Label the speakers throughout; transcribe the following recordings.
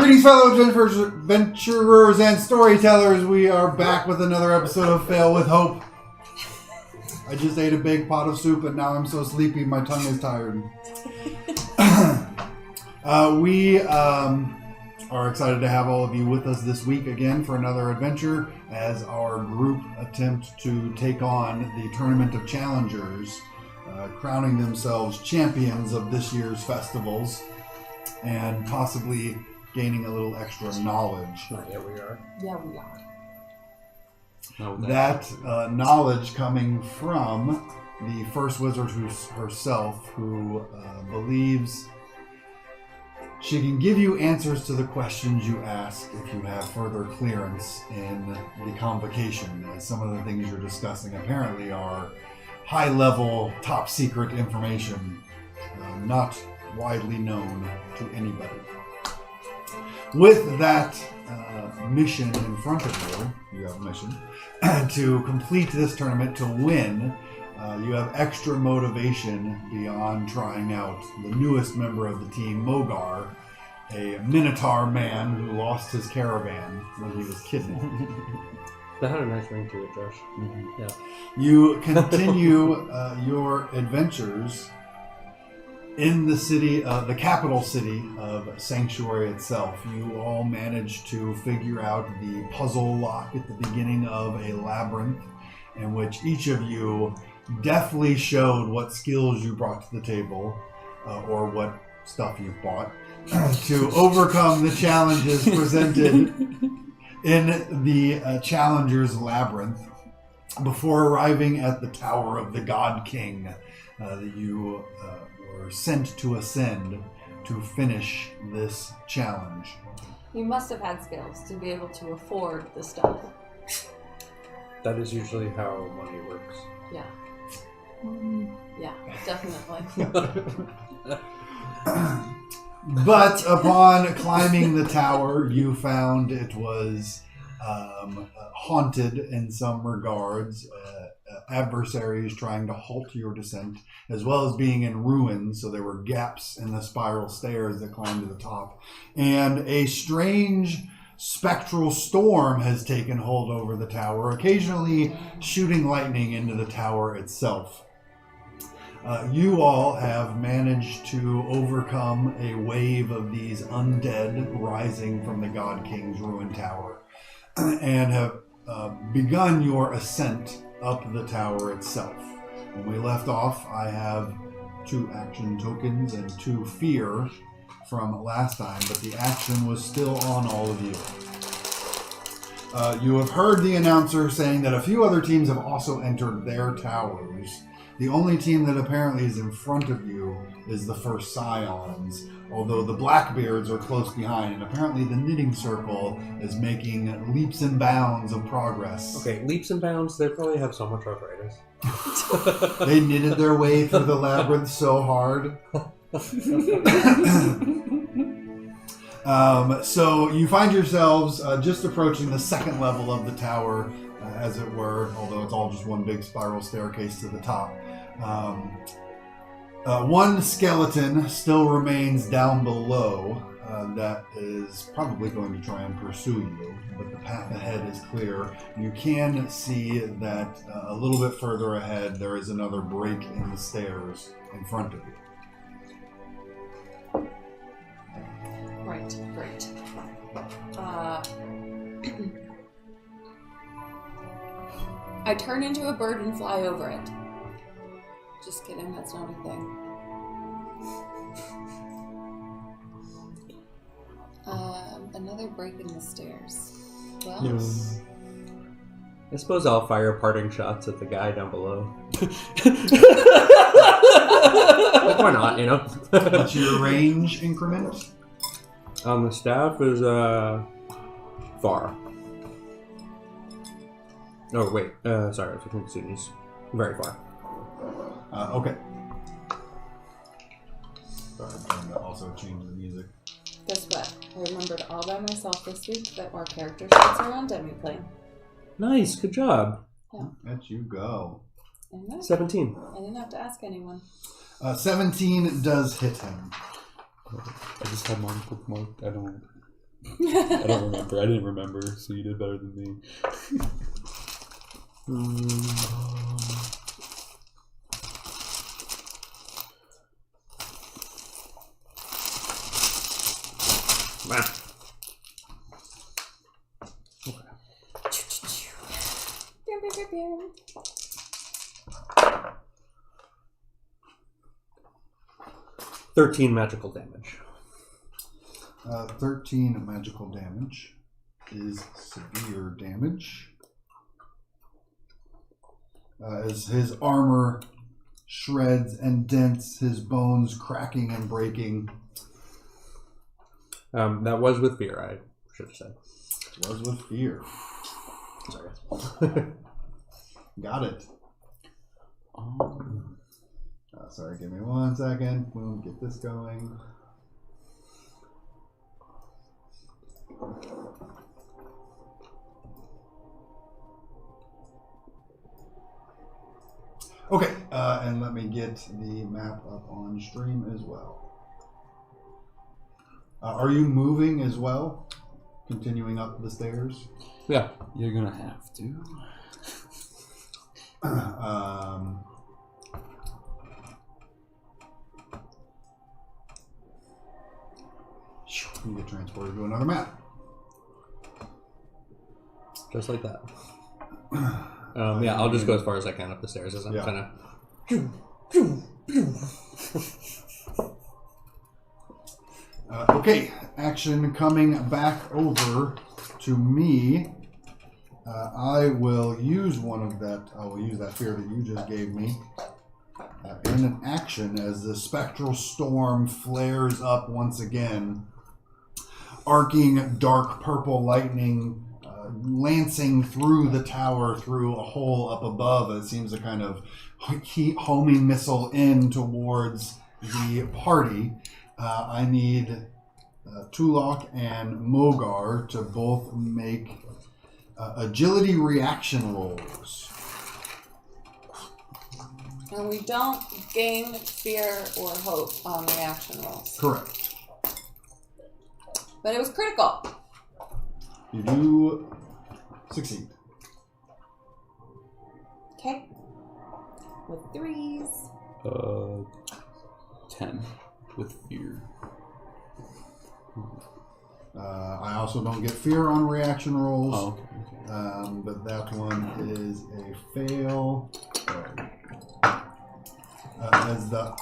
Speaker 1: Greetings, fellow adventurers and storytellers. We are back with another episode of Fail with Hope. I just ate a big pot of soup and now I'm so sleepy my tongue is tired. We are excited to have all of you with us this week again for another adventure as our group attempt to take on the Tournament of Challengers, crowning themselves champions of this year's festivals and possibly gaining a little extra knowledge.
Speaker 2: Yeah, we are.
Speaker 3: Yeah, we are.
Speaker 1: That knowledge coming from the first wizard herself, who believes she can give you answers to the questions you ask if you have further clearance in the convocation. As some of the things you're discussing apparently are high-level, top-secret information, not widely known to anybody. With that mission in front of you have a mission, to complete this tournament, to win, you have extra motivation beyond trying out the newest member of the team, Mogar, a Minotaur man who lost his caravan when he was kidnapped.
Speaker 2: That had a nice ring to it, Josh.
Speaker 1: Mm-hmm.
Speaker 2: Yeah.
Speaker 1: You continue your adventures in the city, the capital city of Sanctuary itself. You all manage to figure out the puzzle lock at the beginning of a labyrinth in which each of you deftly showed what skills you brought to the table, or what stuff you've bought, to overcome the challenges presented in the Challenger's Labyrinth before arriving at the Tower of the God King that you were sent to ascend to finish this challenge.
Speaker 3: You must have had skills to be able to afford the stuff.
Speaker 2: That is usually how money works.
Speaker 3: Yeah. Yeah, definitely.
Speaker 1: But upon climbing the tower, you found it was haunted in some regards. Adversaries trying to halt your descent, as well as being in ruins, so there were gaps in the spiral stairs that climbed to the top. And a strange spectral storm has taken hold over the tower, occasionally shooting lightning into the tower itself. You all have managed to overcome a wave of these undead rising from the God King's ruined tower and have begun your ascent up the tower itself. When we left off, I have 2 action tokens and 2 fear from last time, but the action was still on all of you. You have heard the announcer saying that a few other teams have also entered their towers. The only team that apparently is in front of you is the First Scions, although the Blackbeards are close behind, and apparently the Knitting Circle is making leaps and bounds of progress.
Speaker 2: Okay, leaps and bounds, they probably have so much arthritis.
Speaker 1: They knitted their way through the labyrinth so hard. So you find yourselves just approaching the second level of the tower, as it were, although it's all just one big spiral staircase to the top. One skeleton still remains down below that is probably going to try and pursue you, but the path ahead is clear. You can see that a little bit further ahead there is another break in the stairs in front of you.
Speaker 3: Right, great. I turn into a bird and fly over it. Just kidding, that's not a thing. Another break in the stairs. Well,
Speaker 1: Yes.
Speaker 2: I suppose I'll fire parting shots at the guy down below. Like, why not, you know?
Speaker 1: What's your range increment?
Speaker 2: The staff is, far. Oh, wait. Sorry, 15 students. Very far.
Speaker 1: Okay. Sorry, I'm trying to also change the music.
Speaker 3: guess what? I remembered all by myself this week that our character sheets are on Demiplane.
Speaker 2: Nice, good job.
Speaker 3: Yeah.
Speaker 1: Let you go.
Speaker 2: 17.
Speaker 3: I didn't have to ask anyone.
Speaker 1: 17 does hit him.
Speaker 4: I just had one bookmark. I don't. I don't remember. I didn't remember, so you did better than me.
Speaker 2: Okay. 13 magical damage.
Speaker 1: 13 magical damage is severe damage. As his armor shreds and dents, his bones cracking and breaking.
Speaker 2: That was with fear, I should have said.
Speaker 1: Was with fear.
Speaker 2: Sorry.
Speaker 1: Got it. Sorry, give me 1 second. Boom, get this going. Okay, and let me get the map up on stream as well. Are you moving as well? Continuing up the stairs?
Speaker 4: Yeah. You're gonna have to.
Speaker 1: You get transported to another map.
Speaker 2: Just like that. Yeah, I'll just go as far as I can up the stairs as I'm kind
Speaker 1: of... okay, action coming back over to me. I will use one of that. I will use that fear that you just gave me in an action as the spectral storm flares up once again, arcing dark purple lightning, lancing through the tower through a hole up above. It seems a kind of heat homing missile in towards the party. I need Tulok and Mogar to both make agility reaction rolls.
Speaker 3: And we don't gain fear or hope on reaction rolls.
Speaker 1: Correct.
Speaker 3: But it was critical.
Speaker 1: You do succeed.
Speaker 3: Okay. With 3s.
Speaker 4: 10 with fear.
Speaker 1: I also don't get fear on reaction rolls.
Speaker 4: Oh, okay.
Speaker 1: But that one is a fail. As the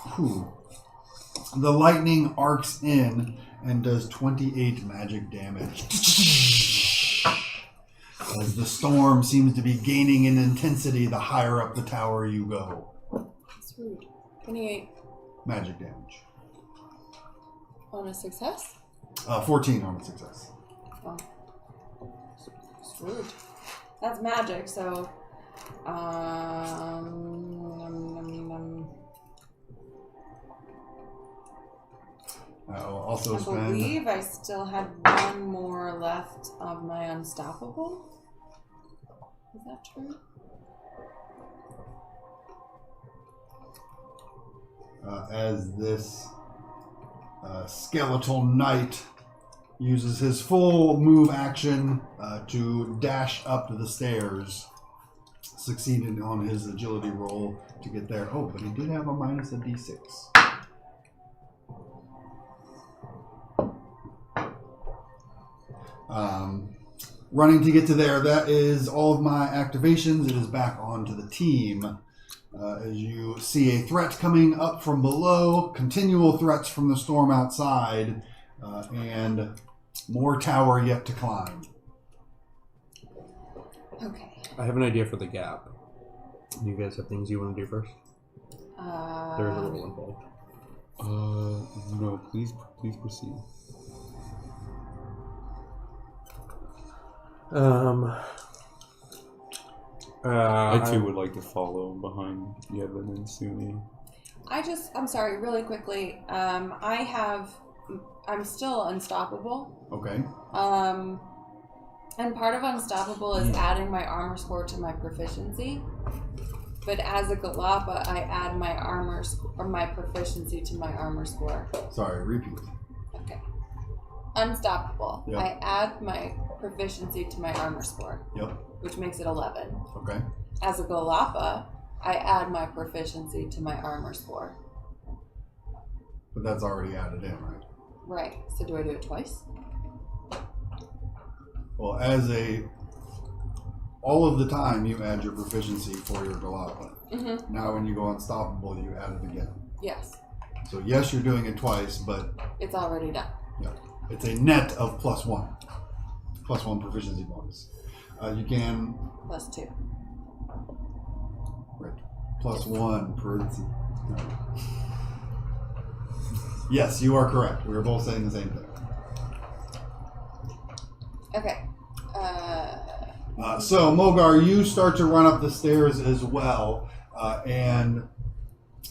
Speaker 1: lightning arcs in and does 28 magic damage. As the storm seems to be gaining in intensity the higher up the tower you go.
Speaker 3: That's rude. 28
Speaker 1: magic damage.
Speaker 3: on a success?
Speaker 1: 14 on a success.
Speaker 3: Oh. It's rude. That's magic, so... I
Speaker 1: will also spend...
Speaker 3: believe I still had one more left of my unstoppable. Is that true?
Speaker 1: As this skeletal knight uses his full move action to dash up the stairs, succeeded on his agility roll to get there. Oh, but he did have a minus a d6. Running to get to there. That is all of my activations. It is back onto the team. As you see a threat coming up from below, continual threats from the storm outside, and more tower yet to climb.
Speaker 3: Okay.
Speaker 2: I have an idea for the gap. You guys have things you want to do first? There's a little involved.
Speaker 4: No, please proceed. I too would like to follow behind Yevon and Sumi.
Speaker 3: I'm sorry, really quickly. I'm still unstoppable.
Speaker 1: Okay.
Speaker 3: And part of unstoppable is adding my armor score to my proficiency. But as a Galapa, I add my my proficiency to my armor score.
Speaker 1: Sorry, repeat.
Speaker 3: Okay. Unstoppable.
Speaker 1: Yep.
Speaker 3: I add my proficiency to my armor score.
Speaker 1: Yep.
Speaker 3: Which makes it 11.
Speaker 1: Okay.
Speaker 3: As a Golappa, I add my proficiency to my armor score.
Speaker 1: But that's already added in, right?
Speaker 3: Right. So do I do it twice?
Speaker 1: Well, all of the time you add your proficiency for your Golappa.
Speaker 3: Mm-hmm.
Speaker 1: Now when you go unstoppable, you add it again.
Speaker 3: Yes.
Speaker 1: So yes, you're doing it twice, but
Speaker 3: it's already done.
Speaker 1: Yeah, it's a net of +1 proficiency bonus. You can
Speaker 3: +2.
Speaker 1: Right, +1 parentheses. No. Yes, you are correct. We were both saying the same thing.
Speaker 3: Okay.
Speaker 1: So, Mogar, you start to run up the stairs as well, and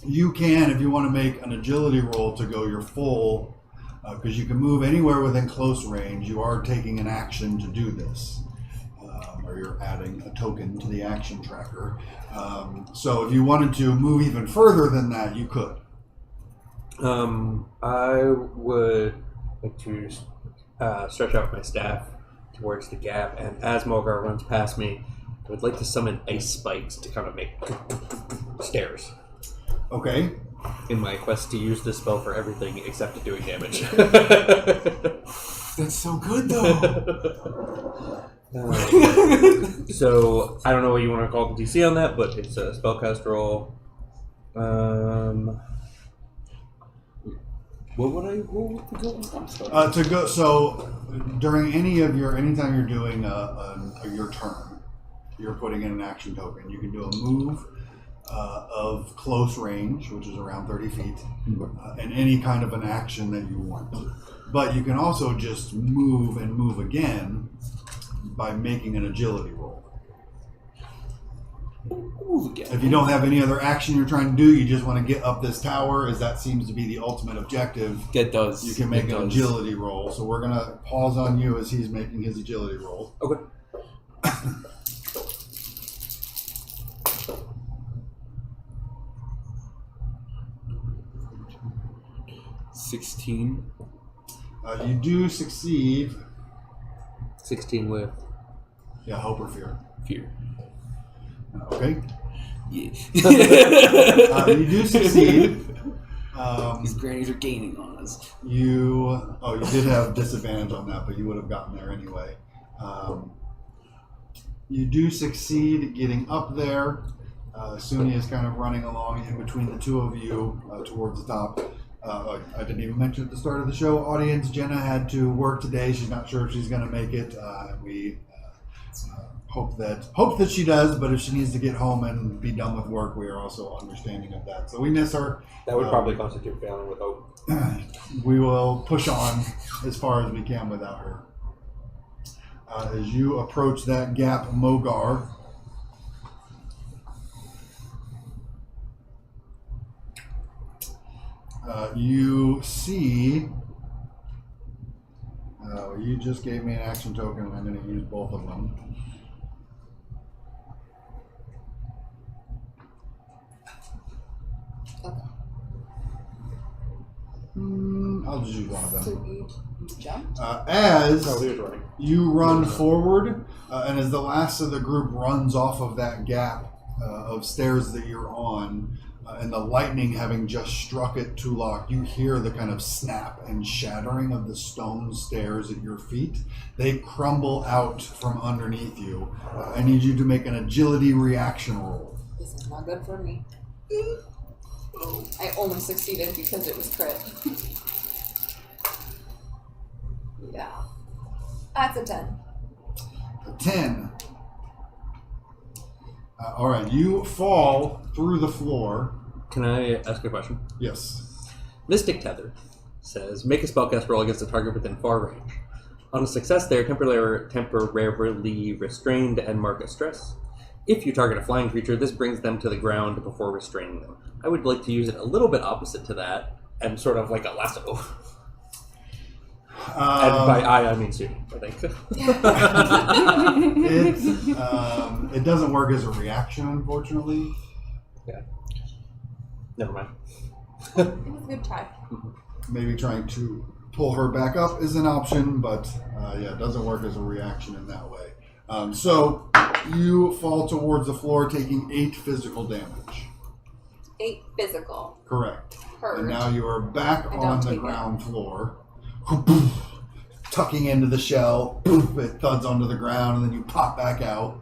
Speaker 1: you can, if you want to make an agility roll to go your full, because you can move anywhere within close range, you are taking an action to do this, or you're adding a token to the action tracker. So if you wanted to move even further than that, you could.
Speaker 2: I would like to stretch out my staff towards the gap, and as Mogar runs past me, I would like to summon ice spikes to kind of make stairs.
Speaker 1: Okay.
Speaker 2: In my quest to use this spell for everything except doing damage.
Speaker 4: That's so good, though.
Speaker 2: So, I don't know what you want to call the DC on that, but it's a spellcast roll.
Speaker 4: What would I roll to go? I'm sorry.
Speaker 1: To go, so during anytime you're doing your turn, you're putting in an action token. You can do a move of close range, which is around 30 feet, and any kind of an action that you want. But you can also just move and move again by making an agility roll.
Speaker 4: Move again.
Speaker 1: If you don't have any other action you're trying to do, you just want to get up this tower, as that seems to be the ultimate objective.
Speaker 4: That does.
Speaker 1: You can make an agility roll. So we're going to pause on you as he's making his agility roll.
Speaker 2: Okay.
Speaker 4: 16.
Speaker 1: You do succeed.
Speaker 2: 16 with?
Speaker 1: Yeah, hope or fear.
Speaker 4: Fear.
Speaker 1: Okay.
Speaker 4: Yeah.
Speaker 1: You do succeed.
Speaker 4: These grannies are gaining on us.
Speaker 1: You did have disadvantage on that, but you would have gotten there anyway. You do succeed getting up there. Suni is kind of running along in between the two of you towards the top. I didn't even mention at the start of the show, audience, Jenna had to work today. She's not sure if she's going to make it. We hope that she does, but if she needs to get home and be done with work, we are also understanding of that. So we miss her.
Speaker 2: That would probably constitute failing with hope.
Speaker 1: We will push on as far as we can without her. As you approach that gap, Mogar, you see. You just gave me an action token, and I'm going to use both of them.
Speaker 3: Okay.
Speaker 1: I'll just use one of them.
Speaker 3: So you jumped?
Speaker 1: As
Speaker 2: No, he was running.
Speaker 1: you run forward, and as the last of the group runs off of that gap of stairs that you're on, and the lightning having just struck it, Tulak, you hear the kind of snap and shattering of the stone stairs at your feet. They crumble out from underneath you. I need you to make an agility reaction roll.
Speaker 3: This is not good for me. I only succeeded because it was crit. Yeah. That's a 10.
Speaker 1: 10. All right, you fall through the floor.
Speaker 2: Can I ask a question?
Speaker 1: Yes.
Speaker 2: Mystic Tether says, make a spellcast roll against a target within far range. On a success, they are temporarily restrained and mark as stress. If you target a flying creature, this brings them to the ground before restraining them. I would like to use it a little bit opposite to that, and sort of like a lasso. And by I mean Sue, I think.
Speaker 1: It doesn't work as a reaction, unfortunately.
Speaker 2: Yeah. Never mind.
Speaker 3: It was a good try.
Speaker 1: Maybe trying to pull her back up is an option, but it doesn't work as a reaction in that way. So you fall towards the floor, taking 8 physical damage.
Speaker 3: 8 physical.
Speaker 1: Correct.
Speaker 3: Hurt.
Speaker 1: And now you are back on the ground floor, tucking into the shell. It thuds onto the ground, and then you pop back out,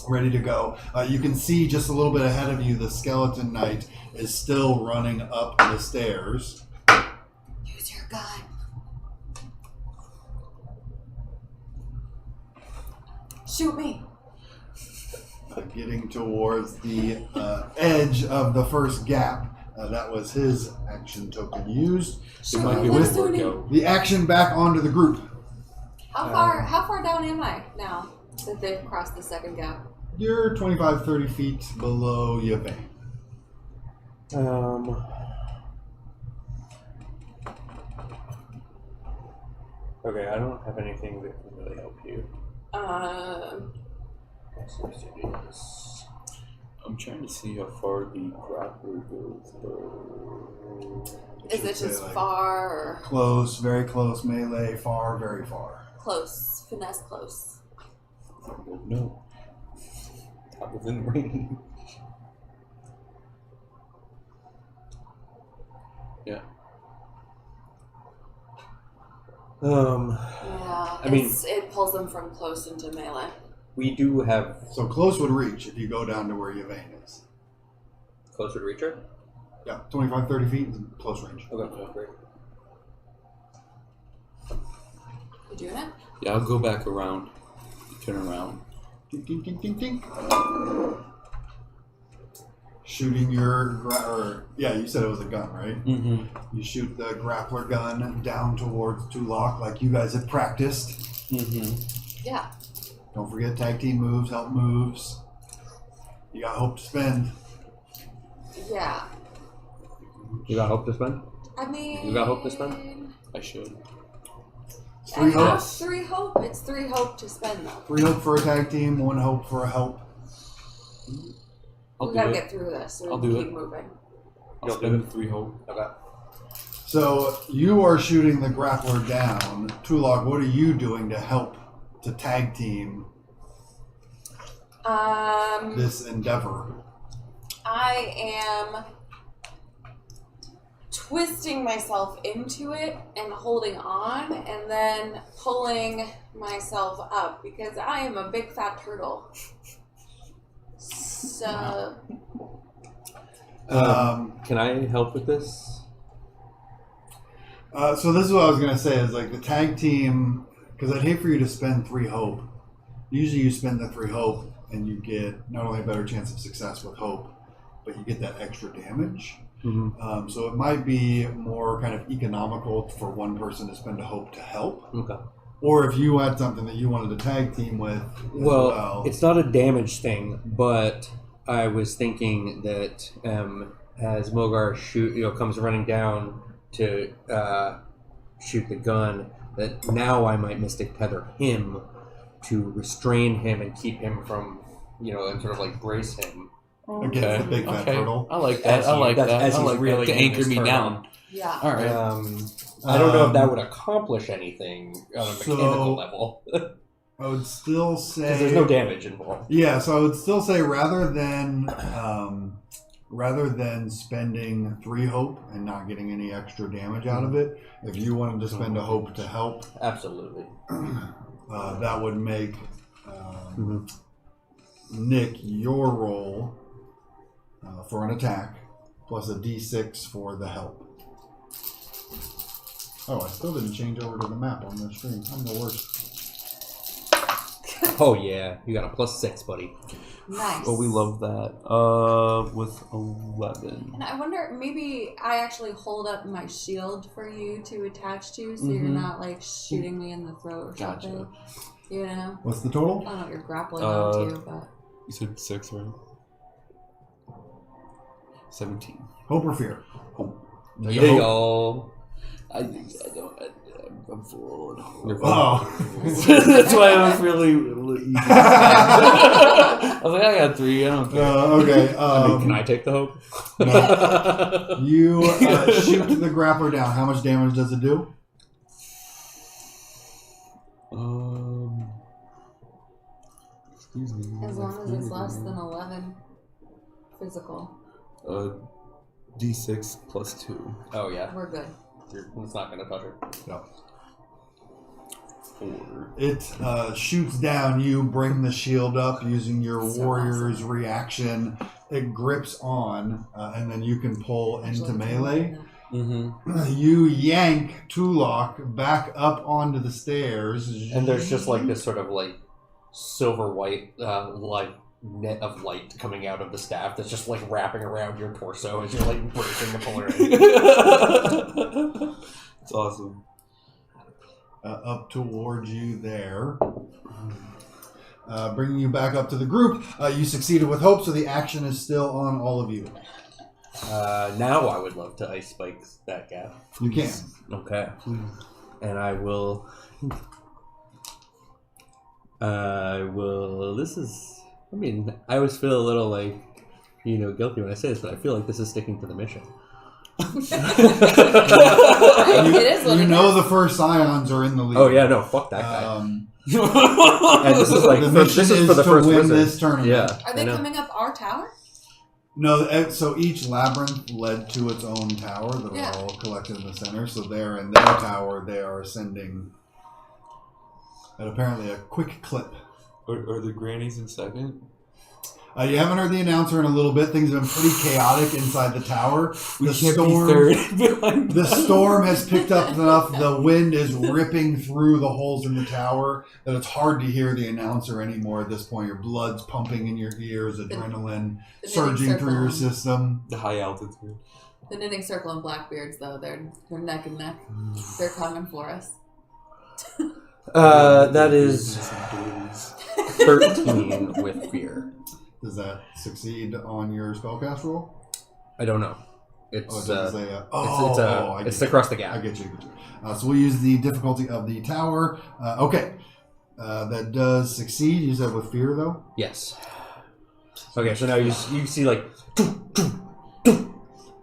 Speaker 1: ready to go. You can see just a little bit ahead of you, the skeleton knight is still running up the stairs.
Speaker 3: Use your gun. Shoot me.
Speaker 1: Getting towards the edge of the first gap. That was his action token used.
Speaker 3: Shoot
Speaker 4: might
Speaker 3: me
Speaker 4: be
Speaker 3: with
Speaker 4: worth workout.
Speaker 1: The action back onto the group.
Speaker 3: How far down am I now that they've crossed the second gap?
Speaker 1: You're 25, 30 feet below Yvain.
Speaker 2: Okay, I don't have anything that can really help you.
Speaker 4: I'm trying to see how far the grappler goes.
Speaker 3: Is it just far or
Speaker 1: Close, very close, melee, far, very far.
Speaker 3: close? Finesse close.
Speaker 4: No. Not within range. Yeah.
Speaker 3: Yeah,
Speaker 2: I mean-
Speaker 3: it pulls them from close into melee.
Speaker 2: We do have
Speaker 1: So close would reach if you go down to where Yvain is.
Speaker 2: closer to reacher.
Speaker 1: Yeah, 25, 30 feet is close range.
Speaker 2: Okay, great.
Speaker 3: You doing it?
Speaker 4: Yeah, I'll go back around. Turn around.
Speaker 1: Tink, tink, tink, tink, tink. Shooting your you said it was a gun, right?
Speaker 4: Mm-hmm.
Speaker 1: You shoot the grappler gun down towards Tulok like you guys had practiced.
Speaker 4: Mm-hmm.
Speaker 3: Yeah.
Speaker 1: Don't forget tag team moves, help moves. You got hope to spend.
Speaker 3: Yeah.
Speaker 2: You got hope to spend?
Speaker 3: I mean,
Speaker 2: You got hope to spend?
Speaker 4: I should.
Speaker 3: I
Speaker 1: 3
Speaker 3: have
Speaker 1: hopes.
Speaker 3: 3 hope. It's 3 hope to spend though.
Speaker 1: 3 hope for a tag team, 1 hope for a help.
Speaker 4: I'll
Speaker 3: We
Speaker 4: do
Speaker 3: gotta
Speaker 4: it.
Speaker 3: get through this. So
Speaker 4: I'll
Speaker 3: we
Speaker 4: do
Speaker 3: keep
Speaker 4: it.
Speaker 3: moving.
Speaker 4: I'll
Speaker 2: You'll
Speaker 4: spend
Speaker 2: do
Speaker 4: 3 hope.
Speaker 2: Okay.
Speaker 1: So you are shooting the grappler down. Tulok, what are you doing to help to tag team this endeavor?
Speaker 3: I am twisting myself into it and holding on and then pulling myself up because I am a big fat turtle. So
Speaker 2: Can I help with this?
Speaker 1: So this is what I was gonna say is like the tag team, because I'd hate for you to spend 3 hope. Usually you spend the 3 hope and you get not only a better chance of success with hope, but you get that extra damage.
Speaker 2: Mm-hmm.
Speaker 1: So it might be more kind of economical for one person to spend a hope to help.
Speaker 2: Okay.
Speaker 1: Or if you had something that you wanted to tag team with as well.
Speaker 2: It's not a damage thing, but I was thinking that as Mogar comes running down to shoot the gun, that now I might mystic tether him to restrain him and keep him from, and sort of like brace him.
Speaker 1: Against the big fat turtle.
Speaker 4: I like that. I like that.
Speaker 2: As
Speaker 4: I
Speaker 2: he's
Speaker 4: like
Speaker 2: really
Speaker 4: that. To
Speaker 2: in
Speaker 4: anchor
Speaker 2: his
Speaker 4: me
Speaker 2: turn.
Speaker 4: down.
Speaker 3: yeah.
Speaker 4: All right.
Speaker 2: I don't know if that would accomplish anything on a mechanical level.
Speaker 1: I would still say
Speaker 2: Because there's no damage involved.
Speaker 1: Yeah, so I would still say rather than spending 3 hope and not getting any extra damage out of it, if you wanted to spend a hope to help,
Speaker 2: Absolutely.
Speaker 1: that would make Nick your roll for an attack plus a d6 for the help. Oh, I still didn't change over to the map on the screen. I'm the worst.
Speaker 2: Oh yeah, you got a +6, buddy.
Speaker 3: Nice.
Speaker 4: Oh, we love that. With 11.
Speaker 3: And I wonder, maybe I actually hold up my shield for you to attach to, so you're not like shooting me in the throat or something. You know?
Speaker 1: What's the total?
Speaker 3: I don't know what you're grappling onto, but
Speaker 4: You said 6, right? 17.
Speaker 1: Hope or fear?
Speaker 4: Hope.
Speaker 2: Yo.
Speaker 4: I'm forward.
Speaker 2: You're
Speaker 1: Oh.
Speaker 4: That's why I was really easy. I was like, I got 3. I don't care.
Speaker 1: Okay.
Speaker 2: Can I take the hope?
Speaker 1: No. You shoot the grappler down. How much damage does it do?
Speaker 4: Excuse me.
Speaker 3: As long as it's less than 11 physical,
Speaker 4: D6 plus 2.
Speaker 2: Oh yeah,
Speaker 3: we're good.
Speaker 2: it's not gonna touch her.
Speaker 1: No.
Speaker 4: 4.
Speaker 1: It shoots down. You bring the shield up using your warrior's reaction. It grips on, and then you can pull into melee.
Speaker 2: Mm-hmm.
Speaker 1: You yank Tulok back up onto the stairs.
Speaker 2: And there's just like this sort of like silver white like net of light coming out of the staff that's just like wrapping around your torso as you're like bracing to pull her in.
Speaker 4: It's awesome.
Speaker 1: Up towards you there. Bringing you back up to the group. You succeeded with hope, so the action is still on all of you.
Speaker 2: Now I would love to ice spike that gap.
Speaker 1: You can.
Speaker 2: Okay. And I will. This is. I mean, I always feel a little like, guilty when I say this, but I feel like this is sticking to the mission.
Speaker 3: It is what
Speaker 1: You
Speaker 3: it
Speaker 1: know
Speaker 3: is.
Speaker 1: the first Scions are in the lead.
Speaker 2: Oh yeah, no, fuck that guy.
Speaker 1: And
Speaker 2: And this is like
Speaker 1: the
Speaker 2: this
Speaker 1: mission
Speaker 2: is for the
Speaker 1: to
Speaker 2: first
Speaker 1: win
Speaker 2: wizard.
Speaker 1: this tournament.
Speaker 2: Yeah.
Speaker 3: Are they coming up our tower?
Speaker 1: No, so each labyrinth led to its own tower that are
Speaker 3: Yeah.
Speaker 1: all collected in the center. So they're in their tower. They are ascending at apparently a quick clip.
Speaker 4: Are the grannies in second?
Speaker 1: You haven't heard the announcer in a little bit. Things have been pretty chaotic inside the tower.
Speaker 4: We
Speaker 1: The
Speaker 4: can't
Speaker 1: storm-
Speaker 4: be third behind
Speaker 1: The
Speaker 4: them.
Speaker 1: storm has picked up enough. The wind is ripping through the holes in the tower that it's hard to hear the announcer anymore at this point. Your blood's pumping in your ears, adrenaline
Speaker 3: The
Speaker 1: surging
Speaker 3: knitting
Speaker 1: through your
Speaker 3: circle.
Speaker 1: system.
Speaker 4: The high altitude.
Speaker 3: The knitting circle and Blackbeards, though, they're neck and neck. They're coming for us.
Speaker 2: That is 13 with fear.
Speaker 1: Does that succeed on your spellcast roll?
Speaker 2: I don't know.
Speaker 1: Oh,
Speaker 2: It's
Speaker 1: it doesn't say,
Speaker 2: it's across the
Speaker 1: I
Speaker 2: gap.
Speaker 1: get you. So we'll use the difficulty of the tower. Okay. That does succeed. You said with fear, though?
Speaker 2: Yes. Okay, so now you see like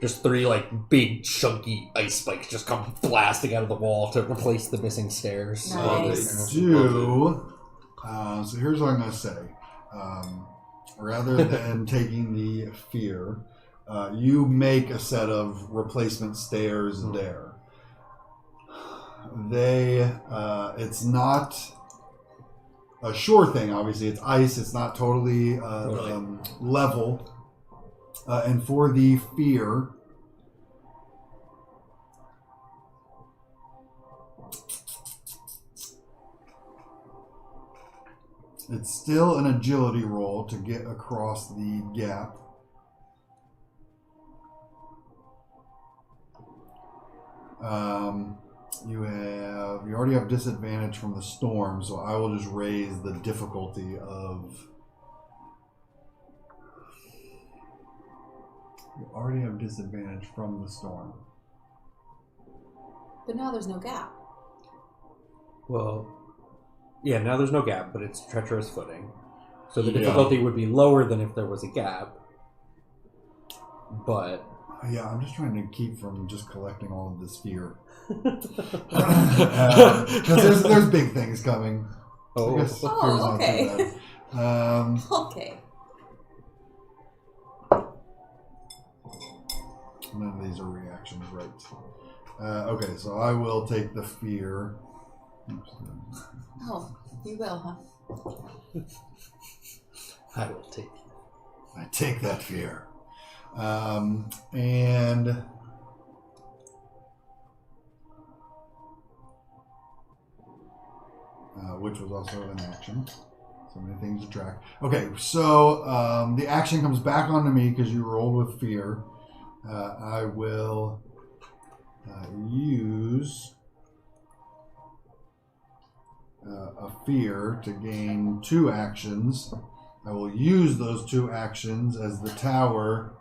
Speaker 2: just 3 like big chunky ice spikes just come blasting out of the wall to replace the missing stairs.
Speaker 3: Nice.
Speaker 1: Do. So here's what I'm going to say. Rather than taking the fear, you make a set of replacement stairs there. It's not a sure thing, obviously. It's ice. It's not totally level. And for the fear, it's still an agility roll to get across the gap. You already have disadvantage from the storm, so I will just raise the difficulty of. You already have disadvantage from the storm.
Speaker 3: But now there's no gap.
Speaker 2: Well, yeah, now there's no gap, but it's treacherous footing. So the
Speaker 1: Yeah.
Speaker 2: difficulty would be lower than if there was a gap. But
Speaker 1: Yeah, I'm just trying to keep from just collecting all of this fear. Because there's big things coming.
Speaker 2: oh,
Speaker 1: I guess fear's
Speaker 3: Oh,
Speaker 1: not too
Speaker 3: okay.
Speaker 1: bad.
Speaker 3: Okay.
Speaker 1: None of these are reactions, right? Okay, so I will take the fear.
Speaker 3: Oh, you will, huh?
Speaker 2: I will take.
Speaker 1: I take that fear. Which was also an action. So many things to track. Okay, so the action comes back onto me because you rolled with fear. I will use a fear to gain 2 actions. I will use those 2 actions as the tower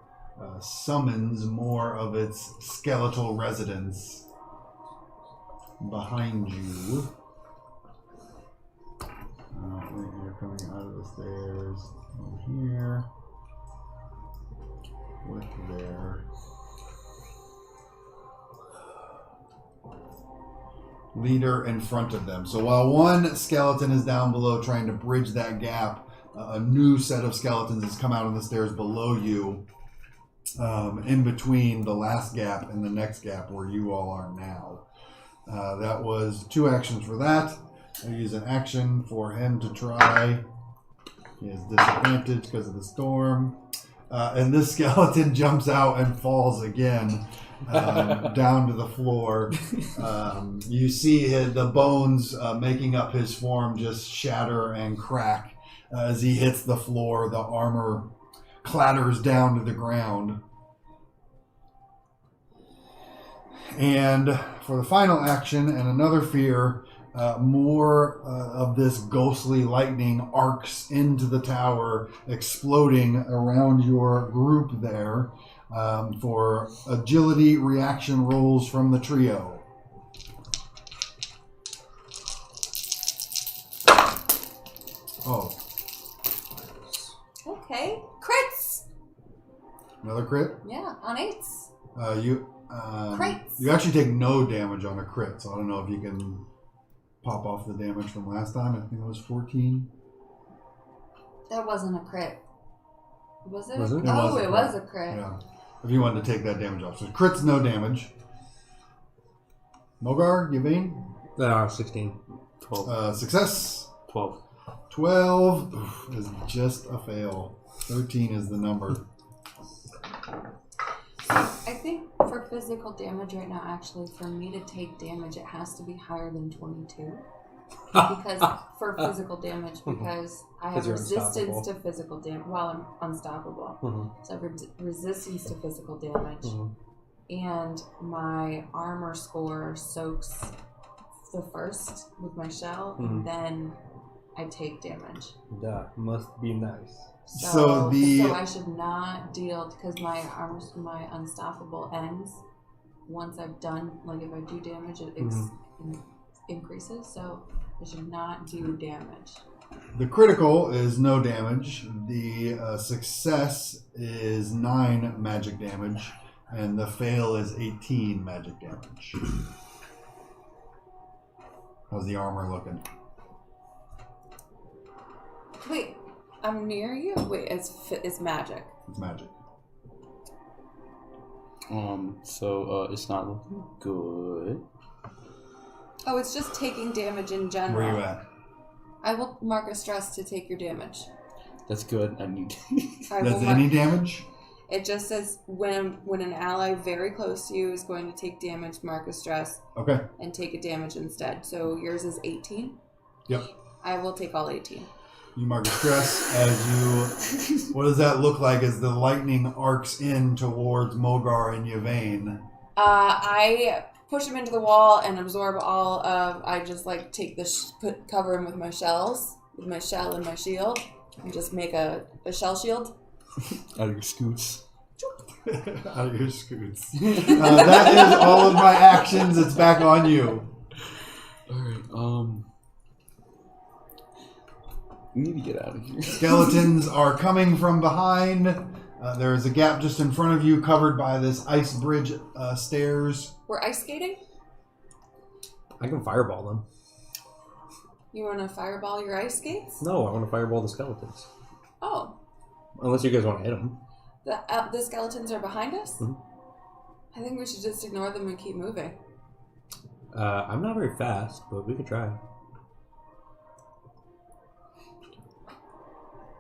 Speaker 1: summons more of its skeletal residents behind you. You're coming out of the stairs over here with their leader in front of them. So while one skeleton is down below trying to bridge that gap, a new set of skeletons has come out on the stairs below you, in between the last gap and the next gap where you all are now. That was 2 actions for that. I use an action for him to try. He has disadvantage because of the storm. And this skeleton jumps out and falls again down to the floor. You see the bones making up his form just shatter and crack as he hits the floor. The armor clatters down to the ground. And for the final action and another fear, more of this ghostly lightning arcs into the tower, exploding around your group there. For agility reaction rolls from the trio. Oh.
Speaker 3: Okay. Crits!
Speaker 1: Another crit?
Speaker 3: Yeah, on 8s. Crits.
Speaker 1: You actually take no damage on a crit, so I don't know if you can pop off the damage from last time. I think it was 14.
Speaker 3: That wasn't a crit. Was it?
Speaker 2: Was it?
Speaker 1: It was a
Speaker 3: It
Speaker 1: crit.
Speaker 3: was a crit.
Speaker 1: Yeah. If you wanted to take that damage off. So crit's no damage. Mogar, Yvain?
Speaker 2: 16.
Speaker 4: 12.
Speaker 1: Success.
Speaker 4: 12.
Speaker 1: 12 is just a fail. 13 is the number.
Speaker 3: I think for physical damage right now, actually, for me to take damage, it has to be higher than 22. Because for physical damage, because I have
Speaker 2: Because you're
Speaker 3: resistance
Speaker 2: unstoppable.
Speaker 3: to physical damage while I'm unstoppable.
Speaker 2: Mm-hmm.
Speaker 3: So I have resistance to physical damage.
Speaker 2: Mm-hmm.
Speaker 3: And my armor score soaks the first with my shell, and then I take damage.
Speaker 2: That must be nice.
Speaker 1: So
Speaker 3: I should not deal, because my unstoppable ends once I've done, like if I do damage, it increases. So I should not do damage.
Speaker 1: The critical is no damage. The success is 9 magic damage. And the fail is 18 magic damage. How's the armor looking?
Speaker 3: Wait, I'm near you? Wait, it's magic.
Speaker 1: It's magic.
Speaker 4: So it's not looking good.
Speaker 3: Oh, it's just taking damage in general.
Speaker 1: Where are you at?
Speaker 3: I will mark a stress to take your damage.
Speaker 4: That's good. I need.
Speaker 1: That's any damage?
Speaker 3: It just says when an ally very close to you is going to take damage, mark a stress,
Speaker 1: Okay.
Speaker 3: and take a damage instead. So yours is 18?
Speaker 1: Yep.
Speaker 3: I will take all 18.
Speaker 1: You mark a stress as you... What does that look like as the lightning arcs in towards Mogar and Yvain?
Speaker 3: I push him into the wall and absorb all of... I just take cover him with my shells, with my shell and my shield, and just make a shell shield.
Speaker 4: Out of your scoots.
Speaker 1: Out of your scoots. That is all of my actions. It's back on you.
Speaker 4: Alright, we need to get out of here.
Speaker 1: Skeletons are coming from behind. There is a gap just in front of you covered by this ice bridge stairs.
Speaker 3: We're ice skating?
Speaker 2: I can fireball them.
Speaker 3: You want to fireball your ice skates?
Speaker 2: No, I want to fireball the skeletons.
Speaker 3: Oh.
Speaker 2: Unless you guys want to hit them.
Speaker 3: The skeletons are behind us?
Speaker 2: Mm-hmm.
Speaker 3: I think we should just ignore them and keep moving.
Speaker 2: I'm not very fast, but we could try.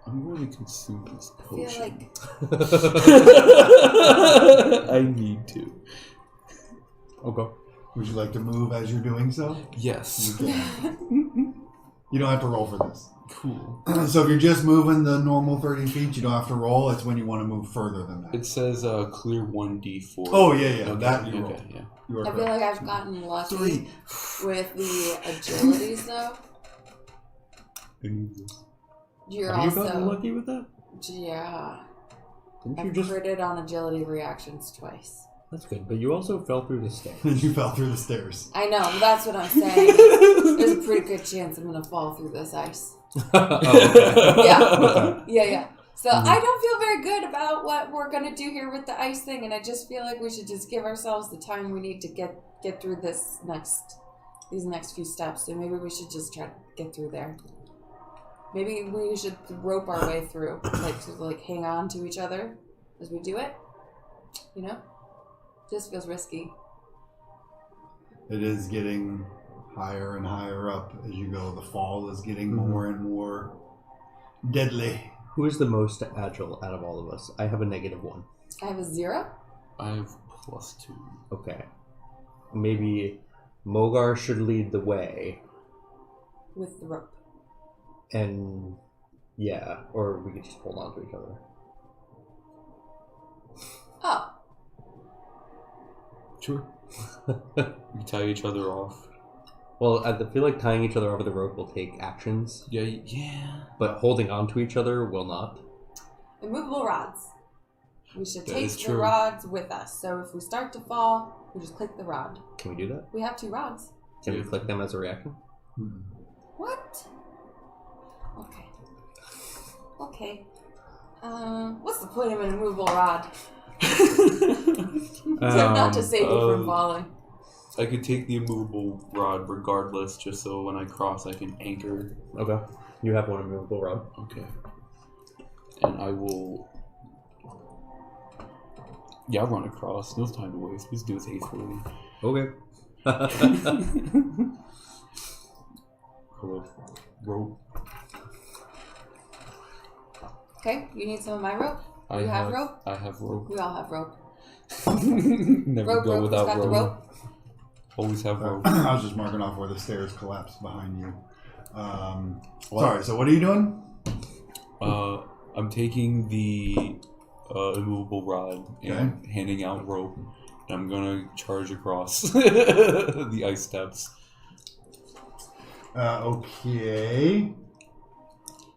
Speaker 4: I'm going to consume this
Speaker 3: I feel
Speaker 4: potion.
Speaker 3: like...
Speaker 4: I need to.
Speaker 2: Okay.
Speaker 1: Would you like to move as you're doing so?
Speaker 4: Yes.
Speaker 1: You can. You don't have to roll for this.
Speaker 4: Cool.
Speaker 1: So if you're just moving the normal 30 feet, you don't have to roll. It's when you want to move further than that.
Speaker 4: It says clear 1d4.
Speaker 1: Oh, yeah.
Speaker 4: Okay,
Speaker 1: That you roll.
Speaker 4: okay, yeah.
Speaker 1: You are
Speaker 3: I feel
Speaker 1: correct.
Speaker 3: like I've gotten lucky
Speaker 1: 3.
Speaker 3: with the agilities, though.
Speaker 4: I need this.
Speaker 3: You're
Speaker 2: Have you
Speaker 3: also...
Speaker 2: gotten lucky with that?
Speaker 3: Yeah.
Speaker 2: Didn't
Speaker 3: I've
Speaker 2: you just...
Speaker 3: critted on agility reactions twice.
Speaker 2: That's good, but you also fell through the stairs.
Speaker 1: You fell through the stairs.
Speaker 3: I know, that's what I'm saying. There's a pretty good chance I'm going to fall through this ice.
Speaker 2: Oh, okay.
Speaker 3: Yeah. So I don't feel very good about what we're going to do here with the ice thing, and I just feel like we should just give ourselves the time we need to get through this next these next few steps, so maybe we should just try to get through there. Maybe we should rope our way through, to hang on to each other as we do it. You know? Just feels risky.
Speaker 1: It is getting higher and higher up as you go. The fall is getting more and more deadly.
Speaker 2: Who is the most agile out of all of us? I have a -1.
Speaker 3: I have a 0.
Speaker 4: I have +2.
Speaker 2: Okay. Maybe Mogar should lead the way.
Speaker 3: With the rope.
Speaker 2: And yeah, or we could just hold on to each other.
Speaker 3: Oh.
Speaker 4: Sure. We tie each other off.
Speaker 2: Well, I feel like tying each other over the rope will take actions.
Speaker 4: Yeah.
Speaker 2: But holding on to each other will not.
Speaker 3: Immovable rods. We should
Speaker 4: That
Speaker 3: take
Speaker 4: is
Speaker 3: the
Speaker 4: true.
Speaker 3: rods with us. So if we start to fall, we just click the rod.
Speaker 2: Can we do that?
Speaker 3: We have 2 rods.
Speaker 2: Can we click them as a reaction?
Speaker 3: What? Okay. What's the point of an immovable rod? Not to save you from falling.
Speaker 4: I could take the immovable rod regardless, just so when I cross I can anchor.
Speaker 2: Okay. You have one immovable rod.
Speaker 4: Okay. And I will... Yeah, I'll run across. No time to waste. Let's do this hastily.
Speaker 2: Okay.
Speaker 4: Hello. Rope.
Speaker 3: Okay, you need some of my rope?
Speaker 4: I
Speaker 3: have rope?
Speaker 4: I have rope.
Speaker 3: We all have rope.
Speaker 4: Never
Speaker 3: Rope,
Speaker 4: go
Speaker 3: rope,
Speaker 4: without
Speaker 3: who's got
Speaker 4: rope.
Speaker 3: the rope?
Speaker 4: Always have rope.
Speaker 1: I was just marking off where the stairs collapsed behind you. Sorry, so what are you doing?
Speaker 4: I'm taking the immovable rod and handing out rope. And I'm gonna charge across the ice steps.
Speaker 1: Okay.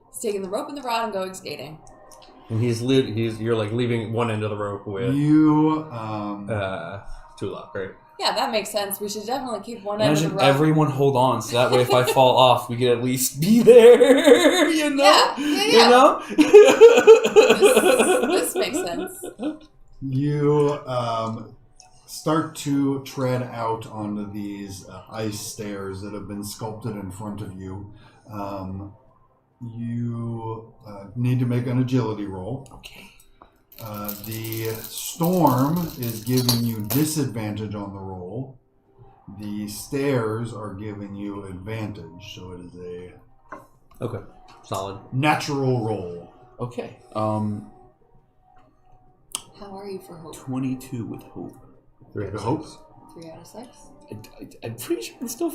Speaker 3: He's taking the rope and the rod and going skating.
Speaker 2: And you're like leaving one end of the rope with
Speaker 1: You,
Speaker 2: Tulok, right?
Speaker 3: Yeah, that makes sense. We should definitely keep one end of the
Speaker 4: Imagine
Speaker 3: rope.
Speaker 4: everyone hold on, so that way if I fall off, we could at least be there. You know?
Speaker 3: Yeah.
Speaker 4: You know?
Speaker 3: This makes sense.
Speaker 1: You start to tread out onto these ice stairs that have been sculpted in front of you. You need to make an agility roll.
Speaker 4: Okay.
Speaker 1: The storm is giving you disadvantage on the roll. The stairs are giving you advantage, so it is a
Speaker 2: Okay. Solid.
Speaker 1: natural roll.
Speaker 4: Okay.
Speaker 3: How are you for hope?
Speaker 4: 22 with hope.
Speaker 2: 3 out of
Speaker 1: Hope?
Speaker 2: 6.
Speaker 3: 3 out of 6?
Speaker 4: I'm pretty sure I'm still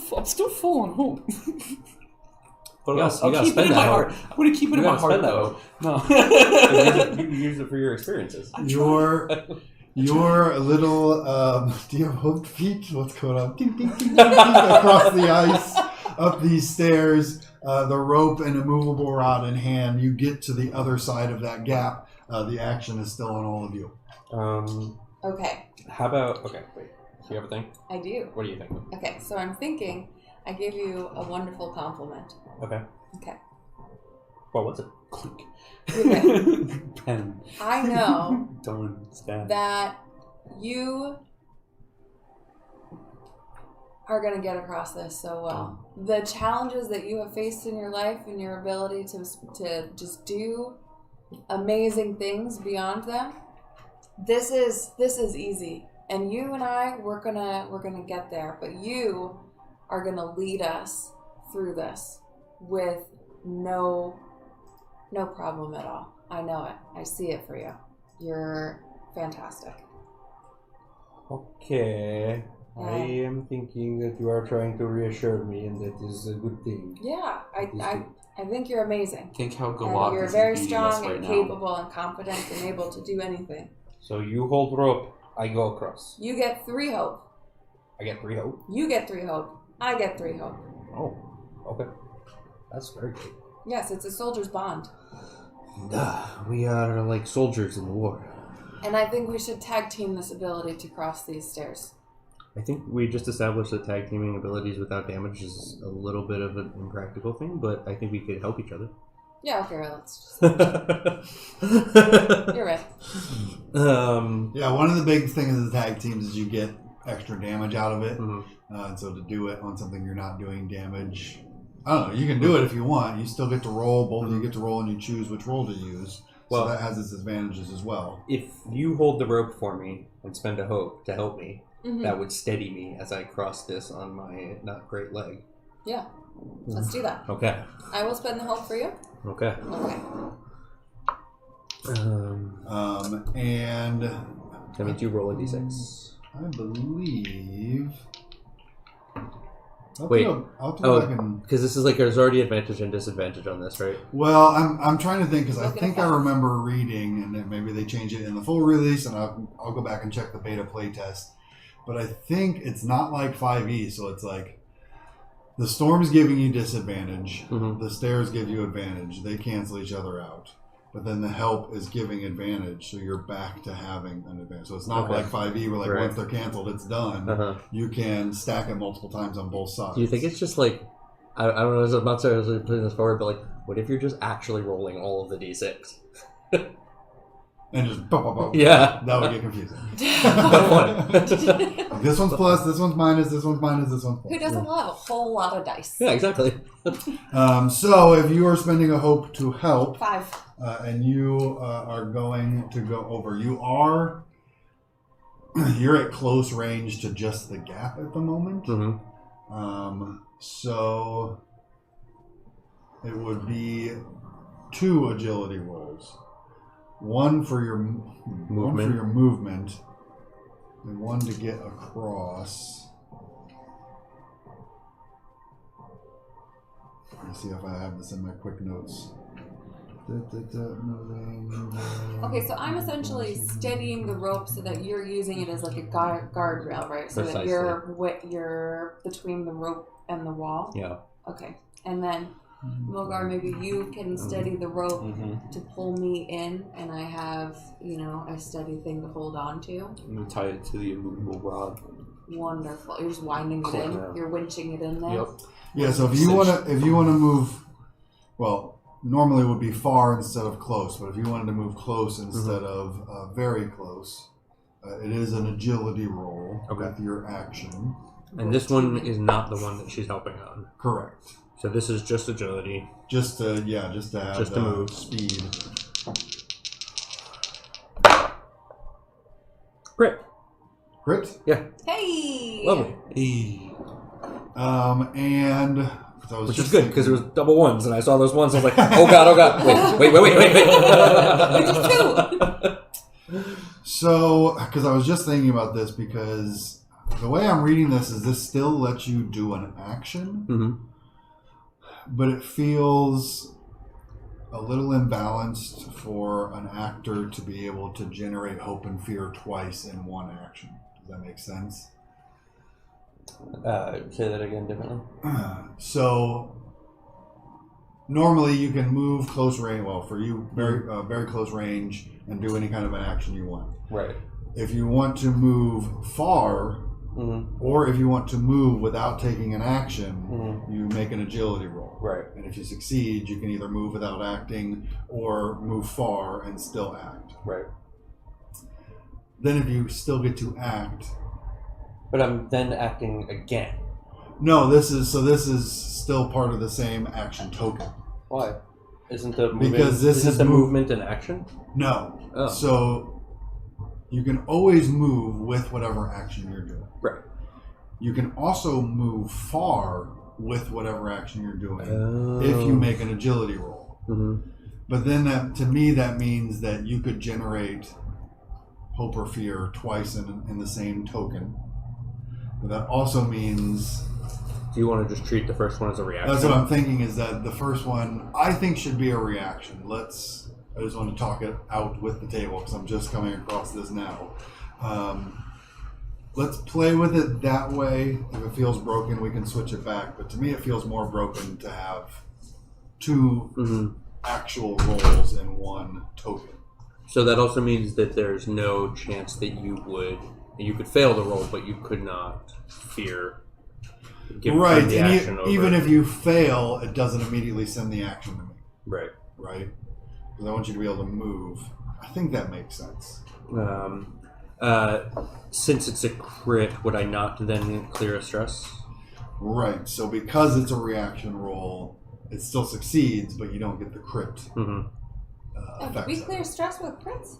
Speaker 4: full on hope. But
Speaker 2: You
Speaker 4: I'll
Speaker 2: gotta
Speaker 4: keep it
Speaker 2: spend
Speaker 4: in my
Speaker 2: that
Speaker 4: heart. I'm going to keep it
Speaker 2: You
Speaker 4: in my
Speaker 2: gotta
Speaker 4: heart,
Speaker 2: spend that
Speaker 4: though. No.
Speaker 2: You can use it for your experiences.
Speaker 1: Your little, do you have hooked feet? What's going on? Ding, ding, ding, ding, ding, across the ice, up these stairs, the rope and immovable rod in hand. You get to the other side of that gap. The action is still on all of you.
Speaker 3: Okay,
Speaker 2: How about... Okay, wait. Do you have a thing?
Speaker 3: I do.
Speaker 2: What do you think?
Speaker 3: Okay, so I'm thinking I give you a wonderful compliment.
Speaker 2: Okay.
Speaker 3: Okay.
Speaker 2: Well, what's it?
Speaker 4: Clink.
Speaker 3: Okay.
Speaker 4: Pen.
Speaker 3: I know
Speaker 4: Done. Stab.
Speaker 3: that you are going to get across this so well. The challenges that you have faced in your life and your ability to just do amazing things beyond them, this is easy. And you and I, we're gonna get there. But you are gonna lead us through this with no problem at all. I know it. I see it for you. You're fantastic.
Speaker 2: Okay. I am thinking that you are trying to reassure me, and that is a good thing.
Speaker 3: Yeah, I think you're amazing.
Speaker 4: Think how
Speaker 3: And
Speaker 4: Goliath
Speaker 3: you're
Speaker 4: is
Speaker 3: very
Speaker 4: beating us
Speaker 3: strong
Speaker 4: right
Speaker 3: and
Speaker 4: now.
Speaker 3: capable and confident and able to do anything.
Speaker 2: So you hold rope, I go across.
Speaker 3: You get 3 hope.
Speaker 2: I get 3 hope.
Speaker 3: You get 3 hope. I get 3 hope.
Speaker 2: Oh, okay. That's very good.
Speaker 3: Yes, it's a soldier's bond.
Speaker 2: We are like soldiers in the war.
Speaker 3: And I think we should tag team this ability to cross these stairs.
Speaker 2: I think we just established that tag teaming abilities without damage is a little bit of an impractical thing, but I think we could help each other.
Speaker 3: Yeah, okay, well, let's just... You're right.
Speaker 1: Yeah, one of the big things of the tag teams is you get extra damage out of it. And so to do it on something you're not doing damage, I don't know. You can do it if you want. You still get to roll. Both of you get to roll, and you choose which roll to use.
Speaker 2: Well,
Speaker 1: so that has its advantages as well.
Speaker 2: If you hold the rope for me and spend a hope to help me, that would steady me as I cross this on my not great leg.
Speaker 3: Yeah. Let's do that.
Speaker 2: Okay.
Speaker 3: I will spend the hope for you.
Speaker 2: Okay.
Speaker 3: Okay.
Speaker 1: And
Speaker 2: That means you roll a d6.
Speaker 1: I believe.
Speaker 2: Wait.
Speaker 1: I'll go back and.
Speaker 2: Because this is like there's already advantage and disadvantage on this, right?
Speaker 1: Well, I'm trying to think because I think I remember reading, and then maybe they change it in the full release, and I'll go back and check the beta playtest. But I think it's not like 5e, so it's like the storm's giving you disadvantage, the stairs give you advantage. They cancel each other out. But then the help is giving advantage, so you're back to having an advantage. So it's not like 5e where once they're canceled, it's done. You can stack it multiple times on both sides.
Speaker 2: Do you think it's just like, I don't know, I'm not seriously putting this forward, but like, what if you're just actually rolling all of the d6?
Speaker 1: And just bop.
Speaker 2: Yeah.
Speaker 1: That would get confusing.
Speaker 2: What?
Speaker 1: This one's plus, this one's minus, this one's minus, this one's plus.
Speaker 3: Who doesn't love a whole lot of dice?
Speaker 2: Yeah, exactly.
Speaker 1: So if you are spending a hope to help,
Speaker 3: 5.
Speaker 1: and you are going to go over, you're at close range to just the gap at the moment. So it would be 2 agility rolls. One for your movement, and one to get across. Let me see if I have this in my quick notes.
Speaker 3: Okay, so I'm essentially steadying the rope so that you're using it as like a guardrail, right? So that you're between the rope and the wall.
Speaker 2: Yeah.
Speaker 3: Okay, and then Mogar, maybe you can steady the rope to pull me in, and I have, a steady thing to hold on to.
Speaker 4: I'm going to tie it to the immovable rod.
Speaker 3: Wonderful. You're just winding it in. You're winching it in there.
Speaker 4: Yep.
Speaker 1: Yeah. So if you want to move, well, normally it would be far instead of close, but if you wanted to move close instead of very close, it is an agility roll with your action.
Speaker 2: And this one is not the one that she's helping on.
Speaker 1: Correct.
Speaker 2: So this is just agility.
Speaker 1: Just to have
Speaker 2: to move.
Speaker 1: Speed.
Speaker 2: Crit.
Speaker 1: Yeah.
Speaker 3: Hey!
Speaker 2: Lovely.
Speaker 4: Hey.
Speaker 1: And
Speaker 2: which is good because it was double ones, and I saw those ones. I was like, oh god, wait.
Speaker 1: So, because I was just thinking about this, because the way I'm reading this is this still lets you do an action, but it feels a little imbalanced for an actor to be able to generate hope and fear twice in one action. Does that make sense?
Speaker 2: Say that again differently.
Speaker 1: So normally you can move close range. Well, for you, very close range, and do any kind of an action you want.
Speaker 2: Right.
Speaker 1: If you want to move far, or if you want to move without taking an action, you make an agility roll.
Speaker 2: Right.
Speaker 1: And if you succeed, you can either move without acting or move far and still act.
Speaker 2: Right.
Speaker 1: Then if you still get to act.
Speaker 2: But I'm then acting again.
Speaker 1: No, this is still part of the same action token.
Speaker 2: Why? Isn't the movement,
Speaker 1: because this is
Speaker 2: the movement in action?
Speaker 1: No.
Speaker 2: Oh.
Speaker 1: So you can always move with whatever action you're doing.
Speaker 2: Right.
Speaker 1: You can also move far with whatever action you're doing if you make an agility roll. But then to me that means that you could generate hope or fear twice in the same token. But that also means...
Speaker 2: Do you want to just treat the first one as a reaction?
Speaker 1: That's what I'm thinking, is that the first one, I think, should be a reaction. I just want to talk it out with the table, because I'm just coming across this now. Let's play with it that way. If it feels broken, we can switch it back. But to me, it feels more broken to have 2 actual rolls in one token.
Speaker 2: So that also means that there's no chance that you could fail the roll, but you could not fear.
Speaker 1: Right, and even if you fail, it doesn't immediately send the action to me.
Speaker 2: Right.
Speaker 1: Right? Because I want you to be able to move. I think that makes sense.
Speaker 2: Since it's a crit, would I not then clear a stress?
Speaker 1: Right. So because it's a reaction roll, it still succeeds, but you don't get the crit effects.
Speaker 3: We clear stress with crits?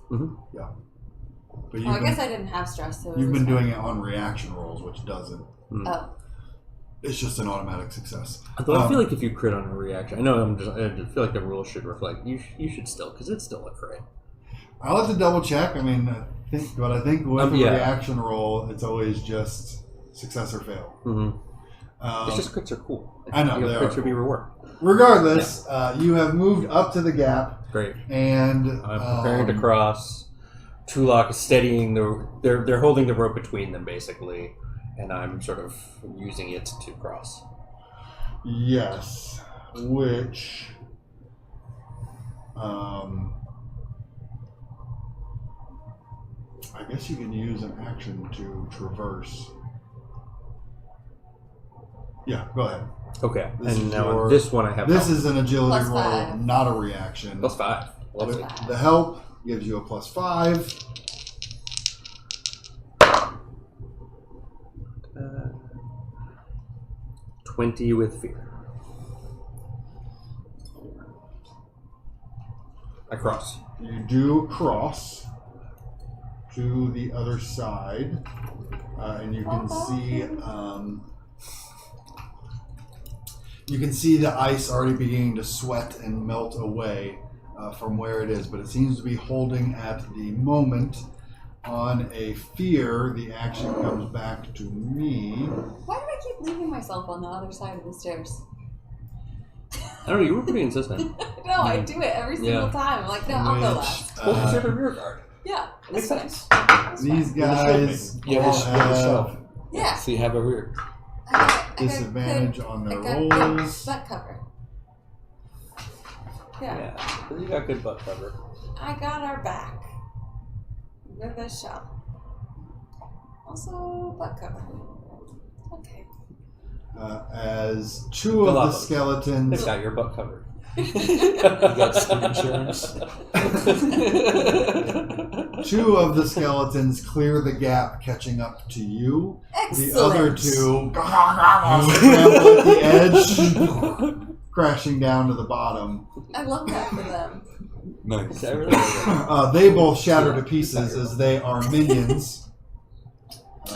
Speaker 1: Yeah. But
Speaker 3: I guess I didn't have stress. So
Speaker 1: you've been doing it on reaction rolls, which doesn't.
Speaker 3: Oh.
Speaker 1: It's just an automatic success.
Speaker 2: Although I feel like if you crit on a reaction, I feel like the rules should reflect you should still, because it's still a crit.
Speaker 1: I'll have to double check. I mean, I think with a reaction roll, it's always just success or fail.
Speaker 2: It's just crits are cool.
Speaker 1: I know.
Speaker 2: Crits should be reward.
Speaker 1: Regardless, you have moved up to the gap.
Speaker 2: Great.
Speaker 1: And
Speaker 2: I'm preparing to cross. Tulok is steadying they're holding the rope between them basically, and I'm sort of using it to cross.
Speaker 1: Yes. Which I guess you can use an action to traverse. Yeah, go ahead.
Speaker 2: Okay.
Speaker 1: This
Speaker 2: one I have.
Speaker 1: This is an agility roll,
Speaker 3: +5.
Speaker 1: not a reaction.
Speaker 2: +5. Lovely.
Speaker 1: The help gives you a +5.
Speaker 2: 20 with fear. I cross.
Speaker 1: You do cross to the other side, and you can see the ice already beginning to sweat and melt away from where it is, but it seems to be holding at the moment. On a fear, the action comes back to me.
Speaker 3: Why do I keep leaving myself on the other side of the stairs?
Speaker 2: I don't know, you were pretty insistent.
Speaker 3: No, I do it every single time. I'm like, no, I'll go last.
Speaker 2: Well, because you're the rear guard.
Speaker 3: Yeah,
Speaker 2: Makes sense.
Speaker 1: These guys
Speaker 4: Yeah,
Speaker 1: all
Speaker 4: shelf.
Speaker 3: Yeah.
Speaker 4: So you have a rear.
Speaker 3: I got
Speaker 1: disadvantage on their
Speaker 3: good
Speaker 1: rolls.
Speaker 3: butt cover. Yeah.
Speaker 2: You got good butt cover.
Speaker 3: I got our back. With a shell. Also, butt cover. Okay.
Speaker 1: As two of the skeletons.
Speaker 2: They've got your butt covered.
Speaker 4: You got skin insurance.
Speaker 1: Two of the skeletons clear the gap, catching up to you.
Speaker 3: Excellent.
Speaker 1: The other two scramble at the edge, crashing down to the bottom.
Speaker 3: I love that for them.
Speaker 4: Nice.
Speaker 1: They both shatter to pieces as they are minions.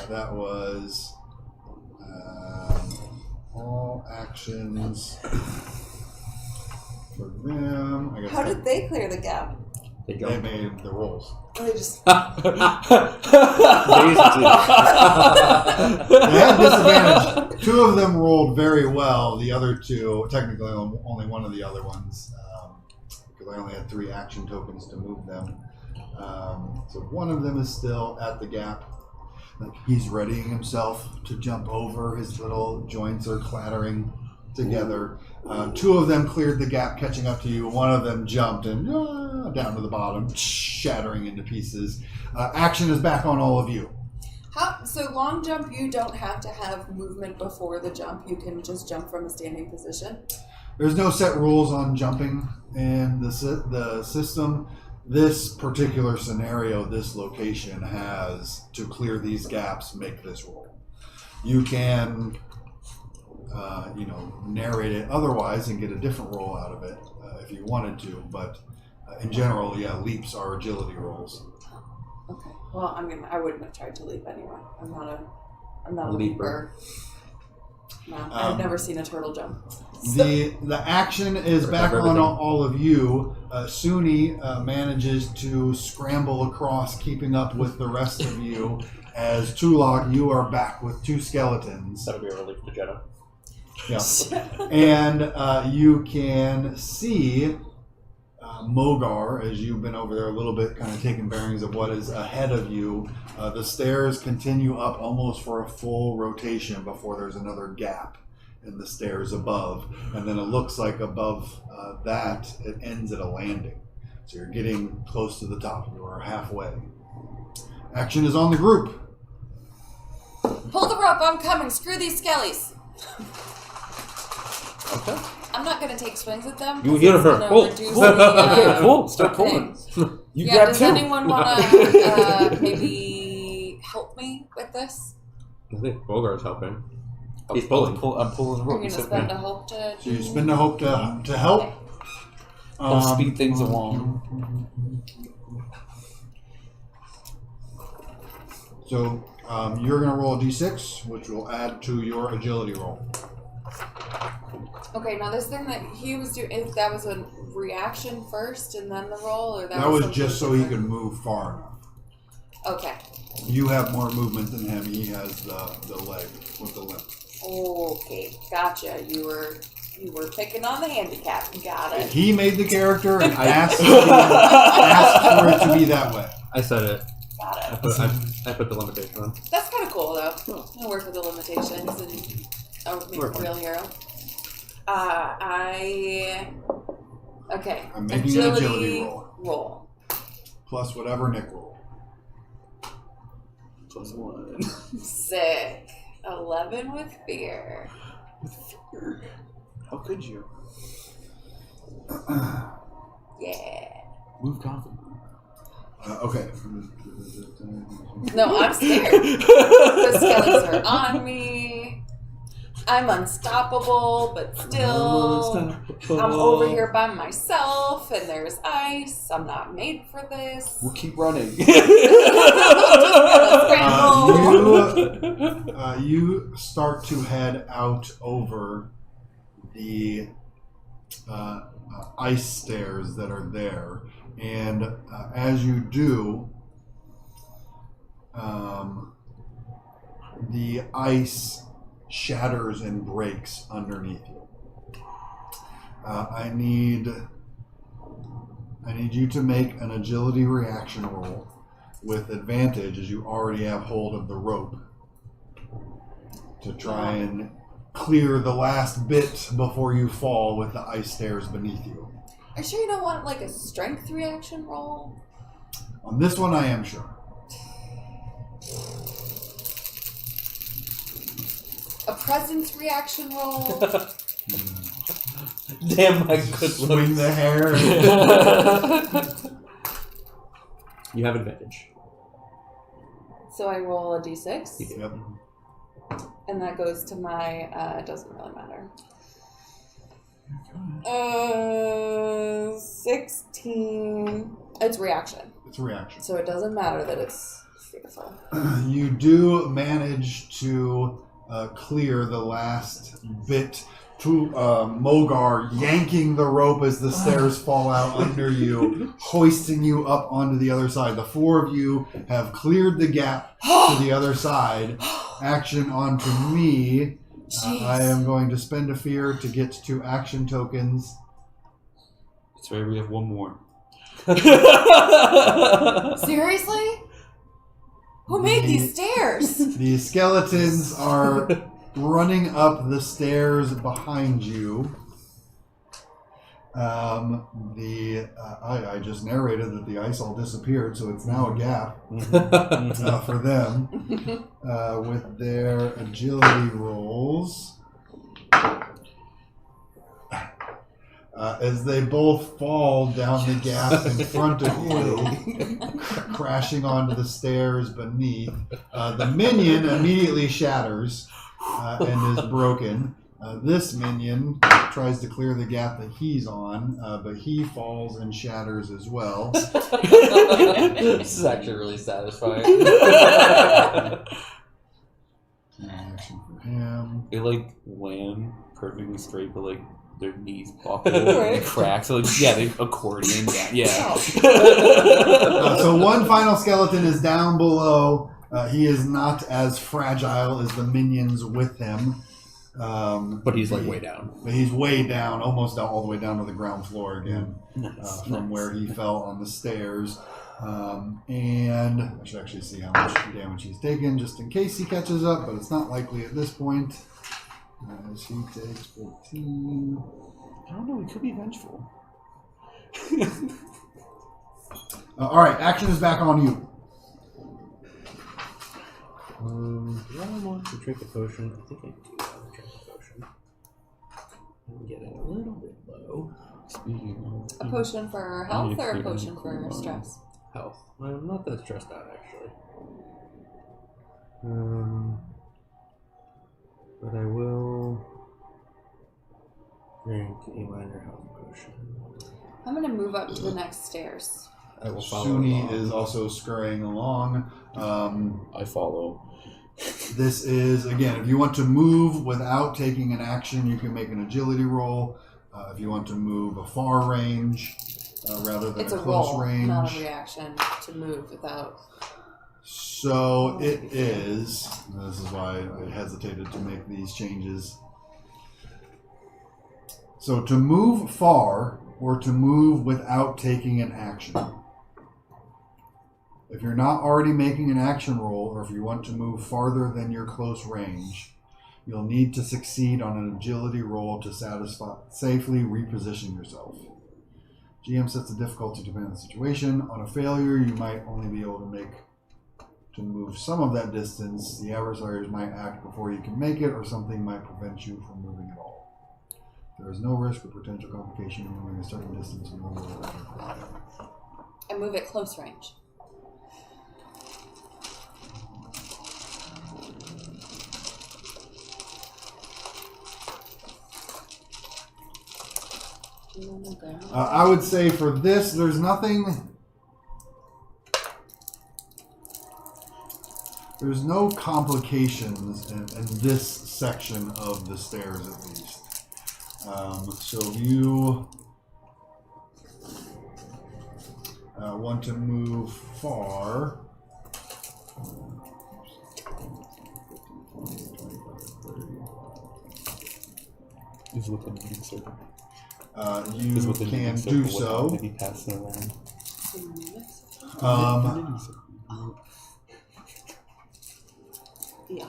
Speaker 1: That was all actions for them. I guess
Speaker 3: How did they clear the gap?
Speaker 2: They
Speaker 1: they made the rolls.
Speaker 3: They just.
Speaker 1: They had disadvantage. Two of them rolled very well. The other two, technically only one of the other ones, because I only had 3 action tokens to move them. So one of them is still at the gap. Like he's readying himself to jump over. His little joints are clattering together. 2 of them cleared the gap, catching up to you. One of them jumped and down to the bottom, shattering into pieces. Action is back on all of you.
Speaker 3: So long jump, you don't have to have movement before the jump. You can just jump from a standing position.
Speaker 1: There's no set rules on jumping in the system. This particular scenario, this location has to clear these gaps, make this roll. You can, narrate it otherwise and get a different roll out of it if you wanted to. But in general, leaps are agility rolls.
Speaker 3: Okay. Well, I wouldn't have tried to leap anyway. I'm not a leaper. No, I've never seen a turtle jump.
Speaker 1: The action is back on all of you. Suni manages to scramble across, keeping up with the rest of you. As Tulok, you are back with 2 skeletons.
Speaker 2: That'll be a relief to Jenna.
Speaker 1: Yeah. And you can see Mogar, as you've been over there a little bit, kind of taking bearings of what is ahead of you. The stairs continue up almost for a full rotation before there's another gap in the stairs above. And then it looks like above that, it ends at a landing. So you're getting close to the top. You are halfway. Action is on the group.
Speaker 3: Pull the rope, I'm coming. Screw these skellies.
Speaker 2: Okay.
Speaker 3: I'm not going to take swings at them.
Speaker 2: You hear her. Pull.
Speaker 4: Okay, cool. Start pulling. You grab
Speaker 3: does
Speaker 4: 2.
Speaker 3: anyone want to maybe help me with this?
Speaker 2: I think Bogart's helping. He's
Speaker 4: I'm
Speaker 2: pulling.
Speaker 4: pulling the
Speaker 3: You're
Speaker 4: rope.
Speaker 3: gonna spend a hope to.
Speaker 1: So you spend a hope to help.
Speaker 4: I'll speed things along.
Speaker 1: So you're going to roll a d6, which will add to your agility roll.
Speaker 3: Okay, now this thing that he was doing, if that was a reaction first and then the roll, or
Speaker 1: That was
Speaker 3: something
Speaker 1: just so he could
Speaker 3: different?
Speaker 1: move far enough.
Speaker 3: Okay.
Speaker 1: You have more movement than him. He has the leg with the limp.
Speaker 3: Okay, gotcha. You were picking on the handicap. Got it.
Speaker 1: He made the character and asked for it to be that way.
Speaker 2: I said it.
Speaker 3: Got it.
Speaker 2: I put the limitation on.
Speaker 3: That's kind of cool, though. I work with the limitations and make a real hero. Okay.
Speaker 1: I'm making an agility roll. Plus whatever Nick rolled.
Speaker 4: +1.
Speaker 3: Sick. 11 with fear.
Speaker 4: With fear? How could you?
Speaker 3: Yeah.
Speaker 4: Move confidently.
Speaker 1: Okay.
Speaker 3: No, I'm scared. The skeletons are on me. I'm unstoppable, but still, I'm over here by myself, and there's ice. I'm not made for this.
Speaker 4: We'll keep running.
Speaker 1: You start to head out over the ice stairs that are there, and as you do, the ice shatters and breaks underneath you. I need you to make an agility reaction roll with advantage, as you already have hold of the rope, to try and clear the last bit before you fall with the ice stairs beneath you.
Speaker 3: Are you sure you don't want like a strength reaction roll?
Speaker 1: On this one, I am sure.
Speaker 3: A presence reaction roll?
Speaker 2: Damn, my good
Speaker 1: Swing the hair.
Speaker 2: You have advantage.
Speaker 3: So I roll a d6?
Speaker 1: Yep.
Speaker 3: And that goes to my, it doesn't really matter. 16. It's reaction.
Speaker 1: It's a reaction.
Speaker 3: So it doesn't matter that it's fearful.
Speaker 1: You do manage to clear the last bit to Mogar yanking the rope as the stairs fall out under you, hoisting you up onto the other side. The four of you have cleared the gap to the other side. Action onto me. I am going to spend a fear to get 2 action tokens.
Speaker 4: That's right, we have one more.
Speaker 3: Seriously? Who made these stairs?
Speaker 1: The skeletons are running up the stairs behind you. I just narrated that the ice all disappeared, so it's now a gap for them with their agility rolls. As they both fall down the gap in front of you, crashing onto the stairs beneath. The minion immediately shatters and is broken. This minion tries to clear the gap that he's on, but he falls and shatters as well.
Speaker 5: This is actually really satisfying.
Speaker 1: Action for him.
Speaker 4: They like land perfectly straight, but like their knees pop and crack. So like, yeah, they accordion down. Yeah.
Speaker 1: So one final skeleton is down below. He is not as fragile as the minions with him.
Speaker 2: But he's like way down.
Speaker 1: But he's way down, almost all the way down to the ground floor again, from where he fell on the stairs. And I should actually see how much damage he's taken, just in case he catches up, but it's not likely at this point. As he takes 14.
Speaker 4: I don't know. He could be vengeful.
Speaker 1: All right, action is back on you.
Speaker 2: Do I want to drink a potion? I think I do want to drink a potion. I'm getting a little bit low.
Speaker 4: Speaking of,
Speaker 3: A potion for health or a potion for stress?
Speaker 2: Health. I'm not that stressed out, actually. But I will drink a minor health potion.
Speaker 3: I'm gonna move up to the next stairs.
Speaker 2: I will follow
Speaker 1: Suni
Speaker 2: along.
Speaker 1: is also scurrying along.
Speaker 4: I follow.
Speaker 1: This is, again, if you want to move without taking an action, you can make an agility roll. If you want to move a far range rather than
Speaker 3: It's
Speaker 1: a
Speaker 3: a
Speaker 1: close
Speaker 3: roll,
Speaker 1: range.
Speaker 3: not a reaction to move without.
Speaker 1: So it is, this is why I hesitated to make these changes. So to move far or to move without taking an action. If you're not already making an action roll, or if you want to move farther than your close range, you'll need to succeed on an agility roll to safely reposition yourself. GM sets the difficulty depending on the situation. On a failure, you might only be able to move some of that distance. The adversaries might act before you can make it, or something might prevent you from moving at all. There is no risk or potential complication in moving a certain distance.
Speaker 3: I move at close range.
Speaker 1: I would say for this, there's nothing. There's no complications in this section of the stairs, at least. So if you want to move far,
Speaker 4: Is within the circle.
Speaker 1: you
Speaker 4: Is within
Speaker 1: can
Speaker 4: the circle
Speaker 1: do
Speaker 4: without
Speaker 1: so.
Speaker 4: maybe passing around.
Speaker 3: Yeah.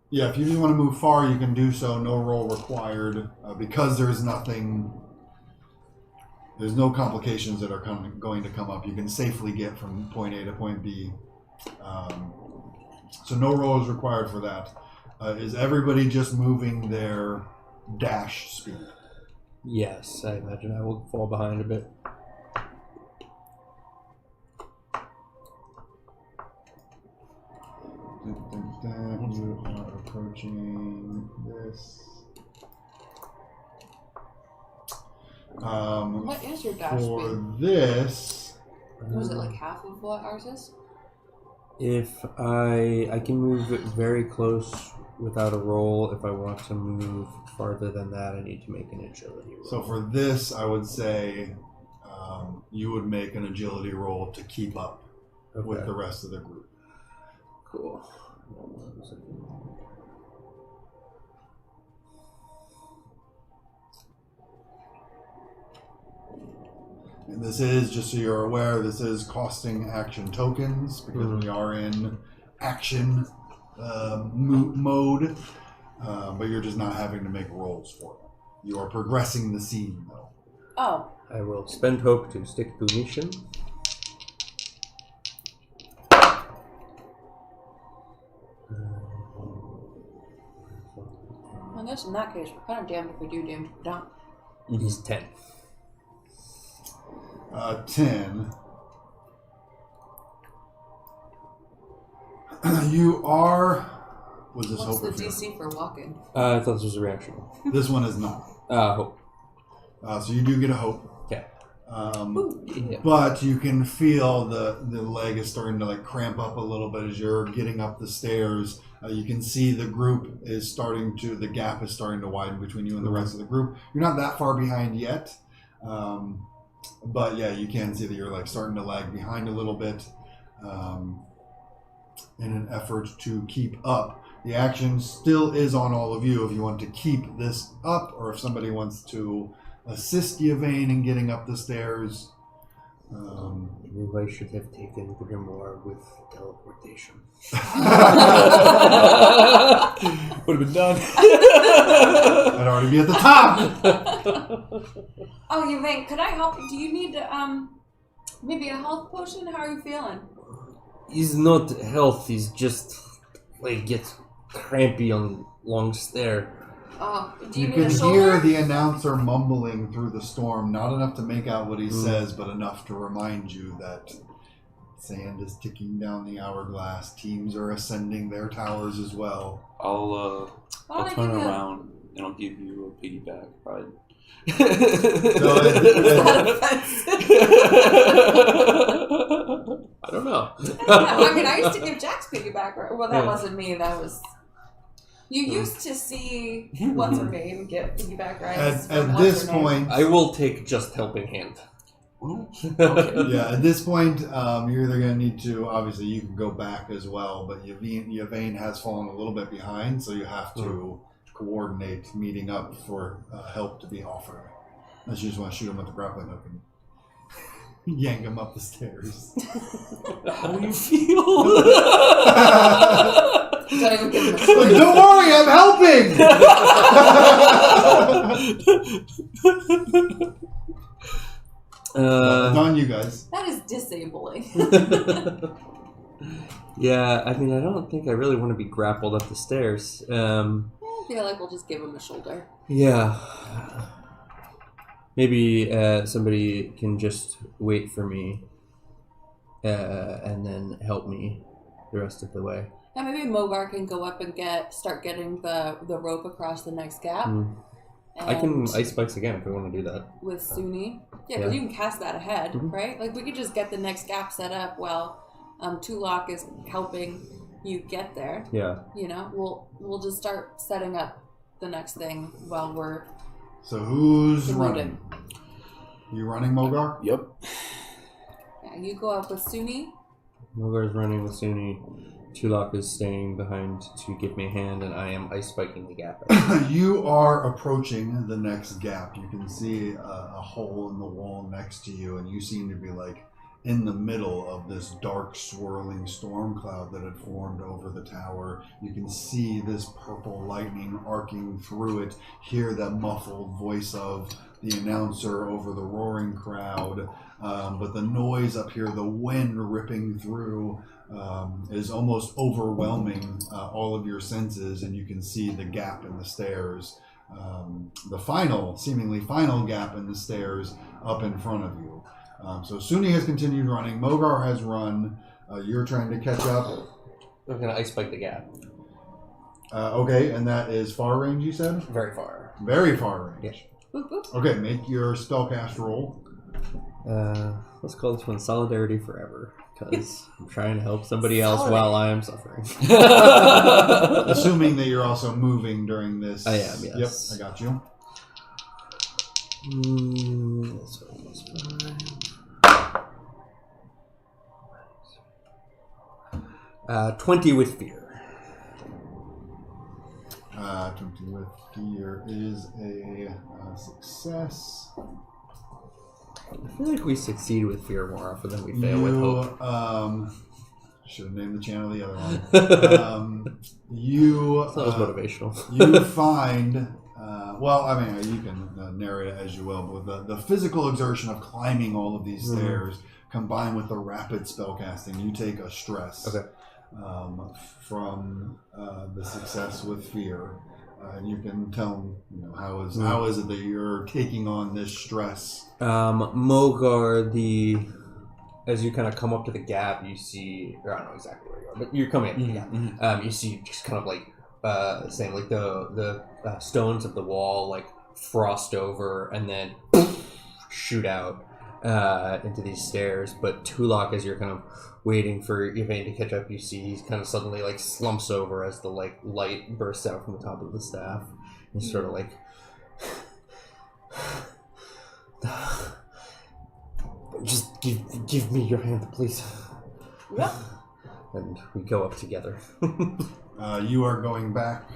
Speaker 1: Yeah, if you do want to move far, you can do so. No roll required because there's nothing. There's no complications that are going to come up. You can safely get from point A to point B. So no roll is required for that. Is everybody just moving their dash speed?
Speaker 2: Yes, I imagine I will fall behind a bit.
Speaker 1: You are approaching this.
Speaker 3: What is your dash
Speaker 1: For
Speaker 3: speed?
Speaker 1: this,
Speaker 3: Was it like half of what ours is?
Speaker 2: If I can move it very close without a roll. If I want to move farther than that, I need to make an agility roll.
Speaker 1: so for this, I would say you would make an agility roll to keep up with the rest of the group.
Speaker 2: Cool.
Speaker 1: And this is, just so you're aware, this is costing action tokens because we are in action mode, but you're just not having to make rolls for them. You are progressing the scene, though.
Speaker 3: Oh.
Speaker 2: I will spend hope to stick punition.
Speaker 3: I guess in that case, we're kind of damned if we do, damned if we don't.
Speaker 2: He's 10.
Speaker 1: 10. You are. Was this
Speaker 3: What's
Speaker 1: hope
Speaker 3: the
Speaker 1: or fear?
Speaker 3: DC for walking?
Speaker 2: I thought this was a reaction.
Speaker 1: This one is not.
Speaker 2: Hope.
Speaker 1: So you do get a hope.
Speaker 2: Okay. Yeah.
Speaker 1: But you can feel the leg is starting to like cramp up a little bit as you're getting up the stairs. You can see the group is starting to, the gap is starting to widen between you and the rest of the group. You're not that far behind yet. But yeah, you can see that you're like starting to lag behind a little bit in an effort to keep up. The action still is on all of you if you want to keep this up, or if somebody wants to assist Yvain in getting up the stairs.
Speaker 2: Everybody should have taken Grimoire with teleportation.
Speaker 4: Would have been done.
Speaker 1: I'd already be at the top.
Speaker 3: Oh, Yvain, could I help you? Do you need maybe a health potion? How are you feeling?
Speaker 2: He's not health, he's just like gets crampy on long stair.
Speaker 3: Oh, do you
Speaker 1: You
Speaker 3: need
Speaker 1: can
Speaker 3: a shoulder?
Speaker 1: hear the announcer mumbling through the storm, not enough to make out what he says, but enough to remind you that Sand is ticking down the hourglass. Teams are ascending their towers as well.
Speaker 4: I'll
Speaker 3: Why don't I
Speaker 4: turn
Speaker 3: give you a-
Speaker 4: around and I'll give you a piggyback ride.
Speaker 3: Is that offensive?
Speaker 2: I don't know.
Speaker 3: I mean, I used to give Jack's piggyback. Well, that
Speaker 2: Yeah.
Speaker 3: wasn't me. That was. You used to see what's her name get piggyback rides.
Speaker 1: At this point,
Speaker 2: I will take just helping hand.
Speaker 1: yeah, at this point, you're either going to need to, obviously, you can go back as well, but Yvain has fallen a little bit behind, so you have to coordinate meeting up for help to be offered. Unless you just want to shoot him with the grappling hook and yank him up the stairs.
Speaker 4: How do you feel?
Speaker 3: Don't even give him a
Speaker 1: Like, don't worry, I'm helping! It's on you guys.
Speaker 3: That is disabling.
Speaker 2: Yeah, I mean, I don't think I really want to be grappled up the stairs.
Speaker 3: I feel like we'll just give him a shoulder.
Speaker 2: Yeah. Maybe somebody can just wait for me and then help me the rest of the way.
Speaker 3: Yeah, maybe Mogar can go up and start getting the rope across the next gap.
Speaker 2: I can ice spikes again if we want to do that.
Speaker 3: With Suni. Yeah, because you can cast that ahead, right? Like, we could just get the next gap set up while Tulok is helping you get there.
Speaker 2: Yeah.
Speaker 3: You know, we'll just start setting up the next thing while we're...
Speaker 1: So who's
Speaker 3: Promoted.
Speaker 1: running? You running, Mogar?
Speaker 4: Yep.
Speaker 3: Yeah, you go up with Suni.
Speaker 2: Mogar's running with Suni. Tulok is staying behind to give me a hand, and I am ice spiking the gap.
Speaker 1: You are approaching the next gap. You can see a hole in the wall next to you, and you seem to be like in the middle of this dark swirling storm cloud that had formed over the tower. You can see this purple lightning arcing through it, hear the muffled voice of the announcer over the roaring crowd, but the noise up here, the wind ripping through, is almost overwhelming all of your senses, and you can see the gap in the stairs, the seemingly final gap in the stairs up in front of you. So Suni has continued running. Mogar has run. You're trying to catch up.
Speaker 2: I'm going to ice spike the gap.
Speaker 1: Okay, and that is far range, you said?
Speaker 2: Very far.
Speaker 1: Very far range.
Speaker 2: Yes.
Speaker 3: Boop, boop.
Speaker 1: Okay, make your spellcast roll.
Speaker 2: Let's call this one Solidarity Forever, because I'm trying to help somebody else
Speaker 3: Solidarity.
Speaker 2: while I am suffering.
Speaker 1: Assuming that you're also moving during this.
Speaker 2: I am, yes.
Speaker 1: Yep, I got you.
Speaker 2: That's what it was. 20 with fear.
Speaker 1: 20 with fear is a success.
Speaker 2: I feel like we succeed with fear more often than we fail with hope.
Speaker 1: Should have named the channel the other one.
Speaker 2: That was motivational.
Speaker 1: You find, well, I mean, you can narrate it as you will, but with the physical exertion of climbing all of these stairs, combined with the rapid spellcasting, you take a stress from the success with fear. And you can tell them, how is it that you're taking on this stress?
Speaker 2: Mogar, as you kind of come up to the gap, you see, or I don't know exactly where you are, but you're coming up to the gap. You see just kind of like, saying like the stones of the wall like frost over and then shoot out into these stairs. But Tulok, as you're kind of waiting for Yvain to catch up, you see he's kind of suddenly like slumps over as the like light bursts out from the top of the staff. He's sort of like, just give me your hand, please.
Speaker 3: Yep.
Speaker 2: And we go up together.
Speaker 1: You are going back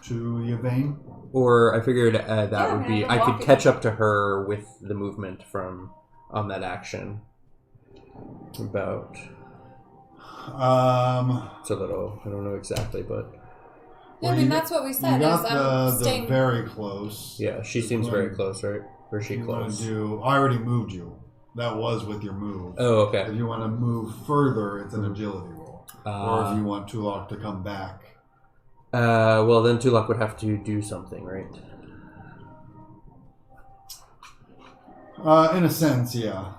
Speaker 1: to Yvain?
Speaker 2: Or I figured that would be, I could
Speaker 3: walking.
Speaker 2: catch up to her with the movement from on that action. About. It's a little, I don't know exactly, but.
Speaker 3: Yeah, I mean, that's what we
Speaker 1: You
Speaker 3: said.
Speaker 1: got
Speaker 3: Is I'm
Speaker 1: the
Speaker 3: staying.
Speaker 1: very close.
Speaker 2: Yeah, she seems very close, right? Or is she
Speaker 1: You want
Speaker 2: close?
Speaker 1: to do? I already moved you. That was with your move.
Speaker 2: Oh, okay.
Speaker 1: If you want to move further, it's an agility roll. Or if you want Tulok to come back.
Speaker 2: Well, then Tulok would have to do something, right?
Speaker 1: In a sense, yeah.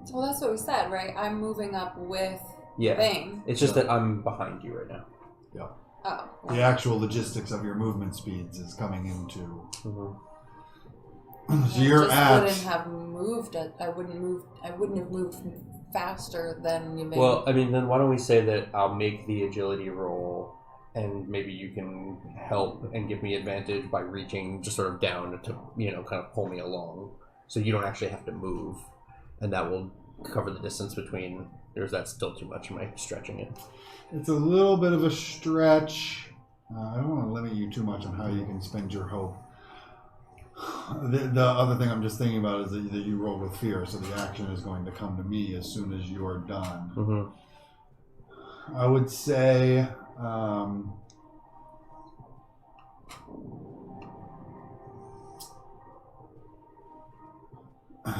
Speaker 3: So Well, that's what we said, right? I'm moving up with
Speaker 2: Yeah.
Speaker 3: Vane.
Speaker 2: It's just that I'm behind you right now.
Speaker 1: Yeah.
Speaker 3: Oh.
Speaker 1: The actual logistics of your movement speeds is coming into.
Speaker 2: Mm-hmm.
Speaker 1: So you're
Speaker 3: I
Speaker 1: at.
Speaker 3: wouldn't have moved. I wouldn't have moved faster than you.
Speaker 2: Well, I mean, then why don't we say that I'll make the agility roll, and maybe you can help and give me advantage by reaching just sort of down to, kind of pull me along, so you don't actually have to move, and that will cover the distance between. Or is that still too much? Am I stretching it?
Speaker 1: It's a little bit of a stretch. I don't want to limit you too much on how you can spend your hope. The other thing I'm just thinking about is that you roll with fear, so the action is going to come to me as soon as you are done.
Speaker 2: Mm-hmm.
Speaker 1: I would say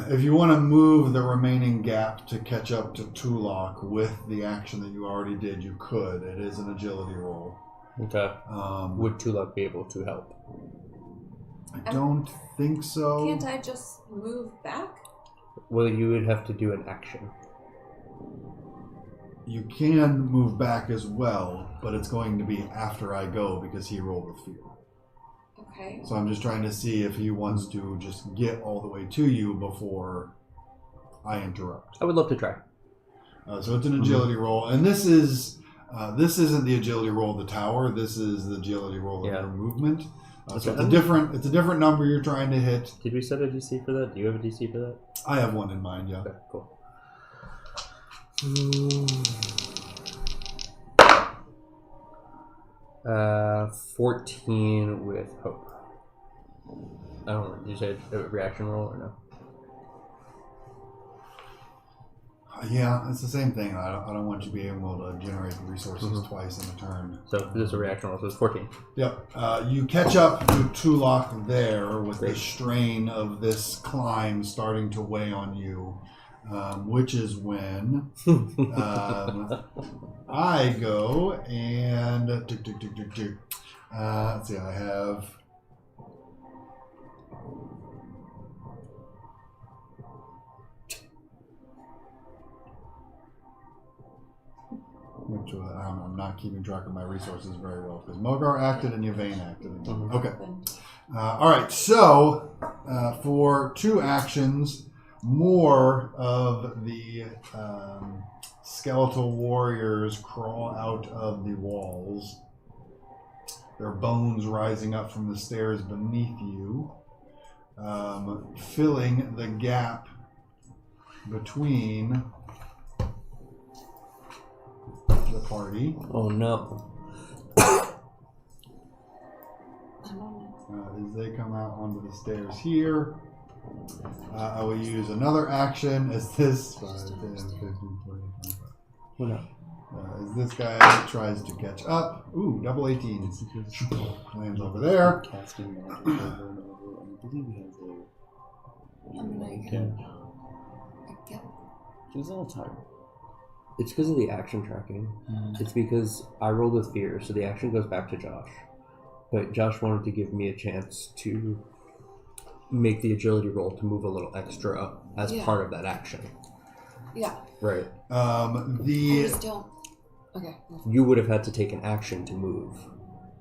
Speaker 1: if you want to move the remaining gap to catch up to Tulok with the action that you already did, you could. It is an agility roll.
Speaker 2: Okay. Would Tulok be able to help?
Speaker 1: I don't think so.
Speaker 3: Can't I just move back?
Speaker 2: Well, you would have to do an action.
Speaker 1: You can move back as well, but it's going to be after I go because he rolled with fear.
Speaker 3: Okay.
Speaker 1: So I'm just trying to see if he wants to just get all the way to you before I interrupt.
Speaker 2: I would love to try.
Speaker 1: So it's an agility roll, and this isn't the agility roll of the tower. This is the agility roll of your movement. So it's a different number you're trying to hit.
Speaker 2: Did we set a DC for that? Do you have a DC for that?
Speaker 1: I have one in mind. Yeah.
Speaker 2: Okay, cool. 14 with hope. I don't know. Did you say a reaction roll or no?
Speaker 1: Yeah, it's the same thing. I don't want you to be able to generate the resources twice in a turn.
Speaker 2: So this is a reaction roll, so it's 14.
Speaker 1: Yep. You catch up to Tulok there with the strain of this climb starting to weigh on you, which is when I go and let's see. I have. I'm not keeping track of my resources very well because Mogar acted and Yvain acted. Okay. All right. So for 2 actions, more of the skeletal warriors crawl out of the walls. Their bones rising up from the stairs beneath you, filling the gap between the party.
Speaker 2: Oh no.
Speaker 1: As they come out onto the stairs here, I will use another action as this 5, 10, 15, 20, 25.
Speaker 2: Oh no.
Speaker 1: As this guy tries to catch up. Ooh, double 18. Lands over there.
Speaker 4: Casting magic over and over, and I believe he has He's a little tired.
Speaker 2: It's because of the action tracking. It's because I rolled with fear, so the action goes back to Josh. But Josh wanted to give me a chance to make the agility roll to move a little extra as part of that action.
Speaker 3: Yeah.
Speaker 2: Right.
Speaker 3: I just don't. Okay.
Speaker 2: You would have had to take an action to move,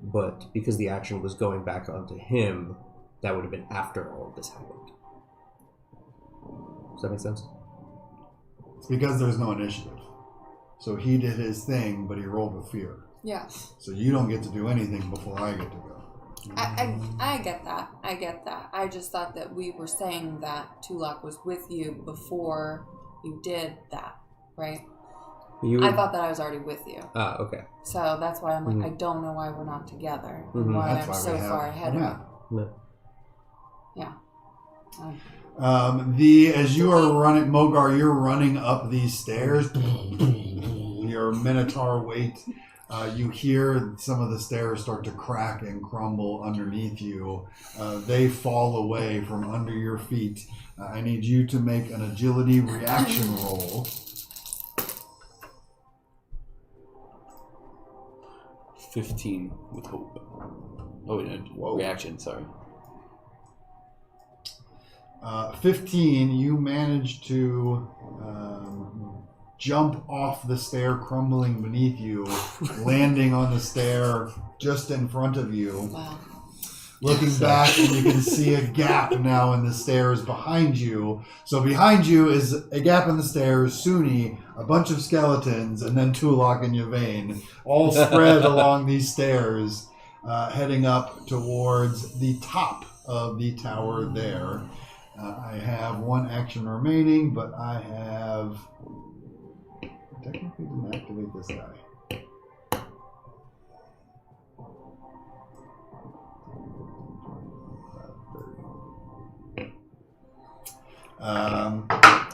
Speaker 2: but because the action was going back onto him, that would have been after all of this happened. Does that make sense?
Speaker 1: It's because there's no initiative. So he did his thing, but he rolled with fear.
Speaker 3: Yeah.
Speaker 1: So you don't get to do anything before I get to go.
Speaker 3: I get that. I get that. I just thought that we were saying that Tulok was with you before you did that, right? I thought that I was already with you.
Speaker 2: Ah, okay.
Speaker 3: So that's why I'm like, I don't know why we're not together. And why I'm so far ahead of you. Yeah.
Speaker 1: As you are running, Mogar, you're running up these stairs. Your Minotaur weight. You hear some of the stairs start to crack and crumble underneath you. They fall away from under your feet. I need you to make an agility reaction roll.
Speaker 4: 15 with hope. Oh, no, reaction, sorry.
Speaker 1: 15, you manage to jump off the stair crumbling beneath you, landing on the stair just in front of you.
Speaker 3: Wow.
Speaker 1: Looking back, and you can see a gap now in the stairs behind you. So behind you is a gap in the stairs, Suni, a bunch of skeletons, and then Tulok and Yvain, all spread along these stairs, heading up towards the top of the tower there. I have one action remaining, but I have... technically didn't activate this guy.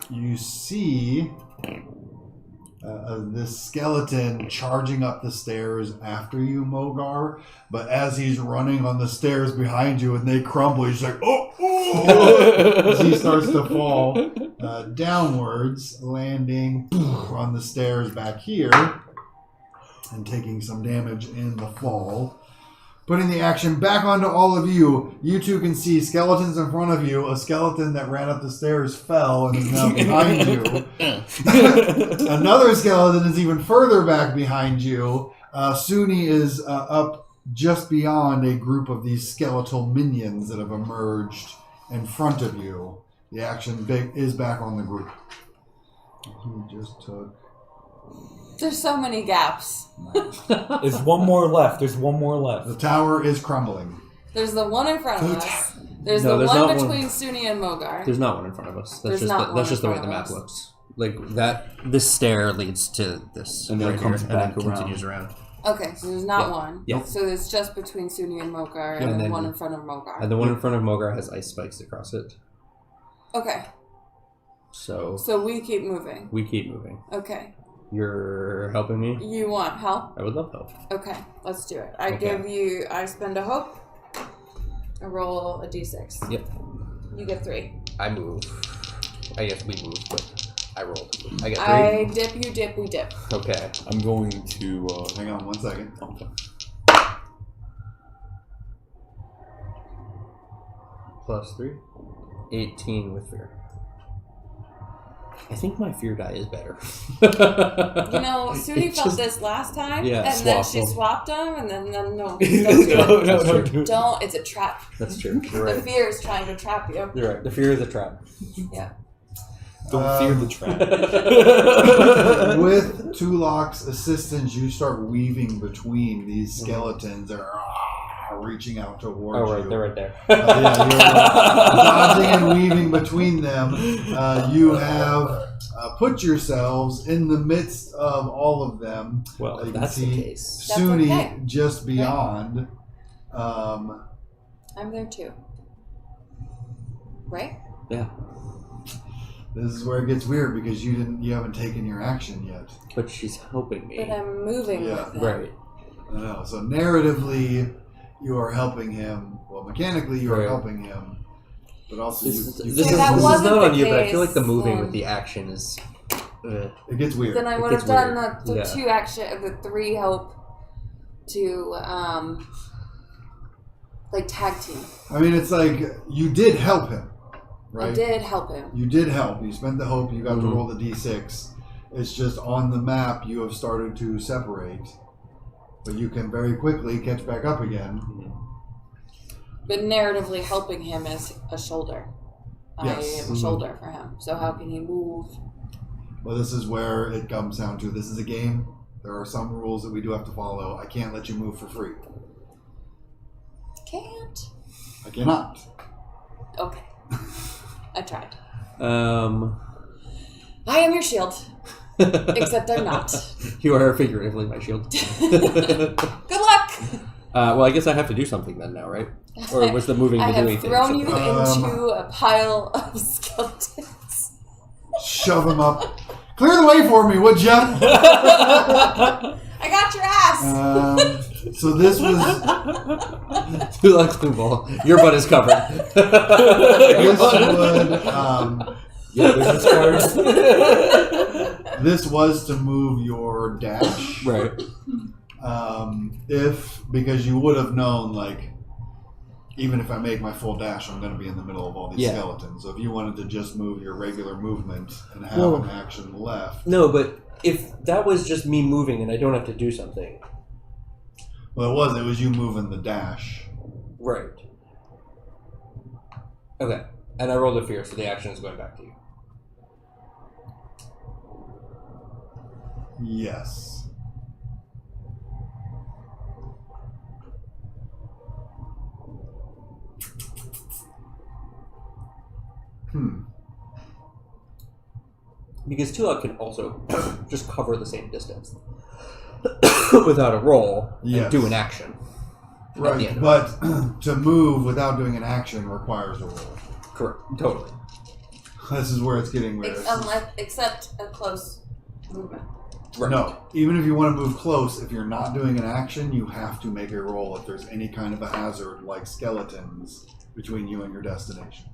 Speaker 1: You see this skeleton charging up the stairs after you, Mogar, but as he's running on the stairs behind you and they crumble, he's like, oh, as he starts to fall downwards, landing on the stairs back here and taking some damage in the fall. Putting the action back onto all of you. You two can see skeletons in front of you. A skeleton that ran up the stairs fell and is now behind you. Another skeleton is even further back behind you. Suni is up just beyond a group of these skeletal minions that have emerged in front of you. The action is back on the group. He just took...
Speaker 3: There's so many gaps.
Speaker 5: There's one more left.
Speaker 1: The tower is crumbling.
Speaker 3: There's the one in front of us. There's
Speaker 2: No,
Speaker 3: the
Speaker 2: there's
Speaker 3: one
Speaker 2: not
Speaker 3: between Suni and Mogar.
Speaker 2: There's not one in front of us. That's
Speaker 3: There's not one
Speaker 2: that's just the
Speaker 3: in
Speaker 2: way the
Speaker 3: front
Speaker 2: map
Speaker 3: of us.
Speaker 2: looks. Like that, this stair leads to this,
Speaker 4: And then it
Speaker 2: right
Speaker 4: comes
Speaker 2: here, and
Speaker 4: back
Speaker 2: then
Speaker 4: around.
Speaker 2: continues around.
Speaker 3: Okay, so there's not
Speaker 2: Yeah.
Speaker 3: one.
Speaker 2: Yeah.
Speaker 3: So there's just between Suni and Mogar,
Speaker 2: Yeah,
Speaker 3: and
Speaker 2: and
Speaker 3: the
Speaker 2: then-
Speaker 3: one in front of Mogar.
Speaker 2: And the one in front of Mogar has ice spikes across it.
Speaker 3: Okay,
Speaker 2: So
Speaker 3: so we keep moving.
Speaker 2: we keep moving.
Speaker 3: Okay,
Speaker 2: You're helping me?
Speaker 3: you want help?
Speaker 2: I would love help.
Speaker 3: Okay, let's do it.
Speaker 2: Okay.
Speaker 3: I spend a hope. I roll a d6.
Speaker 2: Yep.
Speaker 3: You get 3.
Speaker 2: I move. I guess we move, but I rolled. I get 3.
Speaker 3: I dip, you dip, we dip.
Speaker 2: Okay.
Speaker 4: I'm going to.
Speaker 1: Hang on 1 second.
Speaker 4: Okay.
Speaker 2: Plus 3. 18 with fear. I think my fear die is better.
Speaker 3: You know, Suni
Speaker 2: It
Speaker 3: felt
Speaker 2: just-
Speaker 3: this last time,
Speaker 2: Yeah,
Speaker 3: and then
Speaker 2: swap
Speaker 3: she
Speaker 2: them.
Speaker 3: swapped them, and then no,
Speaker 4: no,
Speaker 2: That's true.
Speaker 3: don't. It's a trap.
Speaker 2: That's true. You're
Speaker 3: The
Speaker 2: right.
Speaker 3: fear is trying to trap you.
Speaker 2: You're right. The fear is a trap.
Speaker 3: Yeah.
Speaker 4: Don't fear the trap.
Speaker 1: With Tulok's assistance, you start weaving between these skeletons that are reaching out towards
Speaker 2: Oh, right.
Speaker 1: you.
Speaker 2: They're right there.
Speaker 1: Yeah, you're dodging and weaving between them. You have put yourselves in the midst of all of them.
Speaker 2: Well,
Speaker 1: You
Speaker 2: if
Speaker 1: can
Speaker 2: that's the
Speaker 1: see
Speaker 2: case.
Speaker 3: That's
Speaker 1: Suni
Speaker 3: okay.
Speaker 1: just beyond.
Speaker 3: I'm there too. Right?
Speaker 2: Yeah.
Speaker 1: This is where it gets weird because you haven't taken your action yet.
Speaker 2: But she's helping me.
Speaker 3: But I'm moving
Speaker 1: Yeah.
Speaker 3: with it.
Speaker 2: Right.
Speaker 1: I know. So narratively, you are helping him. Well, mechanically, you are
Speaker 2: Right.
Speaker 1: helping him. But also,
Speaker 2: This
Speaker 1: you,
Speaker 3: See, that
Speaker 2: is
Speaker 3: wasn't
Speaker 2: not
Speaker 3: the
Speaker 2: on you, but I feel like the
Speaker 3: case,
Speaker 2: moving
Speaker 3: then-
Speaker 2: with the action is.
Speaker 1: it gets weird.
Speaker 3: Then I
Speaker 2: It
Speaker 3: would have
Speaker 2: gets
Speaker 3: done
Speaker 2: weird.
Speaker 3: the
Speaker 2: Yeah.
Speaker 3: 2 action, the 3 help to like tag team.
Speaker 1: I mean, it's like you did help him, right?
Speaker 3: I did help him.
Speaker 1: You did help. You spent the hope. You got to
Speaker 2: Mhm.
Speaker 1: roll the d6. It's just on the map you have started to separate, but you can very quickly catch back up again.
Speaker 3: But narratively, helping him is a shoulder.
Speaker 1: Yes.
Speaker 3: I am a shoulder for him. So how can he move?
Speaker 1: Well, this is where it comes down to. This is a game. There are some rules that we do have to follow. I can't let you move for free.
Speaker 3: Can't.
Speaker 1: I cannot.
Speaker 3: Okay. I tried.
Speaker 2: I
Speaker 3: I am your shield, except I'm not.
Speaker 2: You are figuratively my shield.
Speaker 3: Good luck.
Speaker 2: Well, I guess I have to do something then now, right? Or was the moving
Speaker 3: I
Speaker 2: the doing
Speaker 3: have
Speaker 2: thing?
Speaker 3: thrown you
Speaker 1: Um,
Speaker 3: into a pile of skeletons.
Speaker 1: Shove him up. Clear the way for me, would ya?
Speaker 3: I got your ass.
Speaker 1: So this was
Speaker 2: Too lucky ball. Your butt is covered.
Speaker 1: this would
Speaker 4: Yeah, business cards.
Speaker 1: this was to move your dash.
Speaker 2: Right.
Speaker 1: Because you would have known, like, even if I make my full dash, I'm going to be in the middle of all these
Speaker 2: Yeah.
Speaker 1: skeletons. So if you wanted to just move your regular movement and have
Speaker 2: Well,
Speaker 1: an action left,
Speaker 2: No, but if that was just me moving and I don't have to do something.
Speaker 1: well, it was you moving the dash.
Speaker 2: Right. Okay. And I rolled a fear, so the action is going back to you.
Speaker 1: Yes.
Speaker 2: Because Tulok can also just cover the same distance without a roll
Speaker 1: Yes.
Speaker 2: and do an action. at the
Speaker 1: Right,
Speaker 2: end of
Speaker 1: but to move without doing an action requires a roll.
Speaker 2: it. Correct. Totally.
Speaker 1: This is where it's getting weird.
Speaker 3: Except a close movement.
Speaker 2: Right.
Speaker 1: No, even if you want to move close, if you're not doing an action, you have to make a roll if there's any kind of a hazard like skeletons between you and your destination.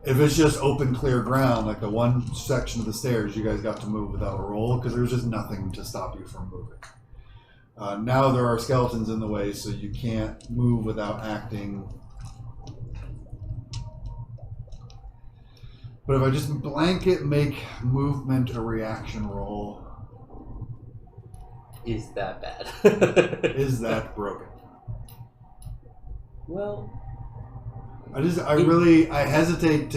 Speaker 1: If it's just open, clear ground, like the one section of the stairs, you guys got to move without a roll because there's just nothing to stop you from moving. Now there are skeletons in the way, so you can't move without acting. But if I just blanket make movement a reaction roll,
Speaker 2: Is that bad?
Speaker 1: is that broken?
Speaker 2: Well,
Speaker 1: I hesitate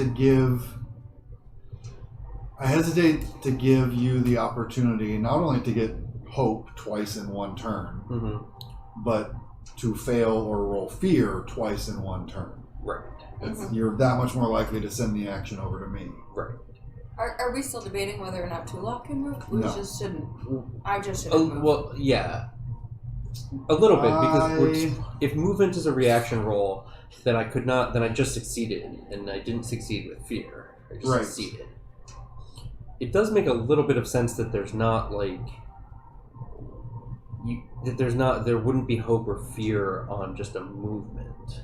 Speaker 1: to give you the opportunity not only to get hope twice in one turn, but to fail or roll fear twice in one turn.
Speaker 2: right.
Speaker 1: You're that much more likely to send the action over to me.
Speaker 2: Right.
Speaker 3: Are we still debating whether or not Tulok can move? We
Speaker 1: No.
Speaker 3: just shouldn't. I just shouldn't move.
Speaker 2: Well, yeah. A little bit, because if movement is a reaction roll, then I could not. Then I just succeeded, and I didn't succeed with fear. I just
Speaker 1: Right.
Speaker 2: succeeded. It does make a little bit of sense that there's not like there wouldn't be hope or fear on just a movement.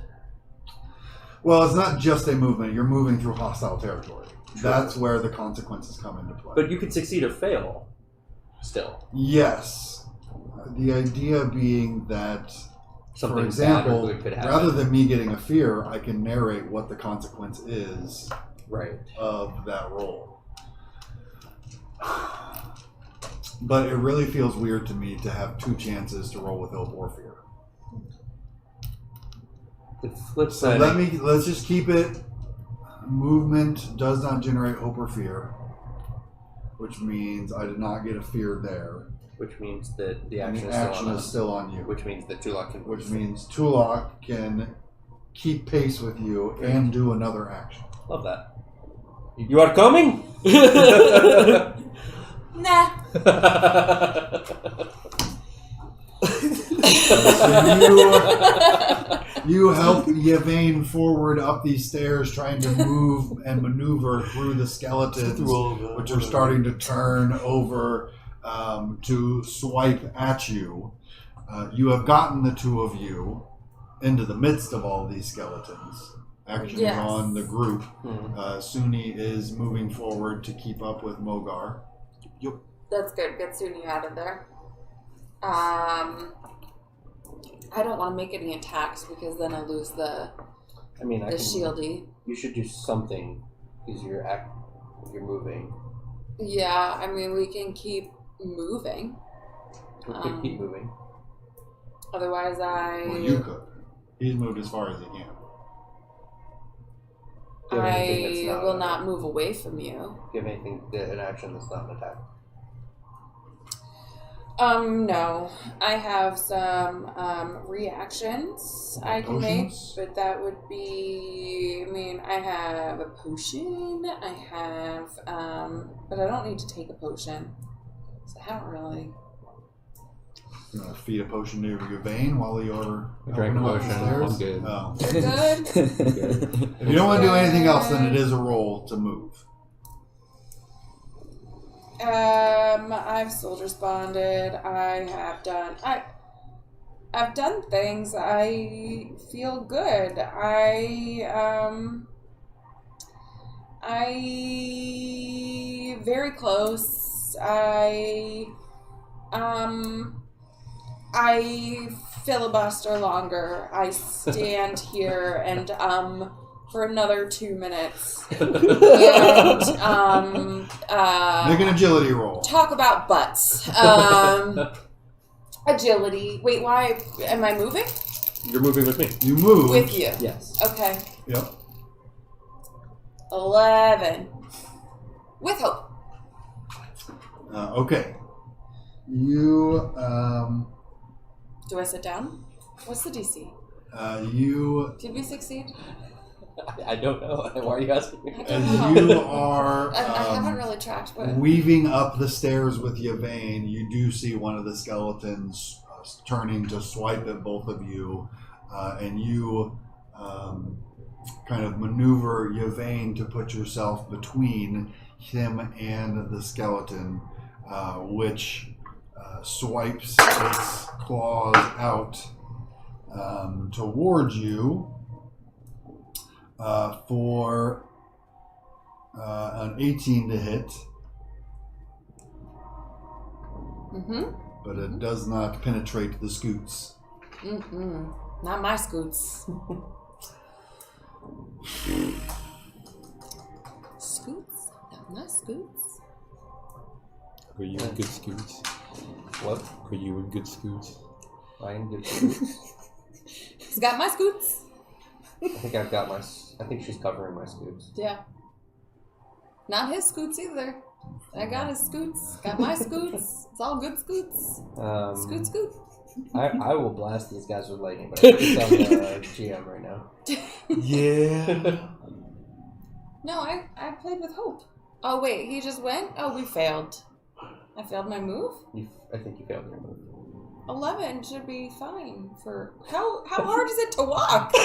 Speaker 1: Well, it's not just a movement. You're moving through hostile territory.
Speaker 2: True.
Speaker 1: That's where the consequences come into play.
Speaker 2: But you could succeed or fail, still.
Speaker 1: Yes. The idea being that,
Speaker 2: Something
Speaker 1: for example,
Speaker 2: bad or good could happen.
Speaker 1: rather than me getting a fear, I can narrate what the consequence is
Speaker 2: Right.
Speaker 1: of that roll. But it really feels weird to me to have two chances to roll with hope or fear.
Speaker 2: The flip
Speaker 1: So
Speaker 2: side.
Speaker 1: let's just keep it. Movement does not generate hope or fear, which means I did not get a fear there.
Speaker 2: Which means that the
Speaker 1: And
Speaker 2: action,
Speaker 1: the action
Speaker 2: is
Speaker 1: is still on you.
Speaker 2: Which means that Tulok can.
Speaker 1: Which means Tulok can keep pace with you and do another action.
Speaker 2: Love that. You are coming?
Speaker 3: Nah.
Speaker 1: So you help Yvain forward up these stairs, trying to move and maneuver through the skeletons, which are starting to turn over to swipe at you. You have gotten the two of you into the midst of all these skeletons. Action is on the group. Suni is moving forward to keep up with Mogar.
Speaker 3: That's good. Get Suni out of there. I don't want to make any attacks because then I lose the shieldy.
Speaker 2: You should do something because you're moving.
Speaker 3: Yeah, I mean we can keep moving.
Speaker 2: We could keep moving.
Speaker 3: Otherwise,
Speaker 1: Well, you could. He's moved as far as he can.
Speaker 2: Do you have anything that's
Speaker 3: I will not move away from you.
Speaker 2: Do you have anything an action that's not an attack?
Speaker 3: No. I have some reactions I can make, but that would be, I mean, I have a potion, I have, but I don't need to take a potion, so I haven't really.
Speaker 1: You want to feed a potion to your vein while you're
Speaker 4: Drank a
Speaker 1: helping him up the
Speaker 4: potion.
Speaker 1: stairs?
Speaker 4: I'm good.
Speaker 1: Oh.
Speaker 3: Good.
Speaker 1: If you don't want to do anything else, then it is a roll to move.
Speaker 3: I've soldier bonded. I've done things. I feel good. I very close.
Speaker 6: I filibuster longer. I stand here and for another 2 minutes and
Speaker 1: Make an agility roll.
Speaker 6: talk about butts. Agility. Wait, why am I moving?
Speaker 2: You're moving with me.
Speaker 1: You move.
Speaker 6: With you.
Speaker 2: Yes.
Speaker 6: Okay.
Speaker 1: Yep.
Speaker 6: 11. With hope.
Speaker 1: Okay. You
Speaker 6: Do I sit down? What's the DC?
Speaker 1: you
Speaker 3: Did we succeed?
Speaker 5: I don't know. Why are you asking me?
Speaker 3: I don't
Speaker 1: as
Speaker 3: know.
Speaker 1: you are
Speaker 3: I haven't really tracked what.
Speaker 1: weaving up the stairs with Yvain, you do see one of the skeletons turning to swipe at both of you, and you kind of maneuver Yvain to put yourself between him and the skeleton, which swipes its claws out towards you for an 18 to hit.
Speaker 3: Mm-hmm.
Speaker 1: But it does not penetrate the scoots.
Speaker 3: Mm-hmm. Not my scoots. Scoots? Not my scoots.
Speaker 4: Are you in good scoots?
Speaker 5: What?
Speaker 4: Are you in good scoots?
Speaker 5: I am good.
Speaker 3: He's got my scoots.
Speaker 5: I think I've got my. I think she's covering my scoots.
Speaker 3: Yeah. Not his scoots either. I got his scoots. Got my scoots. It's all good scoots. Scoot, scoot.
Speaker 5: I will blast these guys with lightning, but I think it's on the GM right now.
Speaker 4: Yeah.
Speaker 3: No, I played with hope. Oh, wait. He just went? Oh, we failed. I failed my move?
Speaker 5: I think you failed your move.
Speaker 3: 11 should be fine for... How hard is it to walk?
Speaker 5: To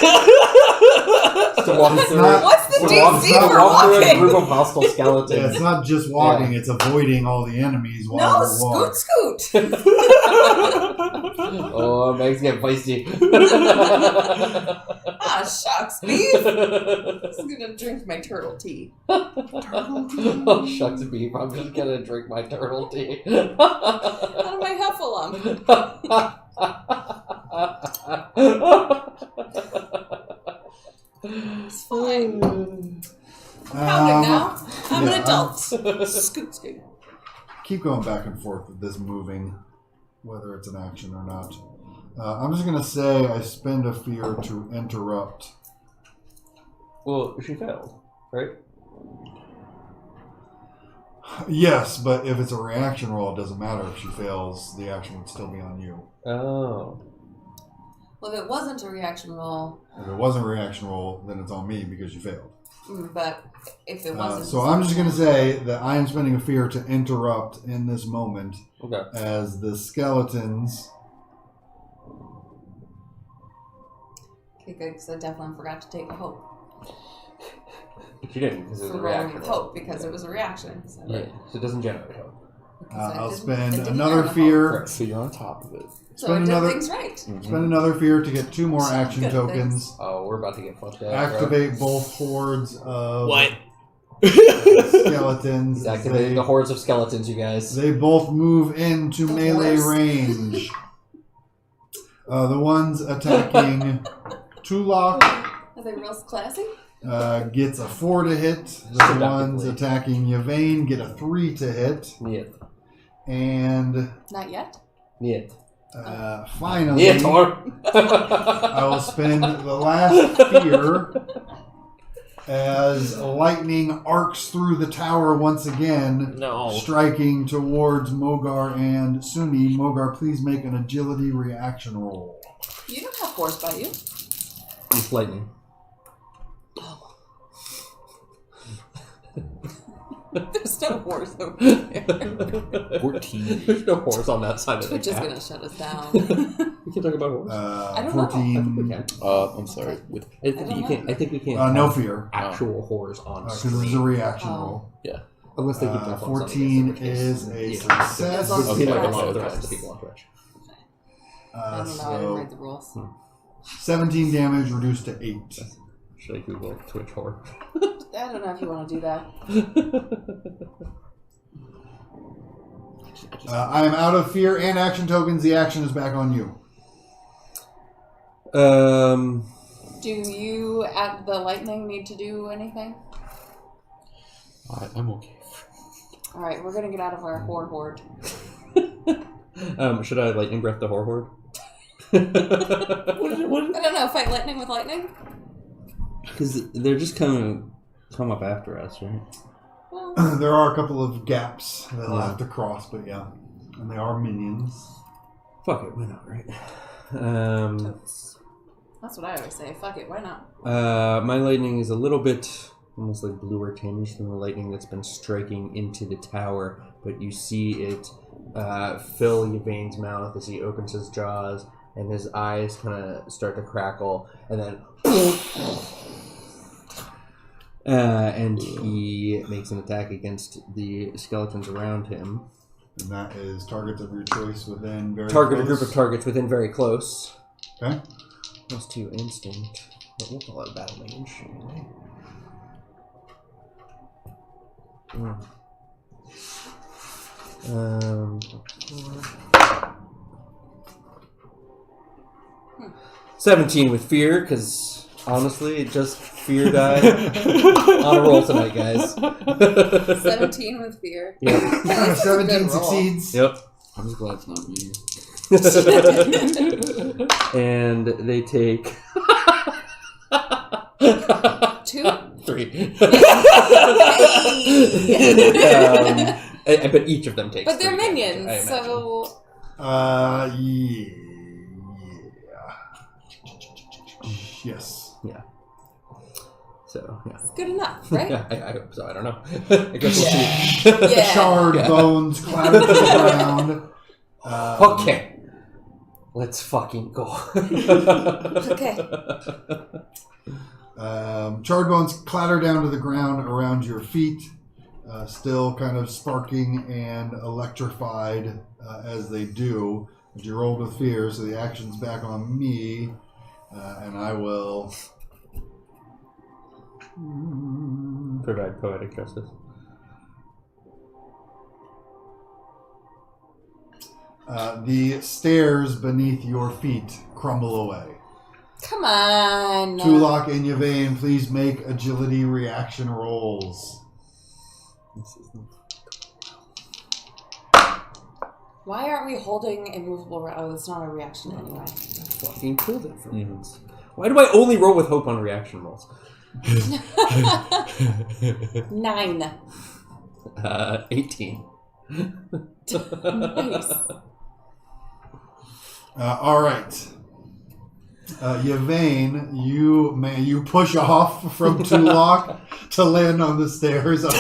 Speaker 5: walk
Speaker 1: It's
Speaker 5: through.
Speaker 1: not-
Speaker 3: What's the
Speaker 1: to
Speaker 3: DC for
Speaker 5: walk through a
Speaker 3: walking?
Speaker 5: group of hostile skeletons.
Speaker 1: Yeah, it's not just walking, it's avoiding all the enemies while
Speaker 3: No,
Speaker 1: you walk.
Speaker 3: scoot.
Speaker 5: Oh, Meg's getting feisty.
Speaker 3: Ah, shucks, beef. I'm just gonna drink my turtle tea.
Speaker 5: Oh, shucks, beef. I'm just gonna drink my turtle tea.
Speaker 3: Out of my heffalump. It's fine. Proud now. I'm
Speaker 1: yeah,
Speaker 3: an adult. Scoot, scoot.
Speaker 1: Keep going back and forth with this moving, whether it's an action or not. I'm just going to say I spend a fear to interrupt.
Speaker 5: Well, she failed, right?
Speaker 1: Yes, but if it's a reaction roll, it doesn't matter if she fails. The action would still be on you.
Speaker 5: Oh.
Speaker 3: Well, if it wasn't a reaction roll,
Speaker 1: If it wasn't a reaction roll, then it's on me because you failed.
Speaker 3: but if it wasn't...
Speaker 1: So I'm just going to say that I am spending a fear to interrupt in this moment
Speaker 5: Okay.
Speaker 1: as the skeletons...
Speaker 3: Okay, good, because I definitely forgot to take a hope.
Speaker 5: But you didn't, because it was
Speaker 3: For
Speaker 5: a
Speaker 3: rolling
Speaker 5: reaction.
Speaker 3: with hope, because it was a reaction. So,
Speaker 5: Yeah. So it doesn't generate hope.
Speaker 3: because I
Speaker 1: I'll
Speaker 3: didn't-
Speaker 1: spend
Speaker 3: I didn't
Speaker 1: another
Speaker 3: earn a hope.
Speaker 1: fear.
Speaker 4: So you're on top of it.
Speaker 3: So I
Speaker 1: Spend
Speaker 3: did
Speaker 1: another-
Speaker 3: things right.
Speaker 1: Spend another fear to get 2 more action
Speaker 3: Good
Speaker 1: tokens.
Speaker 5: Oh, we're about to get fucked up.
Speaker 1: Activate both hordes of
Speaker 4: What?
Speaker 1: skeletons.
Speaker 5: He's activating the hordes of skeletons, you guys.
Speaker 1: They both move into
Speaker 3: The
Speaker 1: melee
Speaker 3: horse?
Speaker 1: range. The ones attacking Tulok
Speaker 3: Are they real classy?
Speaker 1: gets a 4 to hit. The ones
Speaker 5: Seductively.
Speaker 1: attacking Yvain get a 3 to hit.
Speaker 5: Niet.
Speaker 1: And
Speaker 3: Not yet.
Speaker 5: Niet.
Speaker 1: finally,
Speaker 5: Niet, hoor.
Speaker 1: I will spend the last fear as lightning arcs through the tower once again,
Speaker 5: No.
Speaker 1: striking towards Mogar and Suni. Mogar, please make an agility reaction roll.
Speaker 3: You don't have force by you.
Speaker 2: It's lightning.
Speaker 3: There's no horse over there.
Speaker 4: 14.
Speaker 2: There's no horse on that side of the
Speaker 3: Twitch is
Speaker 2: gap.
Speaker 3: going to shut us down.
Speaker 2: We can talk about horse.
Speaker 3: I don't know.
Speaker 1: 14.
Speaker 4: I'm sorry. With
Speaker 2: I think we can't.
Speaker 1: No
Speaker 2: have
Speaker 1: fear.
Speaker 2: Actual horrors on
Speaker 1: Because this is a
Speaker 2: screen.
Speaker 1: reaction
Speaker 3: Oh.
Speaker 1: roll.
Speaker 2: Unless they keep that
Speaker 1: 14 is a success.
Speaker 3: As long as
Speaker 2: Be
Speaker 3: it's
Speaker 2: like a
Speaker 3: not
Speaker 2: lot of the
Speaker 3: stress.
Speaker 2: rest of the people on Twitch.
Speaker 3: I don't know. I didn't read the rules.
Speaker 1: 17 damage reduced to 8.
Speaker 2: Should I Google Twitch horror?
Speaker 3: I don't know if you want to do that.
Speaker 2: I
Speaker 1: I am out of fear and action tokens. The action is back on you.
Speaker 3: Do you at the lightning need to do anything?
Speaker 4: I'm okay.
Speaker 3: All right, we're gonna get out of our horde.
Speaker 2: Should I lightning breath the horde?
Speaker 3: I don't know. Fight lightning with lightning.
Speaker 2: Because they're just come up after us, right?
Speaker 3: Well,
Speaker 1: There are a couple of gaps that I'll have to cross, but yeah. And they are minions.
Speaker 2: Fuck it, why not, right?
Speaker 3: totes. That's what I always say. Fuck it, why not?
Speaker 2: My lightning is a little bit almost like bluer tinged than the lightning that's been striking into the tower, but you see it fill Yvain's mouth as he opens his jaws, and his eyes kind of start to crackle, and then and he makes an attack against the skeletons around him.
Speaker 1: And that is targets of your choice within very
Speaker 2: Target
Speaker 1: close.
Speaker 2: a group of targets within very close.
Speaker 1: Okay.
Speaker 2: Plus 2 instinct, but we'll call it battle range anyway. Mm. 17 with fear, because honestly, it just fear die on a roll tonight, guys.
Speaker 6: 17 with fear.
Speaker 2: Yep.
Speaker 1: 17 succeeds.
Speaker 2: Yep.
Speaker 4: I'm just glad it's not me.
Speaker 2: And they take
Speaker 6: 2?
Speaker 2: 3. But each of them takes.
Speaker 6: But they're
Speaker 2: 3 damage,
Speaker 6: minions,
Speaker 2: I imagine.
Speaker 6: so...
Speaker 1: Yeah. Yes.
Speaker 2: Yeah. So, yeah.
Speaker 6: It's good enough, right?
Speaker 2: Yeah, I hope so. I don't know. I guess we'll see.
Speaker 6: Yeah.
Speaker 1: Charred bones clatter to the ground.
Speaker 2: Okay. Let's fucking go.
Speaker 6: Okay.
Speaker 1: Charred bones clatter down to the ground around your feet, still kind of sparking and electrified as they do. But you rolled with fear, so the action's back on me, and I will
Speaker 2: Provide poetic justice.
Speaker 1: The stairs beneath your feet crumble away.
Speaker 6: Come on.
Speaker 1: Tulok and Yvain, please make agility reaction rolls.
Speaker 6: Why aren't we holding immovable... Oh, it's not a reaction anyway.
Speaker 2: Fucking killed it for once. Why do I only roll with hope on reaction rolls?
Speaker 6: 9.
Speaker 2: 18.
Speaker 6: Nice.
Speaker 1: All right. Yvain, you push off from Tulok to land on the stairs, which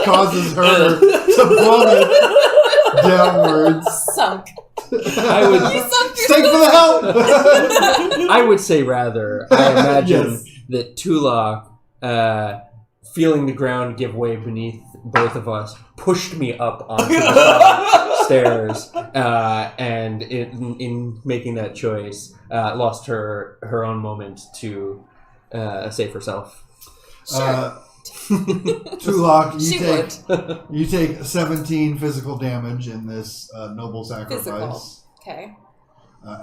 Speaker 1: causes her to plummet downwards.
Speaker 6: Sunk.
Speaker 2: I would
Speaker 6: You sunk
Speaker 1: Thank for the help.
Speaker 2: I would say rather, I imagine
Speaker 1: Yes.
Speaker 2: that Tulok, feeling the ground give way beneath both of us, pushed me up onto the stairs, and in making that choice, lost her own moment to save herself.
Speaker 1: Tulok,
Speaker 6: She
Speaker 1: you take 17 physical damage in this noble sacrifice.
Speaker 6: Physical. Okay.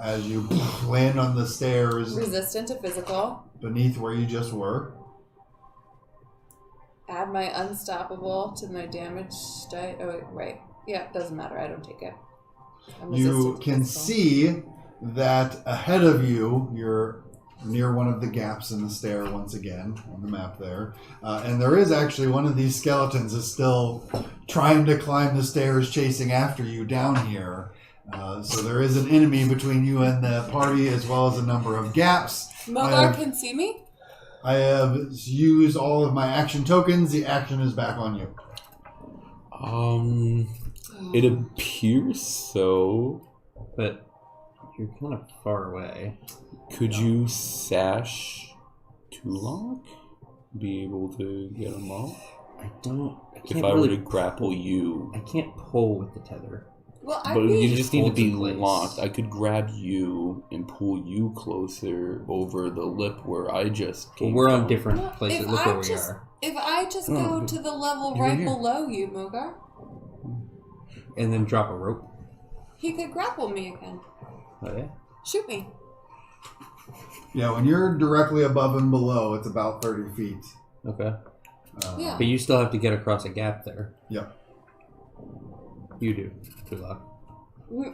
Speaker 1: As you land on the stairs
Speaker 6: Resistant to physical.
Speaker 1: beneath where you just were.
Speaker 6: Add my unstoppable to my damage die. Oh, wait, right. Yeah, doesn't matter. I don't take it. I'm
Speaker 1: You
Speaker 6: resistant to
Speaker 1: can
Speaker 6: physical.
Speaker 1: see that ahead of you, you're near one of the gaps in the stair once again on the map there. And there is actually one of these skeletons is still trying to climb the stairs, chasing after you down here. So there is an enemy between you and the party, as well as a number of gaps.
Speaker 6: Mogar can see me?
Speaker 1: I have used all of my action tokens. The action is back on you.
Speaker 4: It appears so.
Speaker 2: But you're kind of far away.
Speaker 4: Could you sash Tulok? Be able to get him off?
Speaker 2: I can't
Speaker 4: If I were
Speaker 2: really
Speaker 4: to grapple you.
Speaker 2: I can't pull with the tether.
Speaker 6: Well, I'd
Speaker 4: But
Speaker 6: be...
Speaker 4: you just need to
Speaker 2: holds
Speaker 4: be
Speaker 2: in place.
Speaker 4: locked. I could grab you and pull you closer over the lip where I just
Speaker 2: Well,
Speaker 4: came
Speaker 2: we're on
Speaker 4: from.
Speaker 2: different
Speaker 6: Well,
Speaker 2: places.
Speaker 6: if
Speaker 2: Look
Speaker 6: I
Speaker 2: where we
Speaker 6: just-
Speaker 2: are.
Speaker 6: If I just go to the level
Speaker 2: You're
Speaker 6: right
Speaker 2: here.
Speaker 6: below you, Mogar.
Speaker 2: and then drop a rope.
Speaker 3: He could grapple me again.
Speaker 2: Oh yeah.
Speaker 3: Shoot me.
Speaker 1: Yeah, when you're directly above and below, it's about 30 feet.
Speaker 2: Okay.
Speaker 3: Yeah.
Speaker 2: But you still have to get across a gap there.
Speaker 1: Yep.
Speaker 2: You do, Tulak.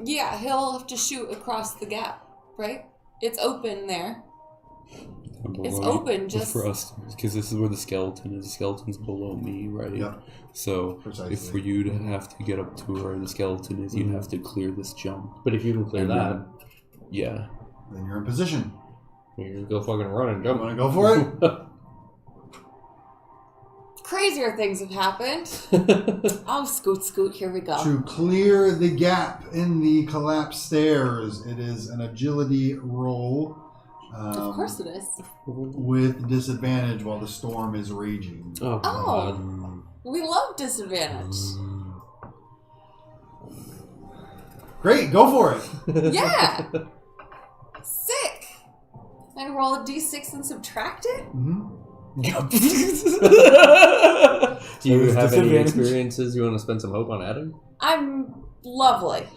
Speaker 3: Yeah, he'll have to shoot across the gap, right? It's open there. It's open just
Speaker 4: for us because this is where the skeleton is. The skeleton's below me, right?
Speaker 1: Yep.
Speaker 4: So
Speaker 1: Precisely.
Speaker 4: if for you to have to get up to where the skeleton is, you'd have to clear this jump.
Speaker 2: But if you can clear
Speaker 4: And
Speaker 2: that,
Speaker 4: then- Yeah.
Speaker 1: Then you're in position.
Speaker 2: you can go fucking run and
Speaker 1: You
Speaker 2: jump.
Speaker 1: want to go for it?
Speaker 3: crazier things have happened. Oh, scoot, here we go.
Speaker 1: To clear the gap in the collapsed stairs, it is an agility roll.
Speaker 3: Of course it is.
Speaker 1: With disadvantage while the storm is raging.
Speaker 2: Oh,
Speaker 3: Oh.
Speaker 2: God.
Speaker 3: We love disadvantage.
Speaker 1: Great, go for it.
Speaker 3: Yeah! Sick! I roll a d6 and subtract it?
Speaker 1: Mm-hmm.
Speaker 2: Do you have any
Speaker 4: disadvantage.
Speaker 2: experiences you want to spend some hope on adding?
Speaker 3: I'm lovely.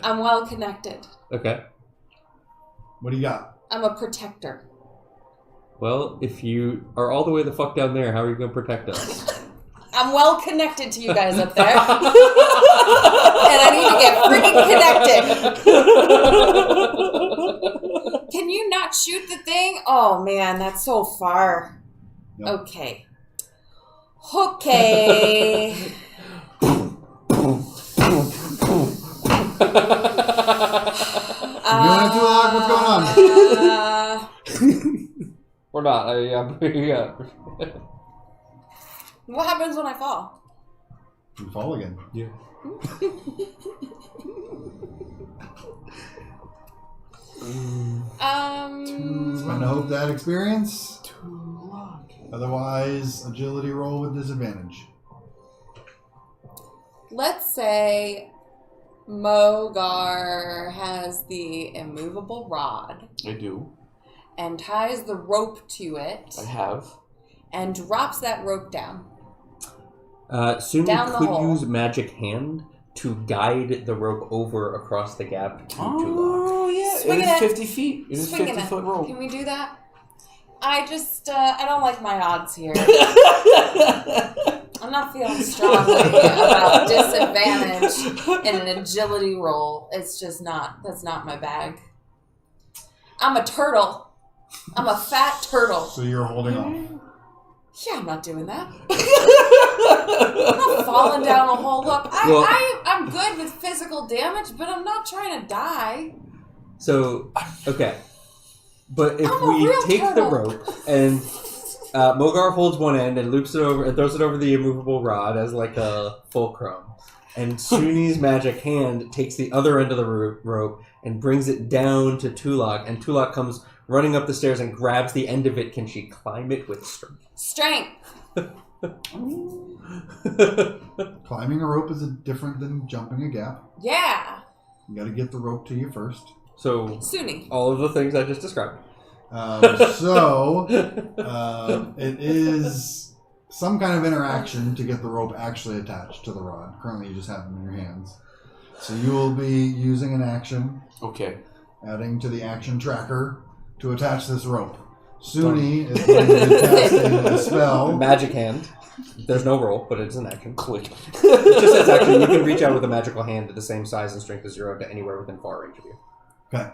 Speaker 3: I'm well connected.
Speaker 2: Okay.
Speaker 1: What do you got?
Speaker 3: I'm a protector.
Speaker 2: Well, if you are all the way the fuck down there, how are you going to protect us?
Speaker 3: I'm well connected to you guys up there. And I need to get freaking connected. Can you not shoot the thing? Oh man, that's so far.
Speaker 1: Yep.
Speaker 3: Okay. Okay.
Speaker 1: What's going on?
Speaker 5: We're not. Yeah.
Speaker 3: What happens when I fall?
Speaker 1: You fall again.
Speaker 4: Yeah.
Speaker 1: Spend a hope that experience. Otherwise, agility roll with disadvantage.
Speaker 3: Let's say Mogar has the immovable rod
Speaker 4: I do.
Speaker 3: and ties the rope to it
Speaker 4: I have.
Speaker 3: and drops that rope down.
Speaker 2: Soon
Speaker 3: Down
Speaker 2: you
Speaker 3: the
Speaker 2: could
Speaker 3: hole.
Speaker 2: use Magic Hand to guide the rope over across the gap to Tulak.
Speaker 4: Oh, yeah.
Speaker 3: Swing
Speaker 4: it
Speaker 3: it.
Speaker 4: is 50 feet. It is
Speaker 3: Swinging
Speaker 4: 50 foot rope.
Speaker 3: Can we do that? I just, I don't like my odds here. I'm not feeling strongly about disadvantage in an agility roll. It's just not, that's not my bag. I'm a turtle. I'm a fat turtle.
Speaker 1: So you're holding off.
Speaker 3: Yeah, I'm not doing that. I'm not falling down a hole. Look, I'm good with physical damage, but I'm not trying to die.
Speaker 2: So, okay. But if
Speaker 3: I'm a
Speaker 2: we
Speaker 3: real
Speaker 2: take the
Speaker 3: turtle.
Speaker 2: rope and Mogar holds one end and loops it over and throws it over the immovable rod as like a fulcrum, and Suni's magic hand takes the other end of the rope and brings it down to Tulak, and Tulak comes running up the stairs and grabs the end of it. Can she climb it with strength?
Speaker 3: Strength.
Speaker 1: Climbing a rope is different than jumping a gap.
Speaker 3: Yeah.
Speaker 1: You got to get the rope to you first.
Speaker 2: So,
Speaker 3: Suni.
Speaker 2: all of the things I just described.
Speaker 1: It is some kind of interaction to get the rope actually attached to the rod. Currently, you just have them in your hands. So you will be using an action,
Speaker 4: Okay.
Speaker 1: adding to the action tracker to attach this rope. Suni is going to be casting a spell.
Speaker 2: Magic hand. There's no roll, but it's an action.
Speaker 4: Click.
Speaker 2: It just says action. You can reach out with a magical hand to the same size and strength as your own to anywhere within far range of you.
Speaker 1: Okay.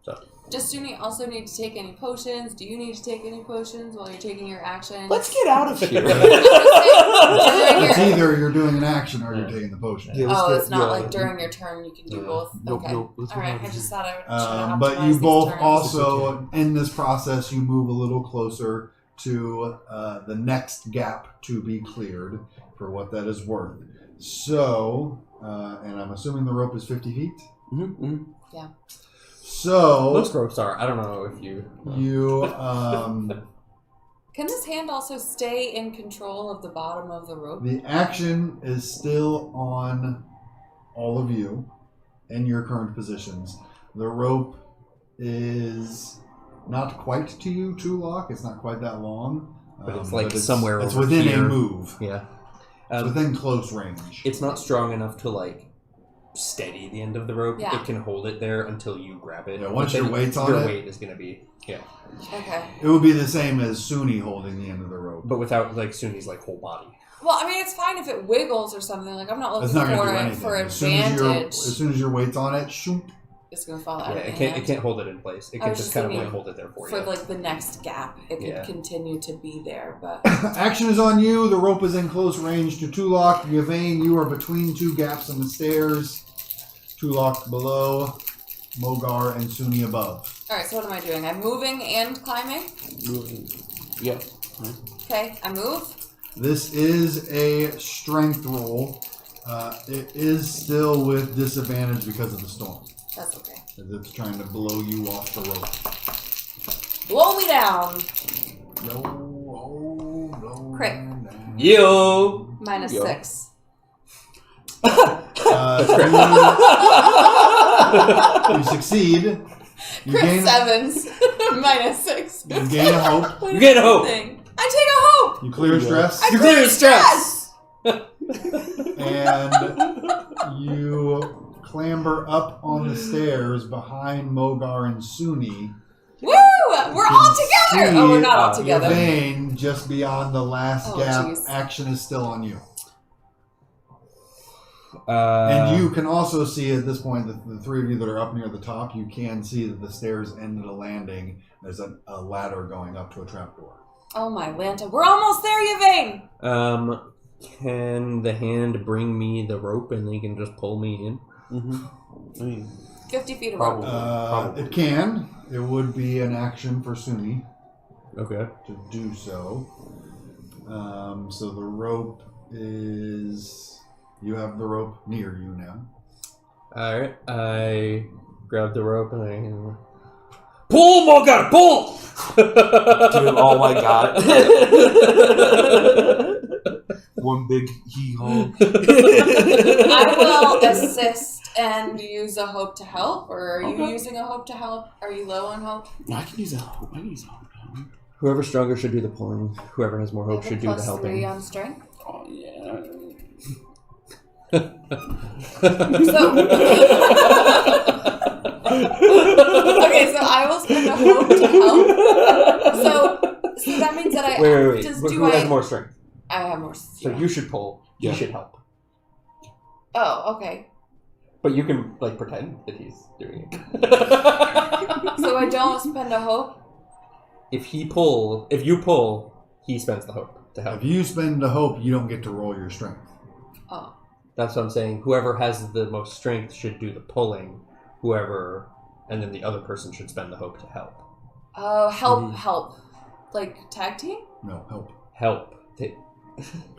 Speaker 2: So,
Speaker 3: Does Suni also need to take any potions? Do you need to take any potions while you're taking your action?
Speaker 4: Let's get out of here.
Speaker 1: It's either you're doing an action or you're taking the potion.
Speaker 4: Yeah, let's
Speaker 3: Oh,
Speaker 4: get-
Speaker 3: it's not
Speaker 4: yeah.
Speaker 3: like during your turn you can do both.
Speaker 4: Nope,
Speaker 3: Okay.
Speaker 4: nope, let's
Speaker 3: All right.
Speaker 4: get out
Speaker 3: I
Speaker 4: of
Speaker 3: just thought I would try to
Speaker 1: But
Speaker 3: optimize
Speaker 1: you
Speaker 3: these
Speaker 1: both
Speaker 3: turns.
Speaker 1: also, in this process, you move a little closer to the next gap to be cleared for what that is worth. So, and I'm assuming the rope is 50 feet?
Speaker 4: Mm-hmm.
Speaker 1: So,
Speaker 2: most ropes are. I don't know if you.
Speaker 1: you,
Speaker 3: Can this hand also stay in control of the bottom of the rope?
Speaker 1: the action is still on all of you in your current positions. The rope is not quite to you, Tulak. It's not quite that long.
Speaker 2: But it's like somewhere
Speaker 1: It's
Speaker 2: over
Speaker 1: within
Speaker 2: here.
Speaker 1: a move.
Speaker 2: Yeah.
Speaker 1: It's within close range.
Speaker 2: It's not strong enough to like steady the end of the rope.
Speaker 3: Yeah.
Speaker 2: It can hold it there until you grab it.
Speaker 1: Yeah, once
Speaker 2: But
Speaker 1: your
Speaker 2: then
Speaker 1: weight's on
Speaker 2: your
Speaker 1: it-
Speaker 2: weight is going to be
Speaker 3: Okay.
Speaker 1: It would be the same as Suni holding the end of the rope.
Speaker 2: but without like Suni's like whole body.
Speaker 6: Well, I mean, it's fine if it wiggles or something. Like, I'm not
Speaker 1: It's
Speaker 6: looking
Speaker 1: not going to
Speaker 6: for
Speaker 1: do
Speaker 6: it
Speaker 1: anything.
Speaker 6: for
Speaker 1: As
Speaker 6: advantage.
Speaker 1: soon as your weight's on it, shoot.
Speaker 6: It's going to fall
Speaker 2: Yeah,
Speaker 6: out of
Speaker 2: it
Speaker 6: my
Speaker 2: can't.
Speaker 6: hand.
Speaker 2: It can't hold it in place. It
Speaker 6: I
Speaker 2: can
Speaker 6: was
Speaker 2: just
Speaker 6: just
Speaker 2: kind of like
Speaker 6: thinking
Speaker 2: hold it there for
Speaker 6: For,
Speaker 2: you.
Speaker 6: like, the next gap, it
Speaker 2: Yeah.
Speaker 6: could continue to be there, but...
Speaker 1: Action is on you. The rope is in close range to Tulok. Yvain, you are between two gaps in the stairs. Tulok below. Mogar and Suni above.
Speaker 6: Alright, so what am I doing? I'm moving and climbing?
Speaker 4: Yeah.
Speaker 6: Okay, I move.
Speaker 1: This is a strength roll. It is still with disadvantage because of the storm.
Speaker 6: That's okay.
Speaker 1: As it's trying to blow you off the rope.
Speaker 6: Blow me down.
Speaker 1: No, no.
Speaker 6: Crit.
Speaker 2: Yo.
Speaker 6: Minus
Speaker 4: Yo.
Speaker 6: 6.
Speaker 1: You succeed. You
Speaker 6: Crit
Speaker 1: gain,
Speaker 6: 7s. Minus 6.
Speaker 1: you gain a hope.
Speaker 6: What
Speaker 2: You
Speaker 6: is
Speaker 2: gain a
Speaker 6: that
Speaker 2: hope.
Speaker 6: thing? I take a hope.
Speaker 1: You clear stress.
Speaker 6: I
Speaker 2: You clear stress.
Speaker 1: And you clamber up on the stairs behind Mogar and Suni.
Speaker 6: Woo! We're all together. Oh, we're not all together.
Speaker 1: Yvain, just beyond the last
Speaker 6: Oh,
Speaker 1: gap.
Speaker 6: jeez.
Speaker 1: Action is still on you.
Speaker 2: And
Speaker 1: And you can also see at this point that the three of you that are up near the top, you can see that the stairs end at a landing. There's a ladder going up to a trapdoor.
Speaker 6: Oh my Lanta. We're almost there, Yvain.
Speaker 2: Can the hand bring me the rope and they can just pull me in?
Speaker 4: Mm-hmm. I mean,
Speaker 6: 50 feet of
Speaker 4: Probably.
Speaker 6: rope.
Speaker 2: Probably.
Speaker 1: It can. It would be an action for Suni
Speaker 2: Okay.
Speaker 1: to do so. So the rope is... You have the rope near you now.
Speaker 2: Alright. I grab the rope and I... Pull, Mogar! Pull!
Speaker 4: Dude, oh my god. One big hee-haw.
Speaker 6: I will assist and use a hope to help. Or are you
Speaker 4: Okay.
Speaker 6: using a hope to help? Are you low on hope?
Speaker 4: I can use a hope.
Speaker 2: Whoever's stronger should do the pulling. Whoever has more hope
Speaker 6: I have a
Speaker 2: should do the
Speaker 6: plus
Speaker 2: helping.
Speaker 6: 3 on strength.
Speaker 4: Oh, yeah.
Speaker 6: So, okay, so I will spend a hope to help. So that means that I
Speaker 2: Wait.
Speaker 6: Just
Speaker 2: Who
Speaker 6: do
Speaker 2: has
Speaker 6: I?
Speaker 2: more strength?
Speaker 6: I have more.
Speaker 2: So you should pull.
Speaker 4: Yeah.
Speaker 2: He should help.
Speaker 6: Oh, okay.
Speaker 2: But you can like pretend that he's doing it.
Speaker 6: So I don't spend a hope.
Speaker 2: If you pull, he spends the hope to help.
Speaker 1: If you spend the hope, you don't get to roll your strength.
Speaker 6: Oh,
Speaker 2: That's what I'm saying. Whoever has the most strength should do the pulling. And then the other person should spend the hope to help.
Speaker 6: oh, help. Like tag team?
Speaker 1: No, help.
Speaker 2: Help.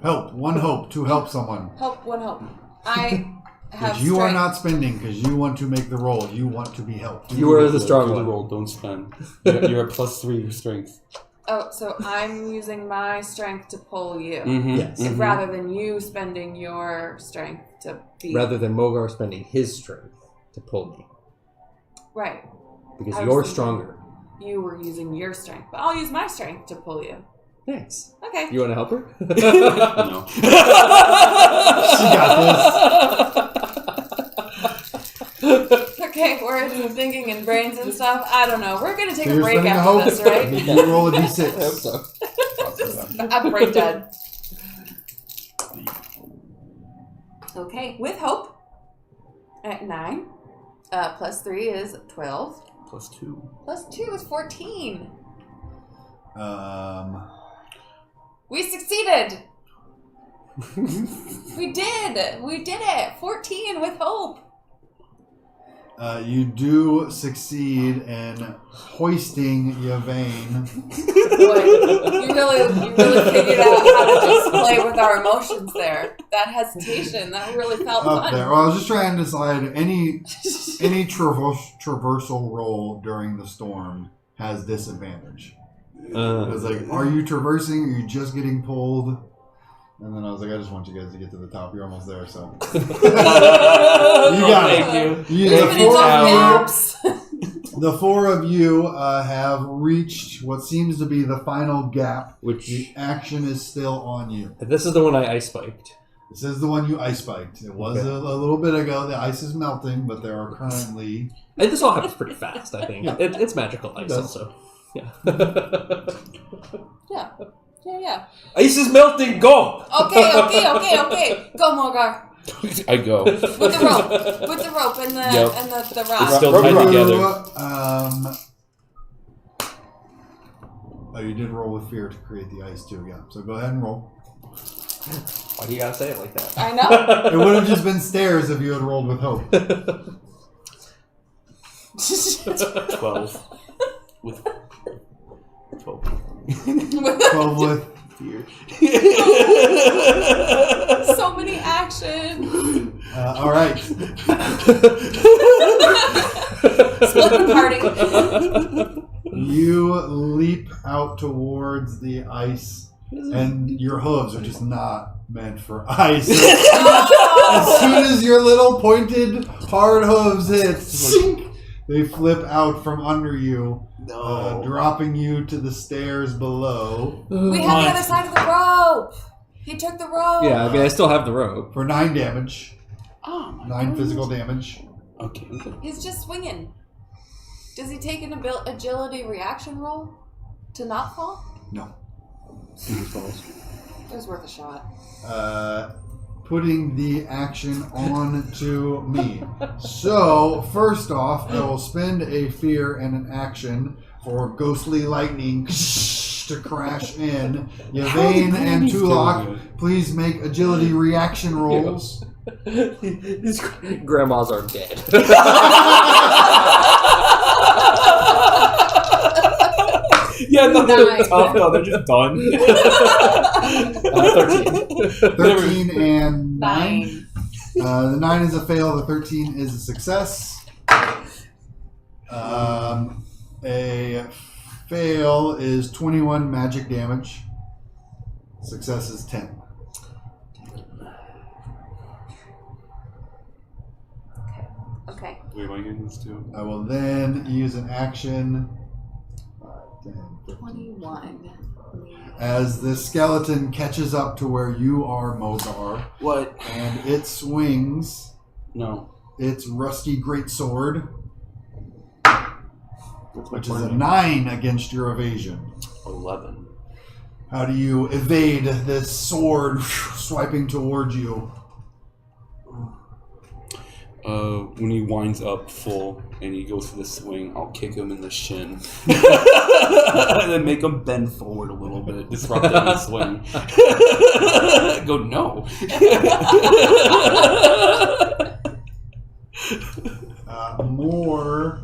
Speaker 1: Help. One hope to help someone.
Speaker 6: Help, one hope. I have
Speaker 1: Which you are
Speaker 6: strength.
Speaker 1: not spending because you want to make the roll. You want to be helped.
Speaker 2: You are the strong
Speaker 4: Do
Speaker 2: one.
Speaker 4: the roll, don't spend. You're at +3 strength.
Speaker 6: Oh, so I'm using my strength to pull you.
Speaker 4: Mm-hmm.
Speaker 2: Yes.
Speaker 6: Rather than you spending your strength to be...
Speaker 2: Rather than Mogar spending his strength to pull me.
Speaker 6: Right.
Speaker 2: Because
Speaker 6: I was
Speaker 2: you're
Speaker 6: thinking-
Speaker 2: stronger.
Speaker 6: You were using your strength, but I'll use my strength to pull you.
Speaker 2: Thanks.
Speaker 6: Okay.
Speaker 2: You want to help her?
Speaker 4: No.
Speaker 1: She got
Speaker 6: Okay, words and thinking and brains and stuff. I don't know. We're gonna take
Speaker 1: So
Speaker 6: a
Speaker 1: you're
Speaker 6: break
Speaker 1: spending a
Speaker 6: after
Speaker 1: hope?
Speaker 6: this, right?
Speaker 1: You roll a
Speaker 2: I hope
Speaker 1: d6.
Speaker 2: so.
Speaker 6: I'm brain dead. Okay, with hope at 9. Plus 3 is 12.
Speaker 4: +2.
Speaker 6: Plus 2 is 14. We succeeded. We did. We did it. 14 with hope.
Speaker 1: You do succeed in hoisting Yvain
Speaker 6: Boy, you really figured out how to just play with our emotions there. That hesitation, that really felt
Speaker 1: up
Speaker 6: fun.
Speaker 1: there. Well, I was just trying to decide any traversal roll during the storm has disadvantage. It was like, are you traversing? Are you just getting pulled? And then I was like, I just want you guys to get to the top. You're almost there, so. You got it.
Speaker 2: Thank you.
Speaker 1: The
Speaker 6: Even in
Speaker 1: four
Speaker 6: some
Speaker 1: of you-
Speaker 6: gaps.
Speaker 1: The four of you have reached what seems to be the final gap.
Speaker 2: Which
Speaker 1: The action is still on you.
Speaker 2: this is the one I ice spiked.
Speaker 1: This is the one you ice spiked. It was a little bit ago. The ice is melting, but there are currently...
Speaker 2: And this all happens pretty fast, I think.
Speaker 1: Yeah.
Speaker 2: It's magical ice
Speaker 1: does.
Speaker 2: also. Yeah.
Speaker 6: Yeah.
Speaker 4: Ice is melting. Go.
Speaker 6: Okay. Go, Morgar.
Speaker 5: I go.
Speaker 6: With the rope and the
Speaker 5: Yep.
Speaker 6: and the
Speaker 5: It's
Speaker 6: rock.
Speaker 5: still tied together.
Speaker 1: You did roll with fear to create the ice too, yeah. So go ahead and roll.
Speaker 2: Why do you gotta say it like that?
Speaker 6: I know.
Speaker 1: It would have just been stairs if you had rolled with hope.
Speaker 4: 12. With 12.
Speaker 1: 12 with
Speaker 4: Fear.
Speaker 6: So many actions.
Speaker 1: all right.
Speaker 6: Split the party.
Speaker 1: You leap out towards the ice, and your hooves are just not meant for ice. As soon as your little pointed, hard hooves hit, sink, they flip out from under you, dropping you to the stairs below
Speaker 6: We have the other side of the rope. He took the rope.
Speaker 2: Yeah, I mean, I still have the rope.
Speaker 1: for 9 damage.
Speaker 5: Oh my
Speaker 1: 9 physical damage.
Speaker 5: Okay.
Speaker 6: He's just swinging. Does he take an agility reaction roll to not fall?
Speaker 1: No.
Speaker 6: It was worth a shot.
Speaker 1: Putting the action on to me. So, first off, I will spend a fear and an action for ghostly lightning to crash in. Yvain and Tulak, please make agility reaction rolls.
Speaker 2: These grandmas are dead.
Speaker 4: Yeah, no, they're
Speaker 6: Nice.
Speaker 4: tough. No, they're just done.
Speaker 5: 13.
Speaker 1: 13 and 9.
Speaker 6: 9.
Speaker 1: The 9 is a fail, the 13 is a success. A fail is 21 magic damage. Success is 10.
Speaker 6: Okay.
Speaker 4: Wait, am I getting this too?
Speaker 1: I will then use an action 5, 10, 15.
Speaker 6: 21.
Speaker 1: As the skeleton catches up to where you are, Mogar,
Speaker 5: What?
Speaker 1: and it swings
Speaker 5: No.
Speaker 1: its rusty greatsword,
Speaker 2: That's my
Speaker 1: which is a
Speaker 2: plan.
Speaker 1: 9 against your evasion.
Speaker 5: 11.
Speaker 1: How do you evade this sword swiping towards you?
Speaker 4: When he winds up full and he goes for the swing, I'll kick him in the shin. And then make him bend forward a little bit, disrupting the swing. Go, no.
Speaker 1: More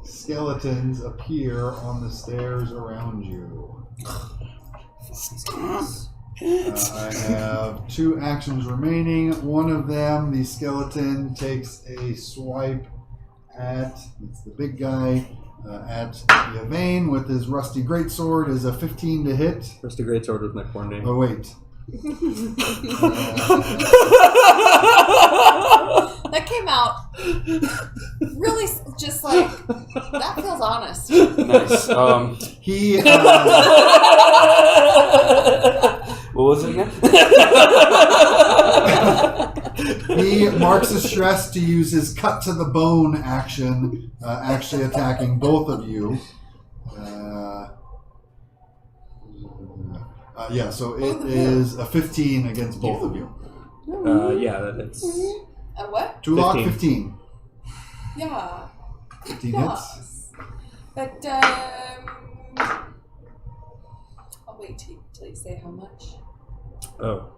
Speaker 1: skeletons appear on the stairs around you.
Speaker 4: Stop.
Speaker 1: I have 2 actions remaining. One of them, the skeleton takes a swipe at, it's the big guy, at Yvain with his rusty greatsword. Is a 15 to hit.
Speaker 2: First a great sword with my porn name.
Speaker 1: Oh, wait.
Speaker 6: That came out really just like, that feels honest.
Speaker 4: Nice.
Speaker 1: He,
Speaker 4: What was it again?
Speaker 1: he marks a stress to use his cut to the bone action, actually attacking both of you. Yeah, so it is a 15 against both of you.
Speaker 2: Yeah, that hits.
Speaker 6: A what?
Speaker 1: Tulak,
Speaker 2: 15.
Speaker 1: 15.
Speaker 6: Yeah.
Speaker 1: 15 hits.
Speaker 6: Yes. But, I'll wait till you say how much.
Speaker 2: Oh.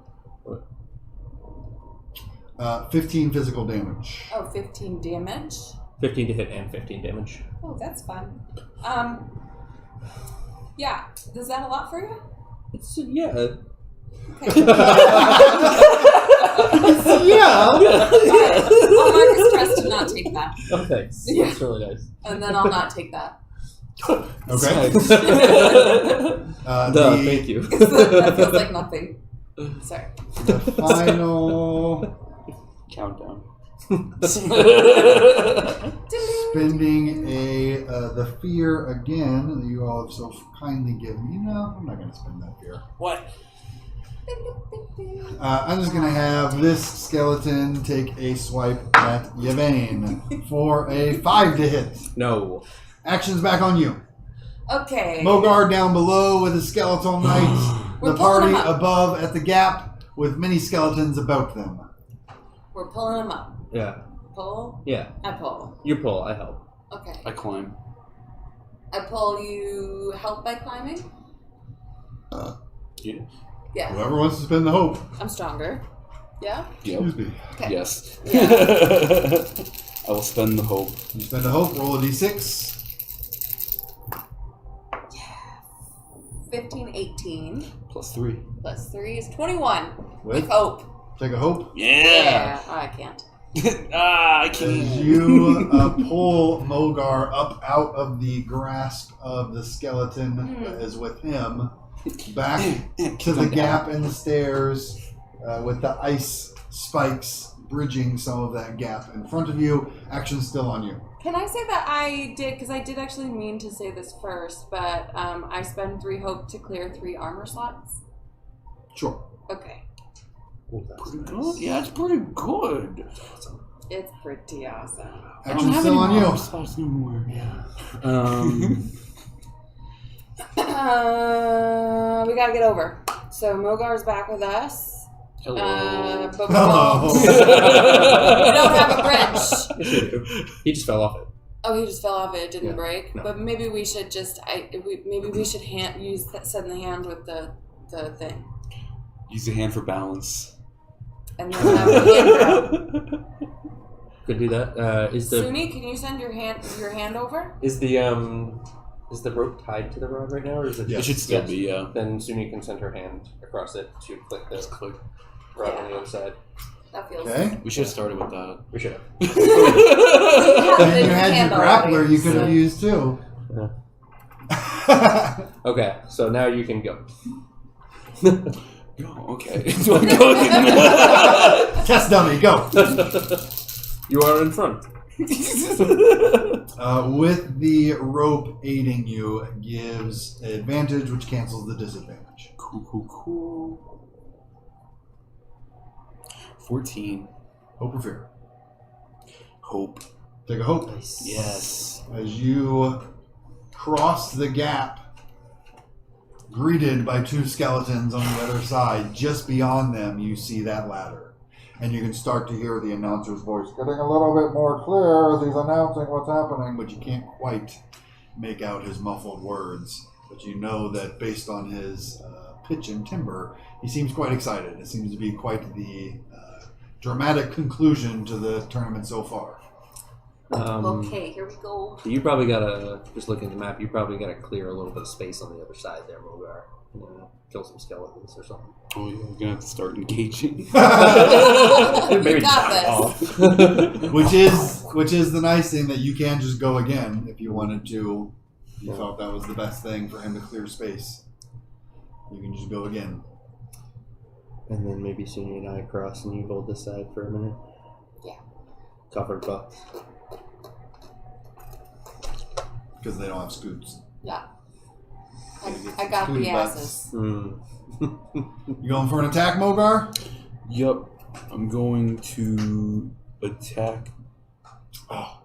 Speaker 1: 15 physical damage.
Speaker 6: Oh, 15 damage.
Speaker 2: 15 to hit and 15 damage.
Speaker 6: Oh, that's fun. Yeah. Is that a lot for you?
Speaker 2: It's, yeah.
Speaker 6: Okay.
Speaker 1: Yeah.
Speaker 6: I'll mark a stress to not take that.
Speaker 2: Oh, thanks.
Speaker 6: Yeah.
Speaker 2: That's really nice.
Speaker 6: And then I'll not take that.
Speaker 1: Okay.
Speaker 2: Thank you.
Speaker 6: That feels like nothing. Sorry.
Speaker 1: The final
Speaker 4: Countdown.
Speaker 1: spending the fear again that you all have so kindly given me. No, I'm not going to spend that fear.
Speaker 5: What?
Speaker 1: I'm just going to have this skeleton take a swipe at Yvain for a 5 to hit.
Speaker 2: No.
Speaker 1: Action's back on you.
Speaker 6: Okay.
Speaker 1: Mogar down below with his skeletal knight.
Speaker 6: We're
Speaker 1: The
Speaker 6: pulling
Speaker 1: party
Speaker 6: him up.
Speaker 1: above at the gap with many skeletons about them.
Speaker 6: We're pulling him up.
Speaker 2: Yeah.
Speaker 6: Pull?
Speaker 2: Yeah.
Speaker 6: I pull.
Speaker 2: You pull, I help.
Speaker 6: Okay.
Speaker 4: I climb.
Speaker 6: I pull. You help by climbing?
Speaker 4: Yeah.
Speaker 6: Yeah.
Speaker 1: Whoever wants to spin the hope.
Speaker 6: I'm stronger. Yeah?
Speaker 4: Yep.
Speaker 1: Excuse me.
Speaker 6: Okay.
Speaker 4: Yes.
Speaker 6: Yeah.
Speaker 4: I will spend the hope.
Speaker 1: You spend a hope, roll a d6.
Speaker 6: 15, 18.
Speaker 4: Plus 3.
Speaker 6: Plus 3 is 21.
Speaker 1: With?
Speaker 6: With hope.
Speaker 1: Take a hope.
Speaker 4: Yeah.
Speaker 6: Oh, I can't.
Speaker 4: I
Speaker 1: As
Speaker 4: can't.
Speaker 1: you pull Mogar up out of the grasp of the skeleton that is with him, back to the gap in the stairs with the ice spikes bridging some of that gap in front of you. Action's still on you.
Speaker 6: Can I say that I did, because I did actually mean to say this first, but I spend 3 hope to clear 3 armor slots?
Speaker 1: Sure.
Speaker 6: Okay.
Speaker 2: Oh, that's
Speaker 4: Pretty
Speaker 2: nice.
Speaker 4: good. Yeah, it's pretty good.
Speaker 6: It's pretty awesome.
Speaker 1: Action's still on you.
Speaker 4: Slots anymore.
Speaker 2: Yeah.
Speaker 6: We gotta get over. So Mogar's back with us.
Speaker 4: Hello.
Speaker 6: But we
Speaker 1: Oh.
Speaker 6: don't have a bridge.
Speaker 2: Yes, you do. He just fell off it.
Speaker 6: Oh, he just fell off it. It didn't
Speaker 2: Yeah.
Speaker 6: break.
Speaker 2: No.
Speaker 6: But maybe we should just. Maybe we should send the hand with the thing,
Speaker 4: Use the hand for balance.
Speaker 6: and then have the hand grab.
Speaker 2: Could do that. Is the
Speaker 6: Suni, can you send your hand over?
Speaker 2: is the rope tied to the rod right now, or is it?
Speaker 1: Yes.
Speaker 4: It should still
Speaker 2: Yes.
Speaker 4: be, yeah.
Speaker 2: Then Suni can send her hand across it to click the
Speaker 4: Just click.
Speaker 2: rod on the other side.
Speaker 6: That feels.
Speaker 1: Okay.
Speaker 4: We should have started with that.
Speaker 2: We should have.
Speaker 1: And you had
Speaker 6: Hand
Speaker 1: your grappler
Speaker 6: already,
Speaker 1: you could have
Speaker 6: so-
Speaker 1: used too.
Speaker 2: Okay, so now you can go.
Speaker 4: Oh, okay. Do I go again?
Speaker 1: Test dummy, go.
Speaker 2: You are in front.
Speaker 1: With the rope aiding you gives advantage, which cancels the disadvantage.
Speaker 4: Cool. 14.
Speaker 1: Hope or fear?
Speaker 4: Hope.
Speaker 1: Take a hope.
Speaker 4: Yes.
Speaker 1: As you cross the gap, greeted by 2 skeletons on the other side, just beyond them you see that ladder. And you can start to hear the announcer's voice getting a little bit more clear as he's announcing what's happening, but you can't quite make out his muffled words. But you know that based on his pitch and timbre, he seems quite excited. It seems to be quite the dramatic conclusion to the tournament so far.
Speaker 6: Okay, here we go.
Speaker 2: You probably gotta, just looking at the map, you probably gotta clear a little bit of space on the other side there, Mogar. Kill some skeletons or something.
Speaker 4: Oh, yeah, we're gonna have to start engaging.
Speaker 6: We
Speaker 2: Maybe
Speaker 6: got
Speaker 2: knock
Speaker 6: this.
Speaker 2: it off.
Speaker 1: Which is the nice thing that you can just go again if you wanted to. You thought that was the best thing for him to clear space. You can just go again.
Speaker 2: And then maybe Suni and I cross and you hold this side for a minute.
Speaker 6: Yeah.
Speaker 2: Covered bucks.
Speaker 1: Because they don't have scoots.
Speaker 6: Yeah. I got
Speaker 1: Scooty
Speaker 6: the
Speaker 1: butts.
Speaker 6: asses.
Speaker 1: You going for an attack, Mogar?
Speaker 4: Yup. I'm going to attack.
Speaker 1: Oh.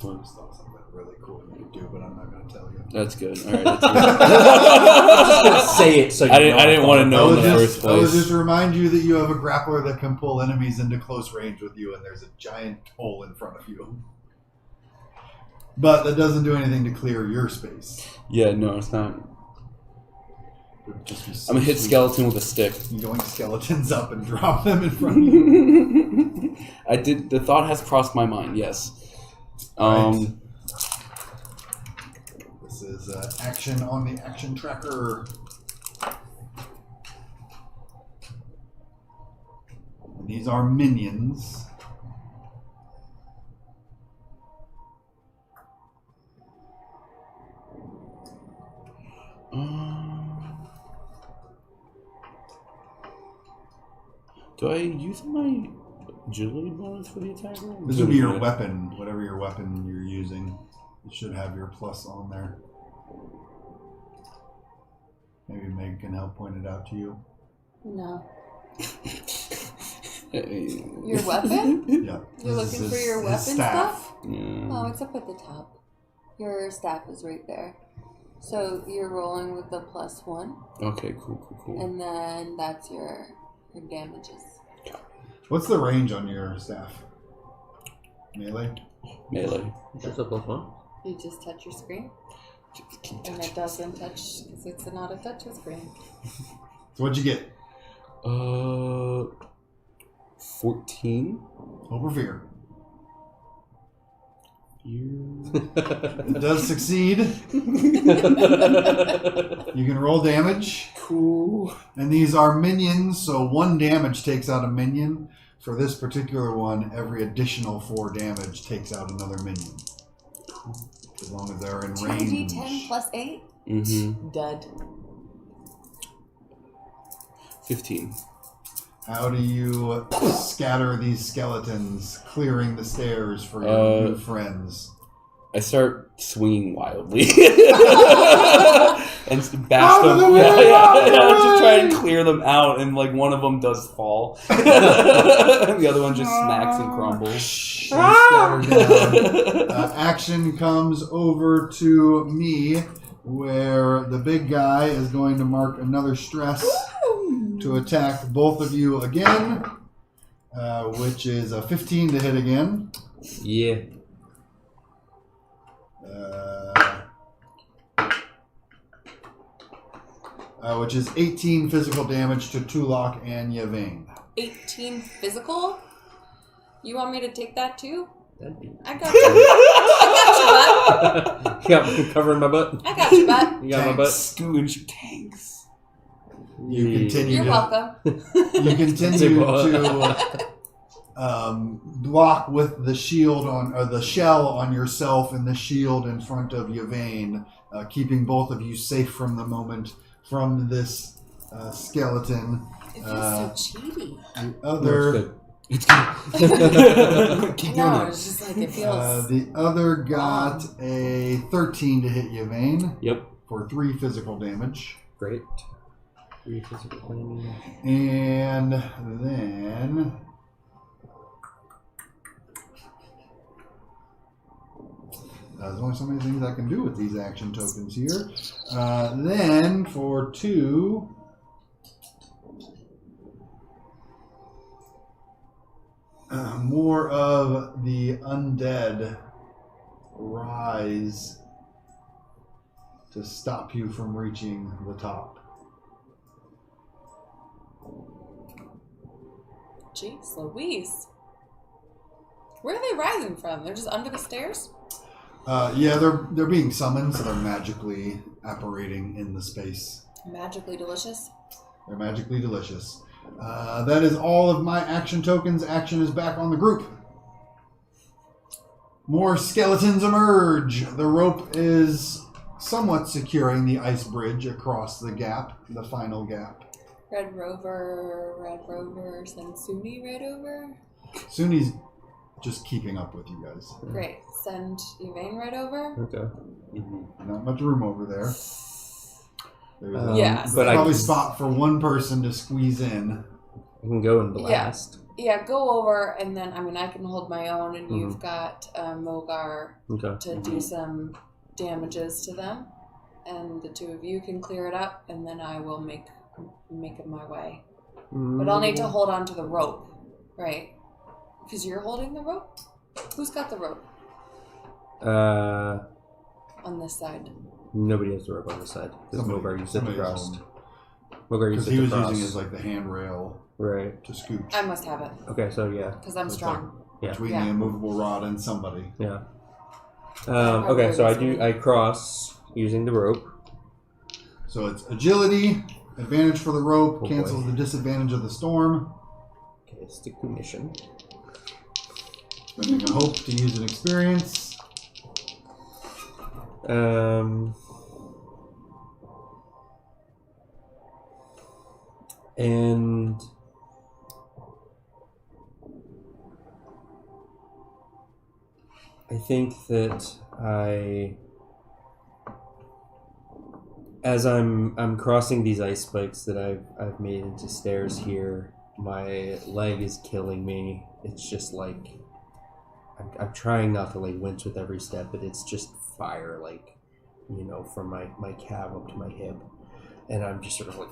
Speaker 1: I just thought of something really cool you could do, but I'm not going to tell you.
Speaker 4: That's good. All right. That's good.
Speaker 2: I'm just gonna say it so you
Speaker 4: I didn't want to know in the first
Speaker 1: I was
Speaker 4: place.
Speaker 1: just to remind you that you have a grappler that can pull enemies into close range with you, and there's a giant hole in front of you. But that doesn't do anything to clear your space.
Speaker 4: Yeah, no, it's not.
Speaker 1: It would just be
Speaker 4: I'm gonna hit
Speaker 1: sweet.
Speaker 4: skeleton with a stick.
Speaker 1: Yoink skeletons up and drop them in front of you.
Speaker 4: I did. The thought has crossed my mind. Yes.
Speaker 1: Right. This is action on the action tracker. And these are minions.
Speaker 4: Do I use my agility bonus for the attack roll?
Speaker 1: This would be your weapon, whatever your weapon you're using. It should have your plus on there. Maybe Meg can help point it out to you.
Speaker 6: No.
Speaker 3: Your weapon?
Speaker 1: Yeah.
Speaker 3: You're
Speaker 1: This
Speaker 3: looking
Speaker 1: is
Speaker 3: for your
Speaker 1: his
Speaker 3: weapon
Speaker 1: staff.
Speaker 3: stuff?
Speaker 4: Yeah.
Speaker 3: Oh, it's up at the top. Your staff is right there. So you're rolling with the +1,
Speaker 4: Okay, cool.
Speaker 3: and then that's your damages.
Speaker 1: What's the range on your staff? Melee?
Speaker 4: Melee.
Speaker 2: That's a +1.
Speaker 3: You just touch your screen,
Speaker 4: Keep
Speaker 3: and
Speaker 4: touching.
Speaker 3: it doesn't touch because it's not a touch screen.
Speaker 1: So what'd you get?
Speaker 4: 14.
Speaker 1: Over fear.
Speaker 4: You.
Speaker 1: It does succeed. You can roll damage.
Speaker 4: Cool.
Speaker 1: And these are minions, so 1 damage takes out a minion. For this particular one, every additional 4 damage takes out another minion. As long as they're in range.
Speaker 3: 2d10 + 8?
Speaker 4: Mm-hmm.
Speaker 3: Dead.
Speaker 4: 15.
Speaker 1: How do you scatter these skeletons, clearing the stairs for your new friends?
Speaker 4: I start swinging wildly. And bash
Speaker 1: Out of
Speaker 4: them.
Speaker 1: the way, out of the
Speaker 4: Just try and
Speaker 1: way!
Speaker 4: clear them out, and like one of them does fall. And the other one just smacks and crumbles.
Speaker 1: They scatter down. Action comes over to me, where the big guy is going to mark another stress to attack both of you again, which is a 15 to hit again.
Speaker 2: Yeah.
Speaker 1: Which is 18 physical damage to Tulok and Yvain.
Speaker 6: 18 physical? You want me to take that too?
Speaker 2: That'd be...
Speaker 6: I got you. I got you,
Speaker 2: You got me covering my butt?
Speaker 6: bud. I got you, bud.
Speaker 2: You got my butt?
Speaker 4: Scooting your tanks.
Speaker 1: You continue
Speaker 6: You're
Speaker 1: to
Speaker 6: welcome.
Speaker 1: you continue to block with the shield on or the shell on yourself and the shield in front of Yvain, keeping both of you safe from the moment from this skeleton.
Speaker 6: It feels so cheaty.
Speaker 1: The
Speaker 2: No,
Speaker 1: other
Speaker 2: it's good.
Speaker 4: Keep
Speaker 6: No,
Speaker 4: doing it.
Speaker 6: it's just like it feels.
Speaker 1: the other got a 13 to hit Yvain
Speaker 2: Yep.
Speaker 1: for 3 physical damage.
Speaker 2: Great. 3 physical damage.
Speaker 1: And then there's only so many things I can do with these action tokens here. Then for 2, more of the undead rise to stop you from reaching the top.
Speaker 6: Jeez Louise. Where are they rising from? They're just under the stairs?
Speaker 1: Yeah, they're being summoned, so they're magically apparating in the space.
Speaker 6: Magically delicious.
Speaker 1: They're magically delicious. That is all of my action tokens. Action is back on the group. More skeletons emerge. The rope is somewhat securing the ice bridge across the gap, the final gap.
Speaker 6: Red Rover, send Suni right over.
Speaker 1: Suni's just keeping up with you guys.
Speaker 6: Great. Send Yvain right over.
Speaker 2: Okay.
Speaker 1: Not much room over there. There's
Speaker 6: Yes.
Speaker 2: But
Speaker 1: probably
Speaker 2: I
Speaker 1: spot for one person to squeeze in.
Speaker 2: can go and blast.
Speaker 6: Yeah, go over, and then, I mean, I can hold my own, and you've got Mogar
Speaker 2: Okay.
Speaker 6: to do some damages to them, and the 2 of you can clear it up, and then I will make it my way. But I'll need to hold on to the rope, right? Because you're holding the rope? Who's got the rope on this side?
Speaker 2: Nobody has the rope on this side. Because Mogar used it to cross. Mogar
Speaker 1: Because
Speaker 2: used it
Speaker 1: he
Speaker 2: to
Speaker 1: was
Speaker 2: cross.
Speaker 1: using it as like the handrail
Speaker 2: Right.
Speaker 1: to scooch.
Speaker 6: I must have it,
Speaker 2: Okay, so yeah.
Speaker 6: because I'm
Speaker 1: It's
Speaker 6: strong.
Speaker 2: Yeah.
Speaker 1: Between
Speaker 6: Yeah.
Speaker 1: the immovable rod and somebody.
Speaker 2: Yeah. Okay, so I cross using the rope.
Speaker 1: So it's agility, advantage for the rope,
Speaker 2: Oh,
Speaker 1: cancels
Speaker 2: boy.
Speaker 1: the disadvantage of the storm.
Speaker 2: Okay, stick to mission.
Speaker 1: Spending a hope to use an experience.
Speaker 2: And I think that I As I'm crossing these ice spikes that I've made into stairs here, my leg is killing me. It's just like I'm trying not to like wince with every step, but it's just fire, like, you know, from my calf up to my hip, and I'm just sort of like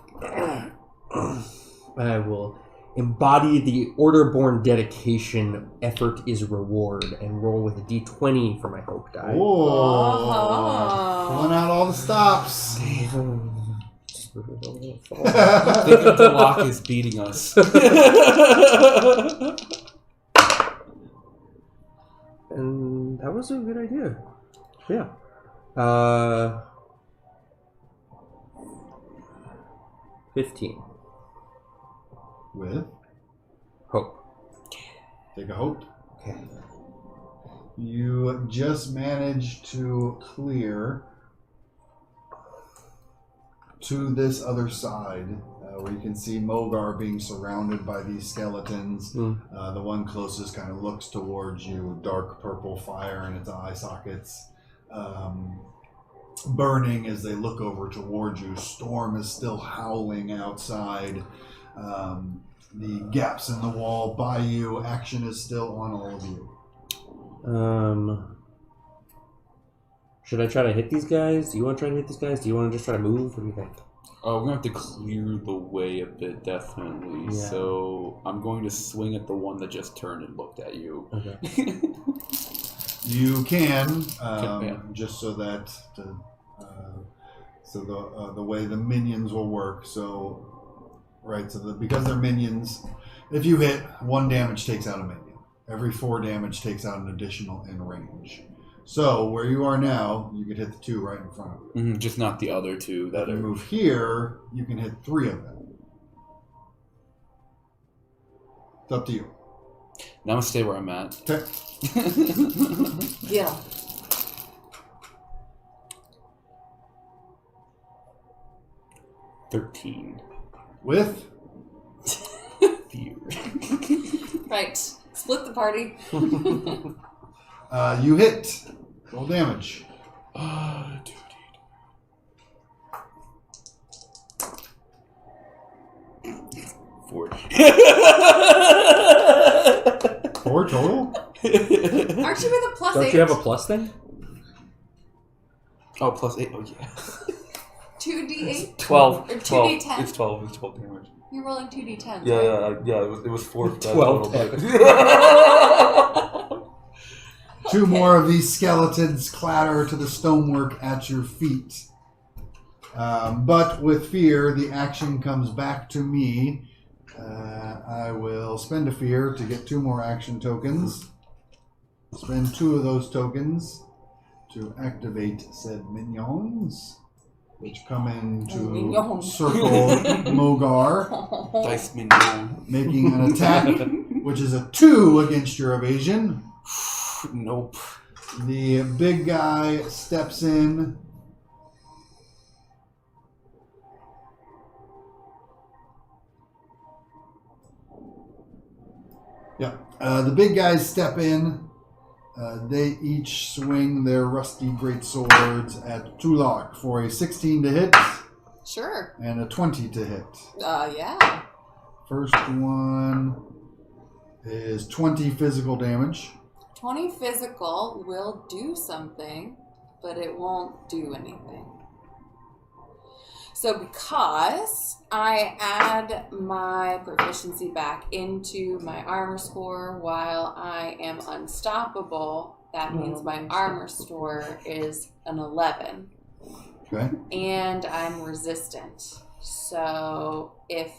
Speaker 2: I will embody the order-born dedication. Effort is reward, and roll with a d20 for my hope die.
Speaker 1: Oh, pulling out all the stops.
Speaker 4: I think the lock is beating us.
Speaker 2: And that was a good idea. Yeah. 15.
Speaker 1: With
Speaker 2: Hope.
Speaker 1: take a hope.
Speaker 2: Okay.
Speaker 1: You just managed to clear to this other side, where you can see Mogar being surrounded by these skeletons. The one closest kind of looks towards you, dark purple fire in its eye sockets, burning as they look over towards you. Storm is still howling outside. The gaps in the wall by you. Action is still on all of you.
Speaker 2: Should I try to hit these guys? Do you want to try to hit these guys? Do you want to just try to move? What do you think?
Speaker 4: Oh, we're going to have to clear the way a bit, definitely.
Speaker 2: Yeah.
Speaker 4: So I'm going to swing at the one that just turned and looked at you.
Speaker 2: Okay.
Speaker 1: You can,
Speaker 4: Yeah.
Speaker 1: just so that the way the minions will work. So, right. So because they're minions, if you hit, 1 damage takes out a minion. Every 4 damage takes out an additional in range. So where you are now, you could hit the 2 right in front of you.
Speaker 4: Just not the other 2 that
Speaker 1: If you
Speaker 4: are.
Speaker 1: move here, you can hit 3 of them. It's up to you.
Speaker 4: Now I'm going to stay where I'm at.
Speaker 1: Okay.
Speaker 6: Yeah.
Speaker 4: $13.
Speaker 1: With
Speaker 4: Fear.
Speaker 6: Right. Split the party.
Speaker 1: you hit. Roll damage.
Speaker 4: 4.
Speaker 1: 4 total?
Speaker 6: Aren't you with a plus
Speaker 2: Don't
Speaker 6: 8?
Speaker 2: you have a plus thing?
Speaker 4: Oh, plus 8. Oh, yeah.
Speaker 6: 2d8?
Speaker 4: 12.
Speaker 6: Or
Speaker 4: 12.
Speaker 6: 2d10?
Speaker 4: It's 12. It's 12 damage.
Speaker 6: You're rolling 2d10s.
Speaker 4: Yeah. It was 4.
Speaker 2: 12
Speaker 1: 2 more of these skeletons clatter to the stonework at your feet. But with fear, the action comes back to me. I will spend a fear to get 2 more action tokens. Spend 2 of those tokens to activate said minions, which come in to
Speaker 6: Minions.
Speaker 1: circle Mogar,
Speaker 4: Dice minion.
Speaker 1: making an attack, which is a 2 against your evasion.
Speaker 4: Nope.
Speaker 1: The big guy steps in. Yeah, the big guys step in. They each swing their rusty great swords at Tulak for a 16 to hit
Speaker 6: Sure.
Speaker 1: and a 20 to hit.
Speaker 6: Yeah.
Speaker 1: First one is 20 physical damage.
Speaker 6: 20 physical will do something, but it won't do anything. So because I add my proficiency back into my armor score while I am unstoppable, that means my armor score is an 11.
Speaker 1: Okay.
Speaker 6: And I'm resistant. So if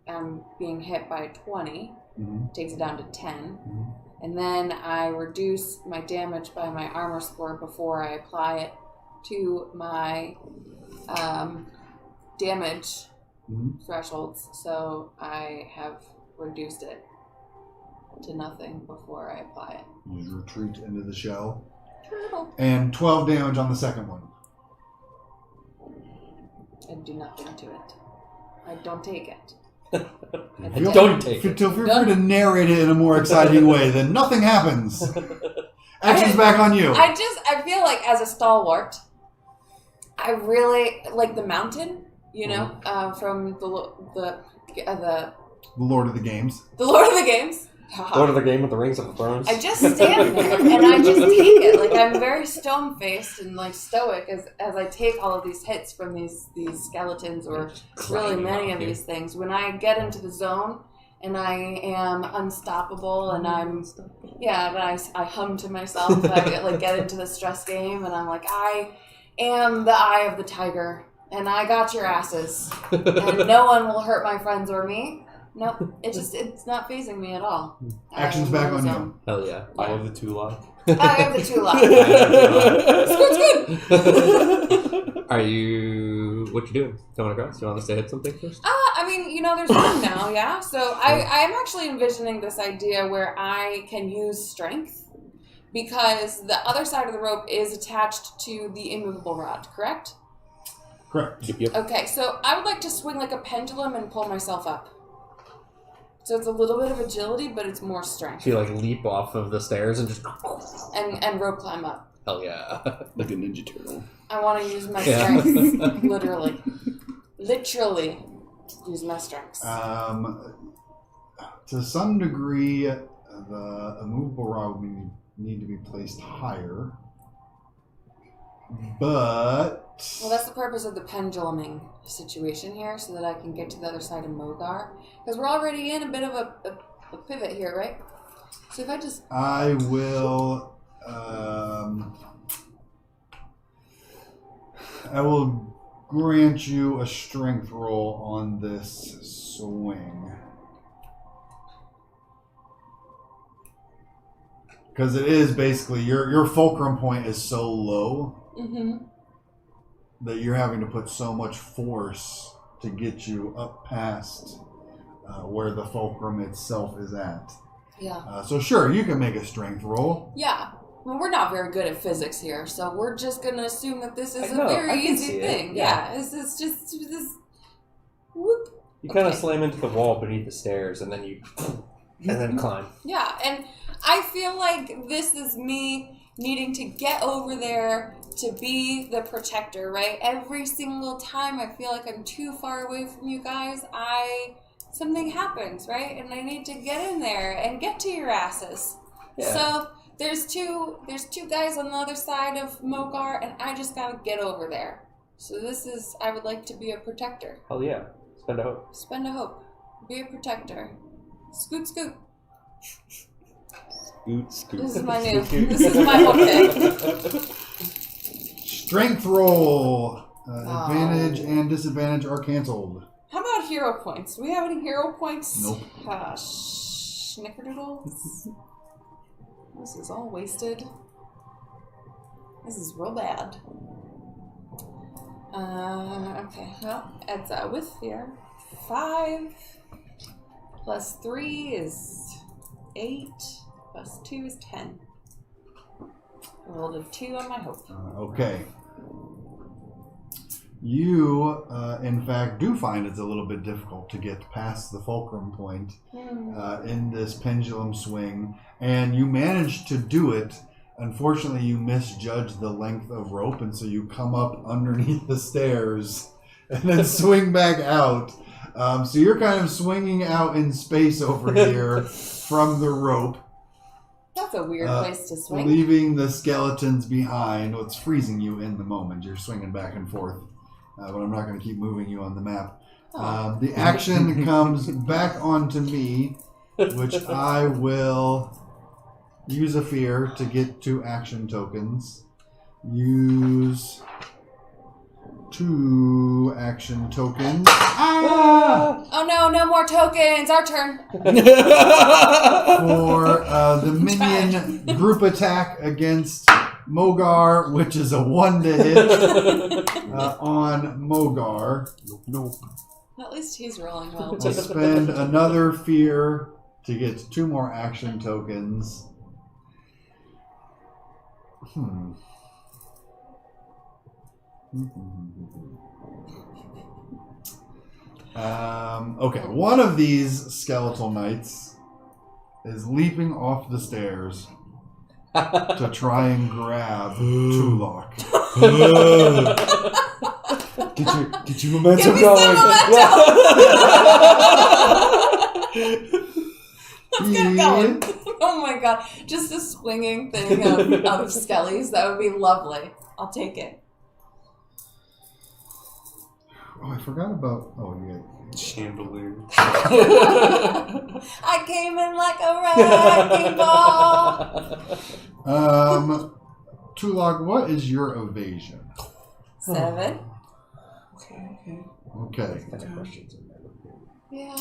Speaker 6: I'm being hit by 20, it takes it down to 10. And then I reduce my damage by my armor score before I apply it to my damage thresholds. So I have reduced it to nothing before I apply it.
Speaker 1: You retreat into the shell.
Speaker 6: Turtle.
Speaker 1: And 12 damage on the second one.
Speaker 6: I do nothing to it. I don't take it.
Speaker 2: Don't take it.
Speaker 1: Feel free to narrate it in a more exciting way, then nothing happens. Action's back on you.
Speaker 6: I feel like as a stalwart, I really like the mountain, from the
Speaker 1: Lord of the Games.
Speaker 6: The Lord of the Games.
Speaker 5: Lord of the Game with the Rings of Thrones.
Speaker 6: I just stand there and I just take it. Like I'm very stone-faced and like stoic as I take all of these hits from these skeletons or really many of these things. When I get into the zone and I am unstoppable and I hum to myself. I like get into the stress game and I'm like, I am the eye of the tiger and I got your asses and no one will hurt my friends or me. Nope, it's not phasing me at all.
Speaker 1: Action's back on you.
Speaker 2: Hell yeah.
Speaker 4: I have the Tulak.
Speaker 6: I have the Tulak. Scoot.
Speaker 2: Are you... What you doing? Coming across? Do you want us to hit something first?
Speaker 6: There's one now, yeah? So I am actually envisioning this idea where I can use strength because the other side of the rope is attached to the immovable rod, correct?
Speaker 1: Correct.
Speaker 4: Yep.
Speaker 6: Okay, so I would like to swing like a pendulum and pull myself up. So it's a little bit of agility, but it's more strength.
Speaker 2: So you like leap off of the stairs and just...
Speaker 6: And rope climb up.
Speaker 2: Hell yeah.
Speaker 4: Like a Ninja Turtle.
Speaker 6: I want to use my strength. Literally use my strengths.
Speaker 1: To some degree, the immovable rod would need to be placed higher. But...
Speaker 6: Well, that's the purpose of the penduluming situation here, so that I can get to the other side of Mogar. Because we're already in a bit of a pivot here, right? So if I just...
Speaker 1: I will... I will grant you a strength roll on this swing. Because it is basically... Your fulcrum point is so low...
Speaker 6: Mm-hmm.
Speaker 1: that you're having to put so much force to get you up past where the fulcrum itself is at.
Speaker 6: Yeah.
Speaker 1: So sure, you can make a strength roll.
Speaker 6: Yeah. Well, we're not very good at physics here, so we're just going to assume that this is a very easy thing. Yeah. This is just this... Whoop.
Speaker 5: You kind of slam into the wall beneath the stairs, and then you... and then climb.
Speaker 6: Yeah, and I feel like this is me needing to get over there to be the protector, right? Every single time I feel like I'm too far away from you guys, something happens, right? And I need to get in there and get to your asses. Yeah. So there's two guys on the other side of Mogar, and I just gotta get over there. So I would like to be a protector.
Speaker 5: Hell yeah. Spend a hope.
Speaker 6: Spend a hope. Be a protector. Scoot, scoot.
Speaker 4: Scoot.
Speaker 6: This is my hope thing.
Speaker 1: Strength roll. Advantage and disadvantage are canceled.
Speaker 6: How about hero points? Do we have any hero points?
Speaker 1: Nope.
Speaker 6: Snickerdoodles. This is all wasted. This is real bad. Okay, well, it's with here. 5 plus 3 is 8 plus 2 is 10. I rolled a 2 on my hope.
Speaker 1: Okay. You, in fact, do find it's a little bit difficult to get past the fulcrum point in this pendulum swing, and you manage to do it. Unfortunately, you misjudge the length of rope, and so you come up underneath the stairs and then swing back out. So you're kind of swinging out in space over here from the rope.
Speaker 6: That's a weird place to swing.
Speaker 1: Leaving the skeletons behind. Well, it's freezing you in the moment. You're swinging back and forth. But I'm not going to keep moving you on the map. The action comes back onto me, which I will use a fear to get 2 action tokens. Use 2 action tokens. Ah!
Speaker 6: Oh no, no more tokens. Our turn.
Speaker 1: For the minion group attack against Mogar, which is a 1 to hit on Mogar.
Speaker 4: Nope.
Speaker 6: At least he's rolling well.
Speaker 1: We'll spend another fear to get 2 more action tokens. Okay, one of these skeletal knights is leaping off the stairs to try and grab Tulok.
Speaker 4: Get your momentum
Speaker 6: Give me
Speaker 4: going.
Speaker 6: some Let's get it going. Oh my god. Just a swinging thing of skellies. That would be lovely. I'll take it.
Speaker 1: Oh, I forgot about. Oh, yeah.
Speaker 4: Chandelier.
Speaker 6: I came in like a wrecking ball.
Speaker 1: Tulog, what is your evasion?
Speaker 6: 7.
Speaker 1: Okay.
Speaker 6: Yeah.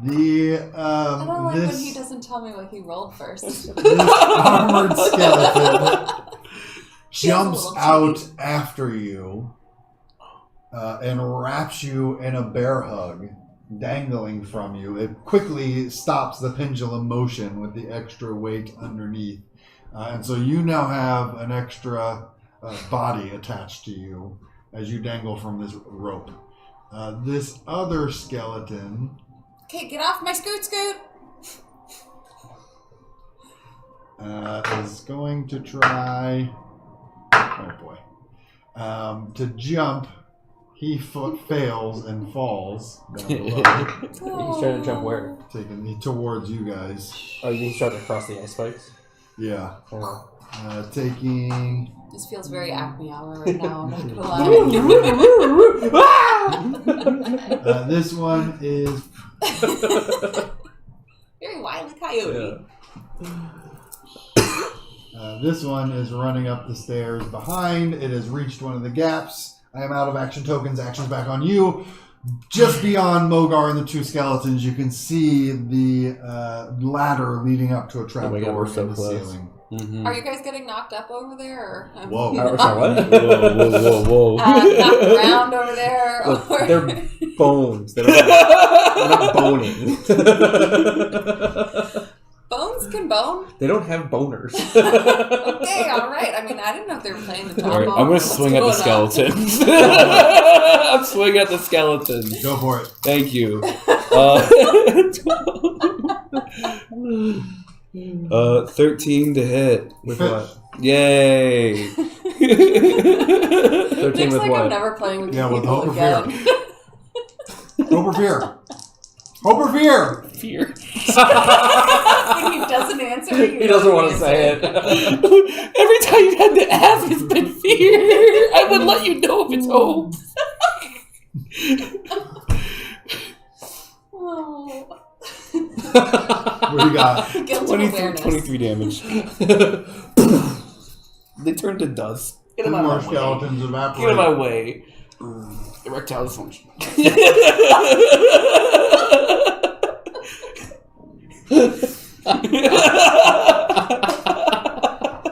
Speaker 1: The
Speaker 6: I don't like
Speaker 1: this,
Speaker 6: when he doesn't tell me what he rolled first.
Speaker 1: this armored skeleton jumps
Speaker 6: little
Speaker 1: out
Speaker 6: cheeky.
Speaker 1: after you and wraps you in a bear hug, dangling from you. It quickly stops the pendulum motion with the extra weight underneath. And so you now have an extra body attached to you as you dangle from this rope. This other skeleton
Speaker 6: Okay, get off my scoot.
Speaker 1: is going to try. Oh boy! To jump, he fails and falls down below,
Speaker 5: He's trying to jump where?
Speaker 1: taking towards you guys.
Speaker 5: Oh, you mean trying to cross the ice spikes?
Speaker 1: Yeah,
Speaker 5: Oh.
Speaker 1: taking.
Speaker 6: This feels very Acme Hour right now, I'm not gonna lie.
Speaker 1: This one is.
Speaker 6: Very wily coyote.
Speaker 1: This one is running up the stairs behind. It has reached one of the gaps. I am out of action tokens. Actions back on you. Just beyond Mogar and the two skeletons, you can see the ladder leading up to a
Speaker 5: Oh my
Speaker 1: trapdoor
Speaker 5: God, we're so
Speaker 1: in the
Speaker 5: close.
Speaker 1: ceiling.
Speaker 4: Mm-hmm.
Speaker 6: Are you guys getting knocked up over there? Or
Speaker 1: Whoa.
Speaker 5: Sorry, what?
Speaker 4: Whoa.
Speaker 6: knocked around over there?
Speaker 2: Look,
Speaker 6: Or...
Speaker 2: they're bones. They're not boning.
Speaker 6: Bones can bone?
Speaker 2: They don't have boners.
Speaker 6: Okay, alright. I mean, I didn't know if they were playing the top.
Speaker 4: Alright, I'm gonna swing at the skeletons. I'm swinging at the skeletons.
Speaker 1: Go for it.
Speaker 4: Thank you. 13 to hit.
Speaker 2: With
Speaker 1: Hit.
Speaker 2: what?
Speaker 4: Yay!
Speaker 2: 13
Speaker 6: Looks
Speaker 2: with
Speaker 6: like
Speaker 2: what?
Speaker 6: I'm never playing with
Speaker 1: Yeah,
Speaker 6: you
Speaker 1: with
Speaker 6: people
Speaker 1: Hope or
Speaker 6: again.
Speaker 1: Hope or fear? Hope or fear?
Speaker 4: Fear.
Speaker 6: When he doesn't answer,
Speaker 2: He doesn't want to say it.
Speaker 4: Every time you had to ask, it's been fear. I would let you know if it's hope.
Speaker 6: Oh.
Speaker 1: What do you got?
Speaker 6: Guilt of
Speaker 4: 23,
Speaker 6: awareness.
Speaker 4: 23 damage. They turn to dust. Get
Speaker 1: Two
Speaker 4: them out
Speaker 1: more
Speaker 4: of my way.
Speaker 1: skeletons evaporate.
Speaker 4: Get out of my way. Erectile dysfunction.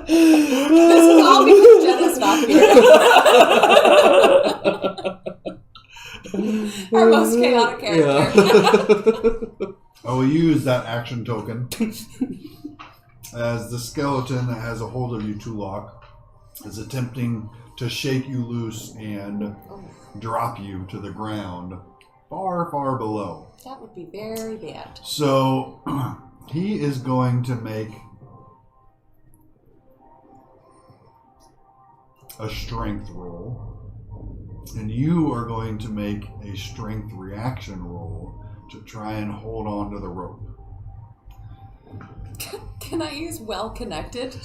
Speaker 6: This is all because Jenna's not here. Our most chaotic character.
Speaker 1: I will use that action token as the skeleton that has a hold of you, Tulok, is attempting to shake you loose and drop you to the ground far, far below.
Speaker 6: That would be very bad.
Speaker 1: So he is going to make a strength roll, and you are going to make a strength reaction roll to try and hold on to the rope.
Speaker 6: Can I use well connected?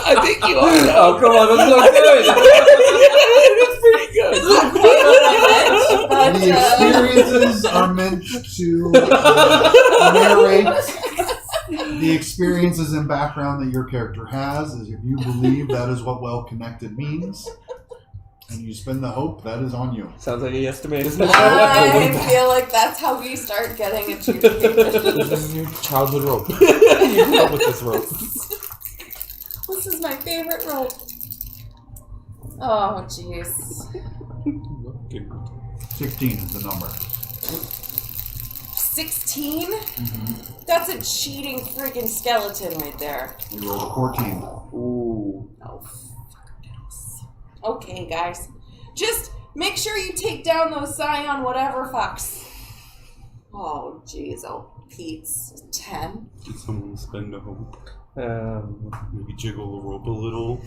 Speaker 4: I think you are.
Speaker 2: Oh, come on, that's so good.
Speaker 4: It's pretty good.
Speaker 6: But,
Speaker 1: The experiences are meant to narrate the experiences and background that your character has. As if you believe that is what well connected means, and you spend the hope, that is on you.
Speaker 2: Sounds like a yes to me.
Speaker 6: I feel like that's how we start getting adjudicated.
Speaker 5: This is your childhood rope. You grew up with this rope.
Speaker 6: This is my favorite rope. Oh, jeez.
Speaker 1: 16 is the number.
Speaker 6: 16? That's a cheating freaking skeleton right there.
Speaker 1: You rolled a 14.
Speaker 4: Ooh.
Speaker 6: Oh, fuckers. Okay, guys. Just make sure you take down those Scion whatever fucks. Oh, jeez. Oh, Pete's 10.
Speaker 4: Did someone spend a hope?
Speaker 2: Um,
Speaker 4: Maybe jiggle the rope a little.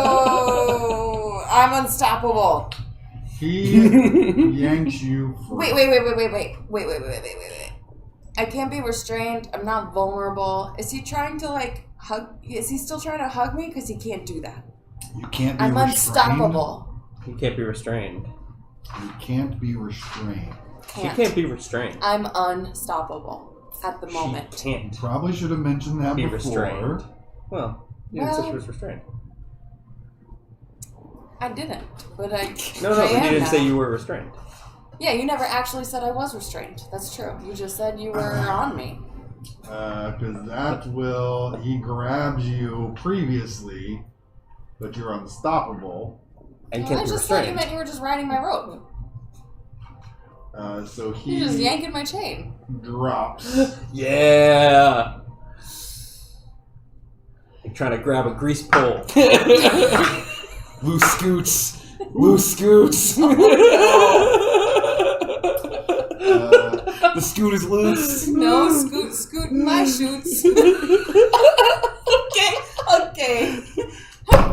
Speaker 6: Oh, I'm unstoppable.
Speaker 1: He yanks you.
Speaker 6: Wait. I can't be restrained. I'm not vulnerable. Is he trying to like hug? Is he still trying to hug me? Because he can't do that.
Speaker 1: You can't be
Speaker 6: I'm
Speaker 1: restrained.
Speaker 6: unstoppable.
Speaker 2: You can't be restrained.
Speaker 1: You can't be restrained.
Speaker 2: She can't be restrained.
Speaker 6: I'm unstoppable at the moment.
Speaker 2: She can't
Speaker 1: Probably should have mentioned that
Speaker 2: be
Speaker 1: before.
Speaker 2: restrained. Well, you didn't say she was restrained.
Speaker 6: I didn't, but I.
Speaker 2: No,
Speaker 6: I
Speaker 2: but you
Speaker 6: am
Speaker 2: didn't
Speaker 6: now.
Speaker 2: say you were restrained.
Speaker 6: Yeah, you never actually said I was restrained. That's true. You just said you were on me.
Speaker 1: Because that will... He grabs you previously, but you're unstoppable.
Speaker 2: And
Speaker 6: I
Speaker 2: can't be
Speaker 6: just thought you
Speaker 2: restrained.
Speaker 6: meant you were just riding my rope.
Speaker 1: So he
Speaker 6: You're just yanking my chain.
Speaker 1: drops.
Speaker 2: Yeah. You're trying to grab a grease pole.
Speaker 4: Loose scoots. Loose scoots. The scoot is loose.
Speaker 6: No, scoot my shoots. Okay.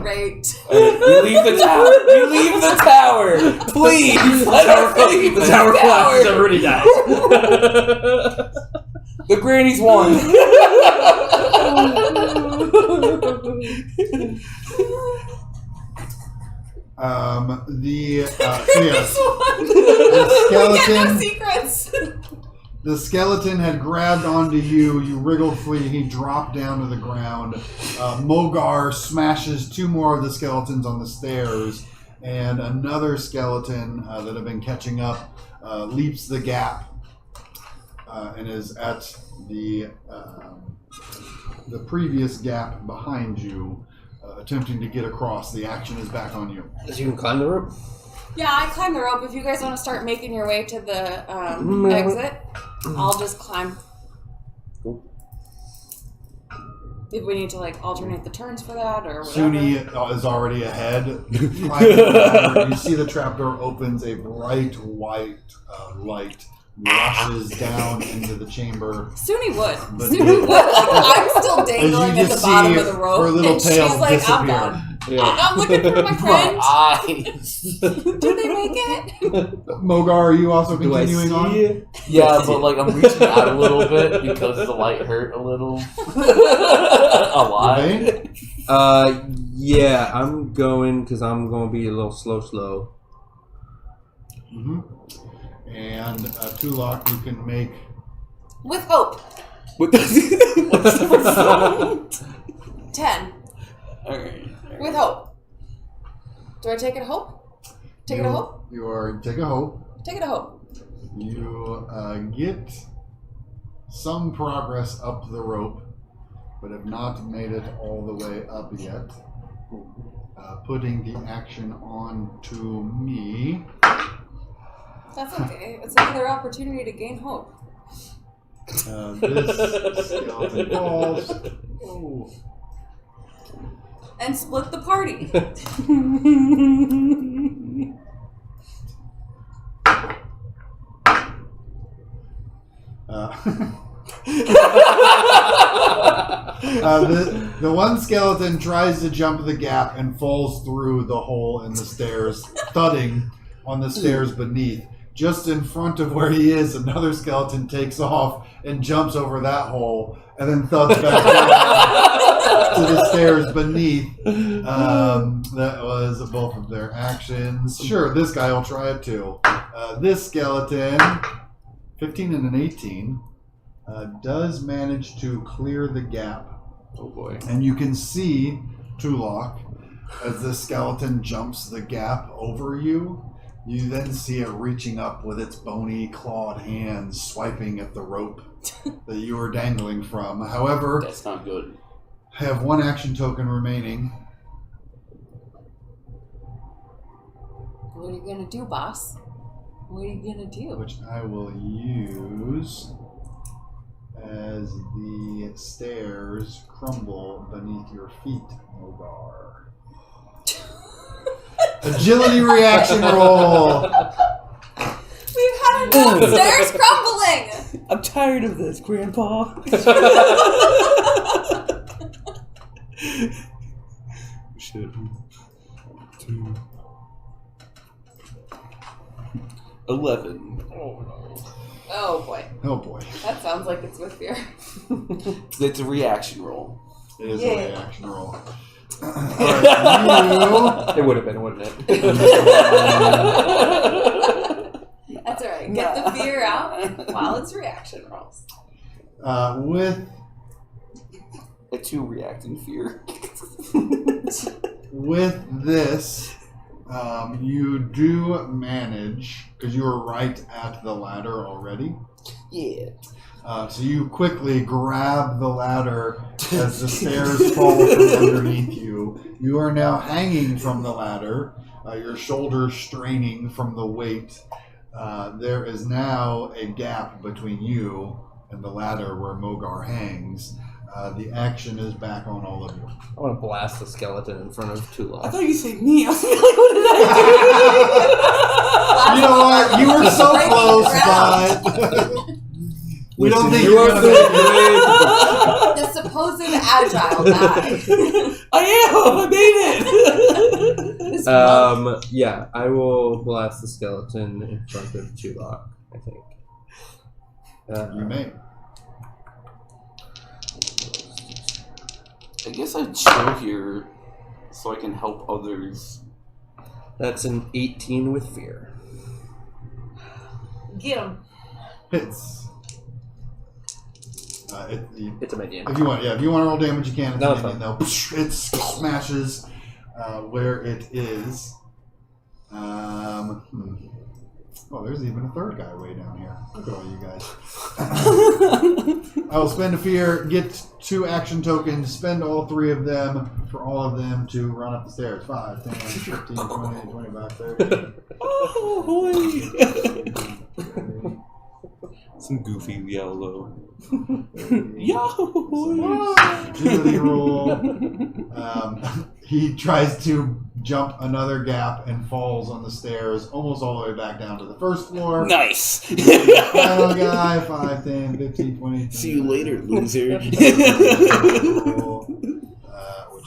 Speaker 6: Great.
Speaker 4: We leave the tower. We leave the tower. Please. Let us leave the tower.
Speaker 2: collapses. Everybody dies.
Speaker 4: The grannies won.
Speaker 1: The skeleton.
Speaker 6: Secrets.
Speaker 1: The skeleton had grabbed onto you. You wriggled free. He dropped down to the ground. Mogar smashes two more of the skeletons on the stairs, and another skeleton that had been catching up leaps the gap and is at the previous gap behind you, attempting to get across. The action is back on you.
Speaker 2: So you can climb the rope.
Speaker 6: Yeah, I climb the rope. If you guys want to start making your way to the exit, I'll just climb.
Speaker 2: Cool.
Speaker 6: If we need to like alternate the turns for that or whatever.
Speaker 1: Suni is already ahead. Climbing the ladder. You see the trapdoor opens. A bright white light rushes down into the chamber.
Speaker 6: Suni would.
Speaker 1: But-
Speaker 6: Suni would. Like, I'm still dangling
Speaker 1: you
Speaker 6: at the
Speaker 1: just
Speaker 6: bottom
Speaker 1: see
Speaker 6: of the rope,
Speaker 1: her little
Speaker 6: and
Speaker 1: tail
Speaker 6: she's like,
Speaker 1: disappear.
Speaker 6: I'm done.
Speaker 2: Yeah.
Speaker 6: I'm looking for my friend.
Speaker 4: Eyes.
Speaker 6: Did they make it?
Speaker 1: Mogar, are you also
Speaker 2: Do I
Speaker 1: continuing on?
Speaker 2: see it?
Speaker 4: Yeah, but like I'm reaching out a little bit because the light hurt a little. A lot.
Speaker 1: Elaine?
Speaker 2: Yeah, I'm going because I'm going to be a little slow.
Speaker 1: Mm-hmm. And Tulok, you can make...
Speaker 6: With hope.
Speaker 4: What's the result?
Speaker 6: 10.
Speaker 4: Alright.
Speaker 6: With hope. Do I take it a hope? Take it a hope?
Speaker 1: You are... Take a hope.
Speaker 6: Take it a hope.
Speaker 1: You get some progress up the rope, but have not made it all the way up yet. Putting the action on to me.
Speaker 6: That's okay. It's another opportunity to gain hope.
Speaker 1: This skeleton falls. Oh.
Speaker 6: And split the party.
Speaker 1: The one skeleton tries to jump the gap and falls through the hole in the stairs, thudding on the stairs beneath. Just in front of where he is, another skeleton takes off and jumps over that hole and then thuds back down to the stairs beneath. That was both of their actions. Sure, this guy will try it too. This skeleton, 15 and an 18, does manage to clear the gap.
Speaker 2: Oh boy.
Speaker 1: And you can see Tulok as the skeleton jumps the gap over you. You then see it reaching up with its bony, clawed hands, swiping at the rope that you were dangling from. However,
Speaker 4: That's not good.
Speaker 1: I have one action token remaining.
Speaker 6: What are you gonna do, boss? What are you gonna do?
Speaker 1: Which I will use as the stairs crumble beneath your feet, Mogar. Agility reaction roll!
Speaker 6: We've had enough stairs crumbling!
Speaker 4: I'm tired of this, Grandpa. shit. 2. 11.
Speaker 6: Oh boy.
Speaker 1: Oh boy.
Speaker 6: That sounds like it's with fear.
Speaker 4: It's a reaction roll.
Speaker 1: It is
Speaker 6: Yeah.
Speaker 1: a reaction roll. Alright,
Speaker 2: It would have been, wouldn't it?
Speaker 6: That's alright. Get the fear out while it's reaction rolls.
Speaker 1: with
Speaker 4: A 2 react in fear.
Speaker 1: With this, you do manage, because you were right at the ladder already.
Speaker 4: Yeah.
Speaker 1: So you quickly grab the ladder as the stairs fall from underneath you. You are now hanging from the ladder, your shoulders straining from the weight. There is now a gap between you and the ladder where Mogar hangs. The action is back on all of you.
Speaker 2: I want to blast the skeleton in front of Tula.
Speaker 4: I thought you said me. I was like, what did I
Speaker 1: You know what? You were so close, but we don't think you're going to make it.
Speaker 6: The supposed agile guy.
Speaker 4: I made it!
Speaker 2: Yeah, I will blast the skeleton in front of Tulok, I think.
Speaker 1: You may.
Speaker 4: I guess I'd chill here so I can help others.
Speaker 2: That's an 18 with fear.
Speaker 6: Get him.
Speaker 1: Hits.
Speaker 2: It's a median.
Speaker 1: If you want to roll damage, you can. It's
Speaker 2: No,
Speaker 1: a
Speaker 2: it's
Speaker 1: medium, though. It smashes where it is. Oh, there's even a third guy way down here. Look at all you guys. I will spend a fear, get 2 action tokens, spend all 3 of them for all of them to run up the stairs. 5, 10, 15, 20, 25, 30.
Speaker 4: Oh, boy! Some goofy yellow. Yo!
Speaker 1: Agility roll. He tries to jump another gap and falls on the stairs almost all the way back down to the first floor.
Speaker 4: Nice!
Speaker 1: Final guy, 5, 10, 15, 20.
Speaker 4: See you later, loser.
Speaker 1: Which is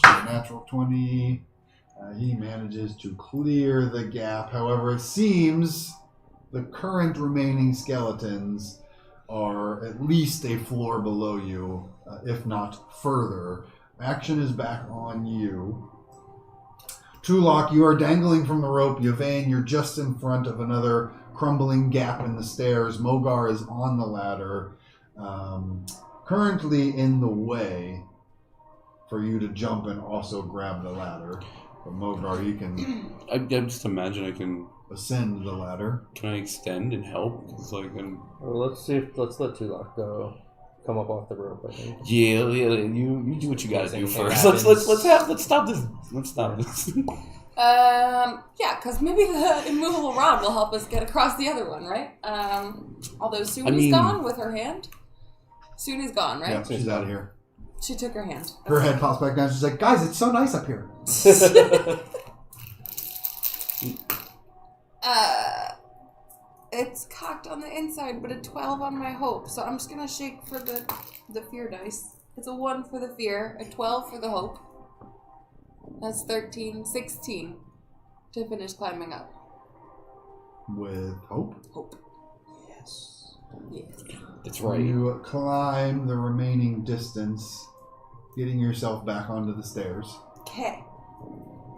Speaker 1: a natural 20. He manages to clear the gap. However, it seems the current remaining skeletons are at least a floor below you, if not further. Action is back on you. Tulok, you are dangling from the rope. Yvain, you're just in front of another crumbling gap in the stairs. Mogar is on the ladder, currently in the way for you to jump and also grab the ladder. But Mogar, you can
Speaker 4: I just imagine I can...
Speaker 1: ascend the ladder.
Speaker 4: Can I extend and help? It's like
Speaker 2: Well, let's let Tulok go. Come up off the rope, I think.
Speaker 4: yeah, you do what you gotta do
Speaker 2: Anything
Speaker 4: first.
Speaker 2: happens.
Speaker 4: Let's stop this. Let's stop this.
Speaker 6: Yeah, because maybe the immovable rod will help us get across the other one, right? Although Suni's gone with her hand. Suni's gone, right?
Speaker 1: Yeah, she's out of here.
Speaker 6: She took her hand.
Speaker 1: Her head pops back down. She's like, guys, it's so nice up here.
Speaker 6: It's cocked on the inside, but a 12 on my hope. So I'm just gonna shake for the fear dice. It's a 1 for the fear, a 12 for the hope. That's 13, 16 to finish climbing up.
Speaker 1: With hope.
Speaker 6: Hope.
Speaker 2: Yes.
Speaker 6: Yes.
Speaker 4: That's right.
Speaker 1: You climb the remaining distance, getting yourself back onto the stairs.
Speaker 6: Okay.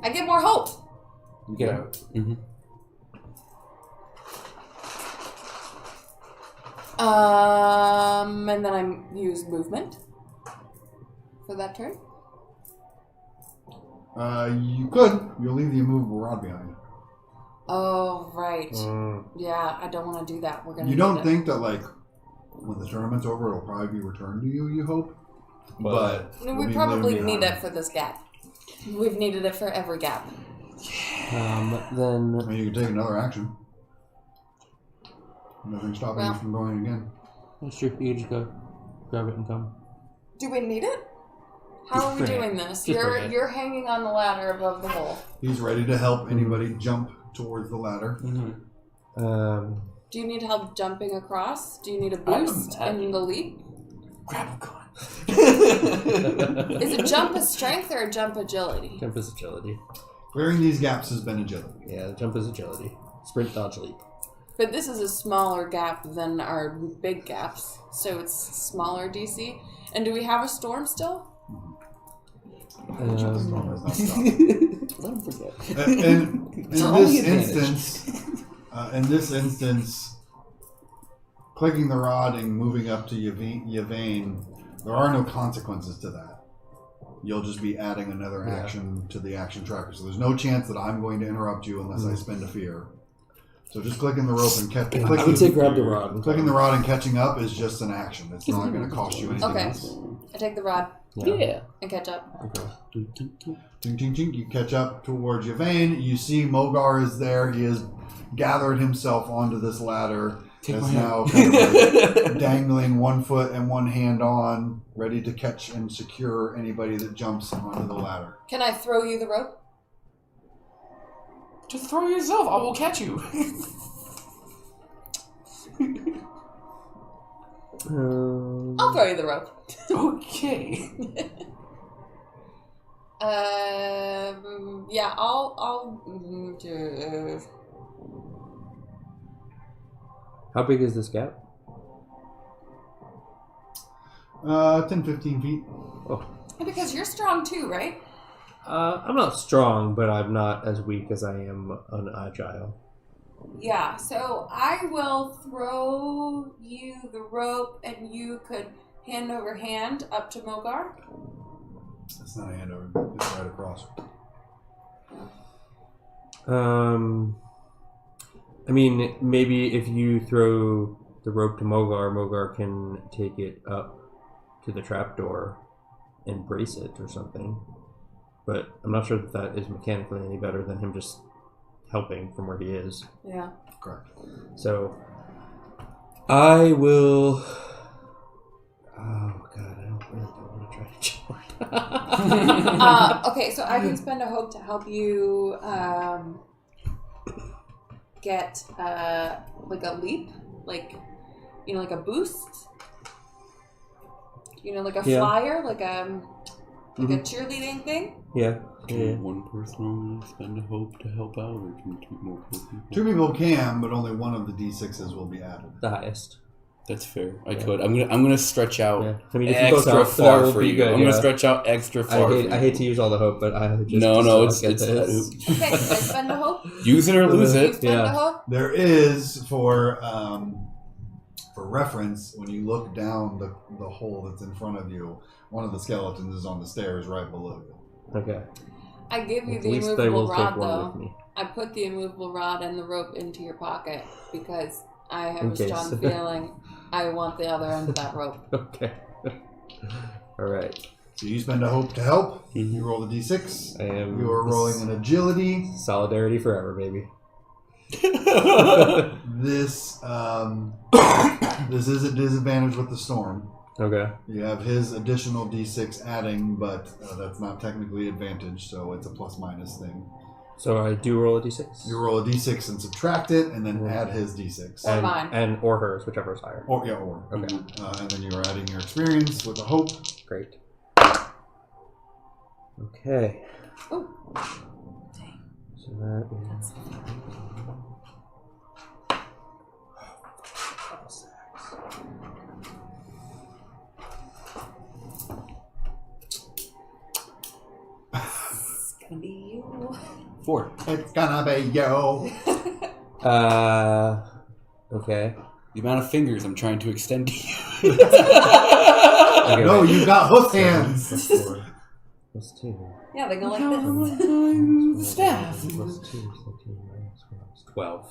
Speaker 6: I get more hope.
Speaker 2: You get out.
Speaker 4: Mm-hmm.
Speaker 6: And then I use movement for that turn.
Speaker 1: You could. You'll leave the immovable rod behind.
Speaker 6: Oh, right. Yeah, I don't want to do that. We're gonna.
Speaker 1: You don't think that, like, when the tournament's over, it'll probably be returned to you, you hope? But
Speaker 6: I mean,
Speaker 1: you'll
Speaker 6: we
Speaker 1: be
Speaker 6: probably
Speaker 1: living
Speaker 6: need
Speaker 1: behind.
Speaker 6: it for this gap. We've needed it for every gap.
Speaker 2: Then
Speaker 1: I mean, you can take another action. Nothing's stopping you
Speaker 6: Well-
Speaker 1: from going again.
Speaker 2: that's true. You just go grab it and come.
Speaker 6: Do we need it? How are we
Speaker 2: bring it.
Speaker 6: doing this?
Speaker 2: Just bring it.
Speaker 6: You're hanging on the ladder above the hole.
Speaker 1: He's ready to help anybody jump towards the ladder.
Speaker 6: Do you need help jumping across? Do you need a boost
Speaker 4: I'm happy.
Speaker 6: in the leap?
Speaker 4: Grab a gun.
Speaker 6: Is a jump a strength or a jump agility?
Speaker 2: Jump is agility.
Speaker 1: Clearing these gaps has been agility.
Speaker 2: Yeah, jump is agility. Sprint, dodge, leap.
Speaker 6: But this is a smaller gap than our big gaps, so it's smaller DC. And do we have a storm still?
Speaker 1: The storm has not stopped.
Speaker 2: Let him forget.
Speaker 1: In this instance, clicking the rod and moving up to Yvain, there are no consequences to that. You'll just be adding another action to the action tracker. So there's no chance that I'm going to interrupt you unless I spend a fear. So just clicking the rope and
Speaker 2: I would say grab the rod.
Speaker 1: Clicking the rod and catching up is just an action. It's not going to cost you anything
Speaker 6: Okay.
Speaker 1: else.
Speaker 6: I take the rod
Speaker 2: Yeah.
Speaker 6: and catch up.
Speaker 2: Okay.
Speaker 1: Ting, ting, ting. You catch up towards Yvain. You see Mogar is there. He has gathered himself onto this ladder. That's now kind of like dangling one foot and one hand on, ready to catch and secure anybody that jumps onto the ladder.
Speaker 6: Can I throw you the rope?
Speaker 4: Just throw yourself. I will catch you.
Speaker 6: I'll throw you the rope.
Speaker 4: Okay.
Speaker 6: Yeah, I'll
Speaker 2: How big is this gap?
Speaker 1: 10, 15 feet.
Speaker 2: Oh.
Speaker 6: because you're strong too, right?
Speaker 2: I'm not strong, but I'm not as weak as I am unagile.
Speaker 6: Yeah, so I will throw you the rope and you could hand over hand up to Mogar.
Speaker 1: It's not a handover. It's right across.
Speaker 2: I mean, maybe if you throw the rope to Mogar can take it up to the trapdoor and brace it or something. But I'm not sure that is mechanically any better than him just helping from where he is.
Speaker 6: Yeah.
Speaker 1: Correct.
Speaker 2: So, I will... Oh, God, I don't want to try to chill.
Speaker 6: Okay, so I can spend a hope to help you get like a leap, like like a boost, like a flyer, like a cheerleading thing.
Speaker 2: Yeah.
Speaker 4: Can one person only spend a hope to help out, or can multiple people?
Speaker 1: 2 people can, but only one of the D6s will be added.
Speaker 2: The highest.
Speaker 4: That's fair. I could. I'm gonna stretch out
Speaker 2: I mean, if you both
Speaker 4: extra
Speaker 2: help, that
Speaker 4: far
Speaker 2: will
Speaker 4: for
Speaker 2: be
Speaker 4: you.
Speaker 2: good,
Speaker 4: I'm gonna stretch out extra far.
Speaker 2: I hate to use all the hope, but I just
Speaker 4: No, it's
Speaker 6: Okay, can I spend a hope?
Speaker 4: use it or lose
Speaker 6: You
Speaker 4: it.
Speaker 6: spend a hope?
Speaker 1: There is, for reference, when you look down the hole that's in front of you, one of the skeletons is on the stairs right below you.
Speaker 2: Okay.
Speaker 6: I give you
Speaker 2: At
Speaker 6: the
Speaker 2: least they
Speaker 6: immovable
Speaker 2: will
Speaker 6: rod,
Speaker 2: take one
Speaker 6: though.
Speaker 2: with me.
Speaker 6: I put the immovable rod and the rope into your pocket because I have
Speaker 2: In
Speaker 6: a
Speaker 2: case.
Speaker 6: strong feeling I want the other end of that rope.
Speaker 2: Okay. All right.
Speaker 1: So you spend a hope to help. You roll the D6.
Speaker 2: I am.
Speaker 1: You are rolling an agility.
Speaker 2: Solidarity forever, baby.
Speaker 1: This this is at disadvantage with the storm.
Speaker 2: Okay.
Speaker 1: You have his additional D6 adding, but that's not technically advantage, so it's a plus minus thing.
Speaker 2: So I do roll a d6.
Speaker 1: You roll a D6 and subtract it, and then add his D6.
Speaker 6: Or mine.
Speaker 2: or hers, whichever is higher.
Speaker 1: Or.
Speaker 2: Okay.
Speaker 1: And then you're adding your experience with a hope.
Speaker 2: Great. Okay.
Speaker 6: Oh.
Speaker 2: So that is.
Speaker 6: It's gonna be you.
Speaker 4: 4.
Speaker 1: It's gonna be yo.
Speaker 2: Okay.
Speaker 4: The amount of fingers I'm trying to extend to you.
Speaker 2: Okay,
Speaker 1: No,
Speaker 2: wait.
Speaker 1: you got hoof hands.
Speaker 2: Plus 4. Plus 2.
Speaker 6: Yeah, they go like this.
Speaker 4: The staff.
Speaker 2: Plus 2 is 13, minus 12.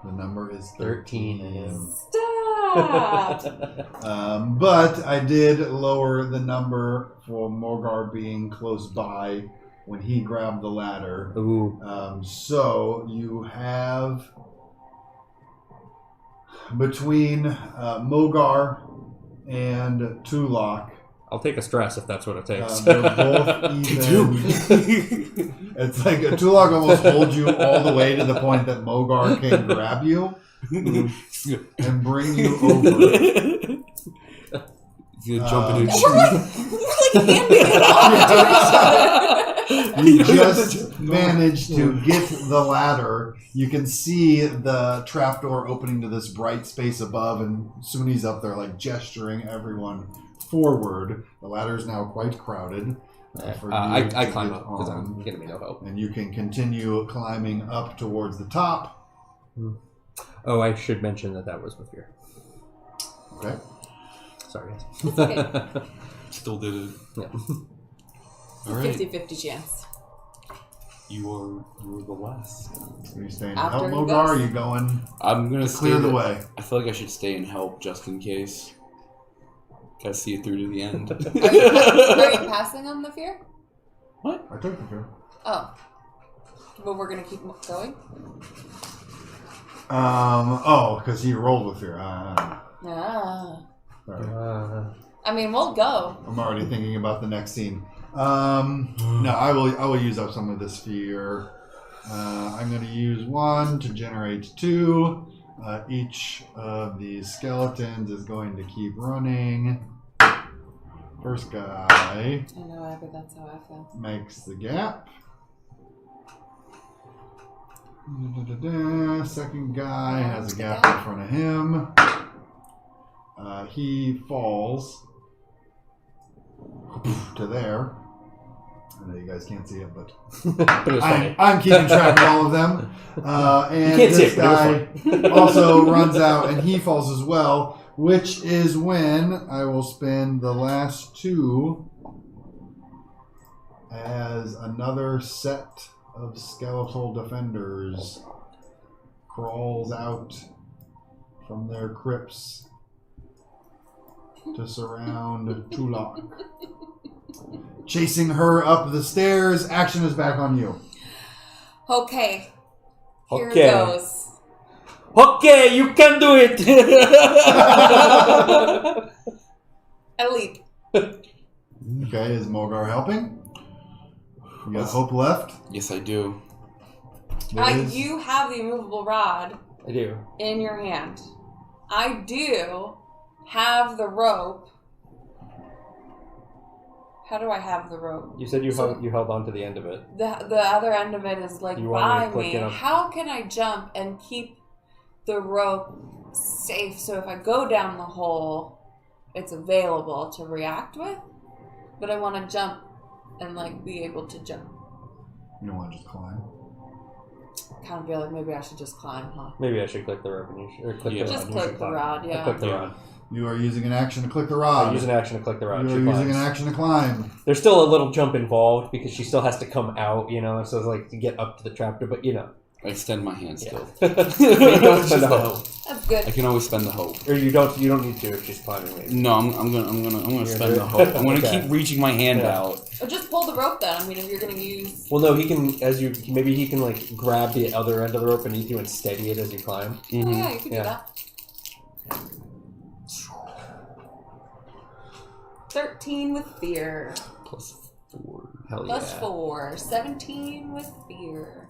Speaker 1: The number is
Speaker 2: 13.
Speaker 6: Stop!
Speaker 1: But I did lower the number for Morgar being close by when he grabbed the ladder.
Speaker 2: Ooh.
Speaker 1: So you have between Mogar and Tulak.
Speaker 2: I'll take a stress if that's what it takes.
Speaker 1: They're both even. It's like Tulak almost holds you all the way to the point that Mogar can grab you and bring you over.
Speaker 4: He's gonna jump into a
Speaker 6: We're like handing it off to each other.
Speaker 1: You just managed to get the ladder. You can see the trapdoor opening to this bright space above, and Suni's up there, like gesturing everyone forward. The ladder is now quite crowded. For you
Speaker 2: I
Speaker 1: to
Speaker 2: climb
Speaker 1: get
Speaker 2: up because
Speaker 1: on.
Speaker 2: I'm gonna be no help.
Speaker 1: And you can continue climbing up towards the top.
Speaker 2: Oh, I should mention that was with fear.
Speaker 1: Okay.
Speaker 2: Sorry.
Speaker 6: It's okay.
Speaker 4: Still did it.
Speaker 2: Yeah.
Speaker 4: All right.
Speaker 6: 50-50 chance.
Speaker 4: You are the last.
Speaker 1: Are you staying to
Speaker 6: After
Speaker 1: help
Speaker 6: he
Speaker 1: Mogar?
Speaker 6: goes?
Speaker 1: Or are you going
Speaker 4: I'm gonna
Speaker 1: to clear
Speaker 4: stay
Speaker 1: the way?
Speaker 4: I feel like I should stay and help just in case. Gotta see it through to the end.
Speaker 6: Are you passing on the fear?
Speaker 1: I took the fear.
Speaker 6: Oh. But we're going to keep going?
Speaker 1: Because he rolled with fear.
Speaker 6: Ah.
Speaker 1: Sorry.
Speaker 6: I mean, we'll go.
Speaker 1: I'm already thinking about the next scene. No, I will use up some of this fear. I'm going to use 1 to generate 2. Each of these skeletons is going to keep running. First guy
Speaker 6: I know, Abby, that's how I feel.
Speaker 1: makes the gap. Second guy has a gap in front of him. He falls to there. I know you guys can't see it, but
Speaker 2: But it was funny.
Speaker 1: I'm keeping track of all of them. And
Speaker 2: can't see
Speaker 1: this
Speaker 2: it, but it
Speaker 1: guy also runs out and he falls as well, which is when I will spend the last 2 as another set of skeletal defenders crawls out from their crypts to surround Tulak. Chasing her up the stairs. Action is back on you.
Speaker 6: Okay. Here
Speaker 2: Okay.
Speaker 6: goes.
Speaker 2: Okay, you can do it.
Speaker 6: I leap.
Speaker 1: Okay, is Mogar helping? You got hope left?
Speaker 4: Yes, I do.
Speaker 6: You have the immovable rod
Speaker 2: I do.
Speaker 6: in your hand. I do have the rope. How do I have the rope?
Speaker 2: You said you held on to the end of it.
Speaker 6: The other end of it is like
Speaker 2: You want me
Speaker 6: by
Speaker 2: to click
Speaker 6: me.
Speaker 2: it up?
Speaker 6: How can I jump and keep the rope safe so if I go down the hole, it's available to react with? But I want to jump and like be able to jump.
Speaker 1: You don't want to just climb.
Speaker 6: Kind of feel like maybe I should just climb, huh?
Speaker 2: Maybe I should click the rope and you should, or click
Speaker 4: Yeah.
Speaker 2: the rod.
Speaker 6: Just
Speaker 2: and you
Speaker 6: click
Speaker 2: should
Speaker 6: the
Speaker 2: climb.
Speaker 6: rod, yeah.
Speaker 2: I click the
Speaker 4: Yeah.
Speaker 2: rod.
Speaker 1: You are using an action to click the
Speaker 2: I
Speaker 1: rod.
Speaker 2: use an action to click the rod.
Speaker 1: You
Speaker 2: She
Speaker 1: are using
Speaker 2: climbs.
Speaker 1: an action to climb.
Speaker 2: There's still a little jump involved because she still has to come out, so it's like to get up to the trapdoor, but
Speaker 4: I extend my hand still.
Speaker 2: You don't spend the
Speaker 4: Just
Speaker 2: hope.
Speaker 6: That's good.
Speaker 4: I can always spend the hope.
Speaker 2: Or you don't need to if she's climbing. Maybe.
Speaker 4: No, I'm gonna spend the hope. I'm gonna
Speaker 2: Okay.
Speaker 4: keep reaching my hand
Speaker 2: Yeah.
Speaker 4: out.
Speaker 6: Or just pull the rope then. I mean, if you're going to use...
Speaker 2: Well, no, he can maybe he can like grab the other end of the rope and you and steady it as you climb.
Speaker 6: Oh, yeah, you can
Speaker 2: Yeah.
Speaker 6: do that. 13 with fear.
Speaker 4: +4.
Speaker 2: Hell
Speaker 6: Plus
Speaker 2: yeah.
Speaker 6: 4. 17 with fear.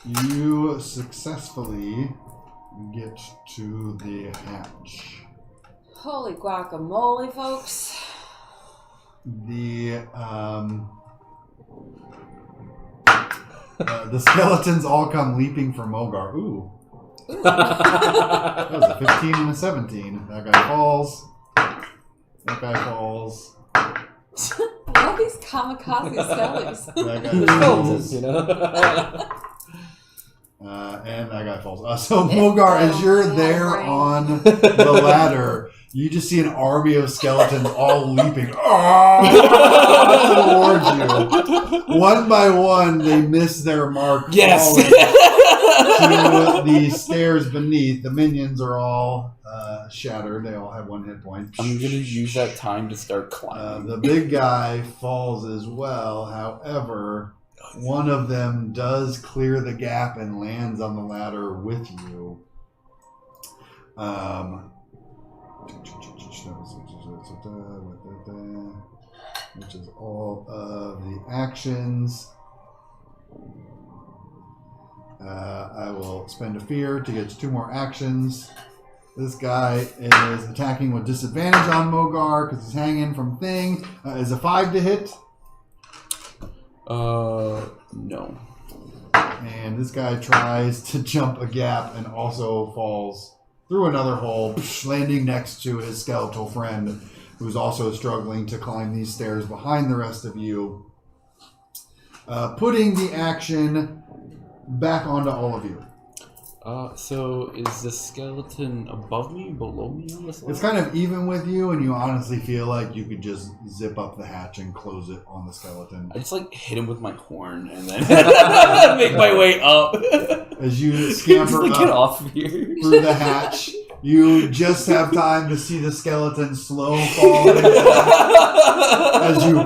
Speaker 1: You successfully get to the hatch.
Speaker 6: Holy guacamole, folks.
Speaker 1: The skeletons all come leaping for Mogar. Ooh. That was a 15 and a 17. That guy falls. That guy falls.
Speaker 6: All these kamikaze skellies.
Speaker 1: That guy
Speaker 2: There's
Speaker 1: falls.
Speaker 2: films,
Speaker 1: And that guy falls. So Mogar, as you're there on the ladder, you just see an army of skeletons all leaping towards you. One by one, they miss their mark.
Speaker 4: Yes.
Speaker 1: To the stairs beneath. The minions are all shattered. They all have 1 hit point.
Speaker 4: I'm gonna use that time to start climbing.
Speaker 1: The big guy falls as well. However, one of them does clear the gap and lands on the ladder with you. Which is all of the actions. I will spend a fear to get 2 more actions. This guy is attacking with disadvantage on Mogar because he's hanging from thing. Is a 5 to hit?
Speaker 4: No.
Speaker 1: And this guy tries to jump a gap and also falls through another hole, landing next to his skeletal friend, who's also struggling to climb these stairs behind the rest of you. Putting the action back onto all of you.
Speaker 4: So is the skeleton above me, below me on this level?
Speaker 1: It's kind of even with you, and you honestly feel like you could just zip up the hatch and close it on the skeleton.
Speaker 4: I just hit him with my horn and then make my way up.
Speaker 1: As you scamper
Speaker 4: Get
Speaker 1: up
Speaker 4: off here.
Speaker 1: through the hatch, you just have time to see the skeleton slow falling as you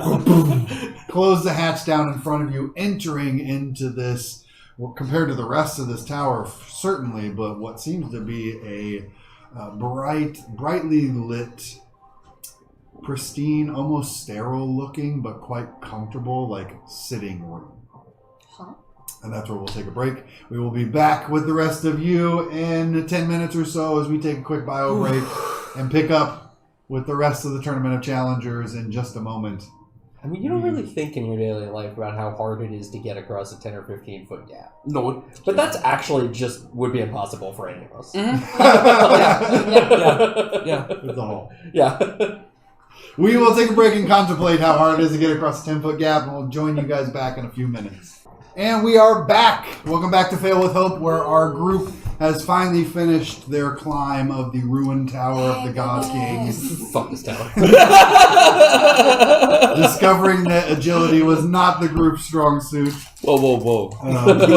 Speaker 1: close the hatch down in front of you, entering into this. Well, compared to the rest of this tower, certainly, but what seems to be a brightly lit, pristine, almost sterile-looking, but quite comfortable, sitting room.
Speaker 6: Huh?
Speaker 1: And that's where we'll take a break. We will be back with the rest of you in 10 minutes or so as we take a quick bio break and pick up with the rest of the Tournament of Challengers in just a moment.
Speaker 5: I mean, you don't really think in your daily life about how hard it is to get across a 10 or 15 foot gap.
Speaker 4: No.
Speaker 5: But that's actually just would be impossible for any of us.
Speaker 4: Mm-hmm. Yeah.
Speaker 1: It's a hole.
Speaker 5: Yeah.
Speaker 1: We will take a break and contemplate how hard it is to get across a 10-foot gap, and we'll join you guys back in a few minutes. And we are back. Welcome back to Fail with Hope, where our group has finally finished their climb of the ruined tower of the God King.
Speaker 5: Fuck this tower.
Speaker 1: Discovering that agility was not the group's strong suit.
Speaker 4: Whoa.
Speaker 1: But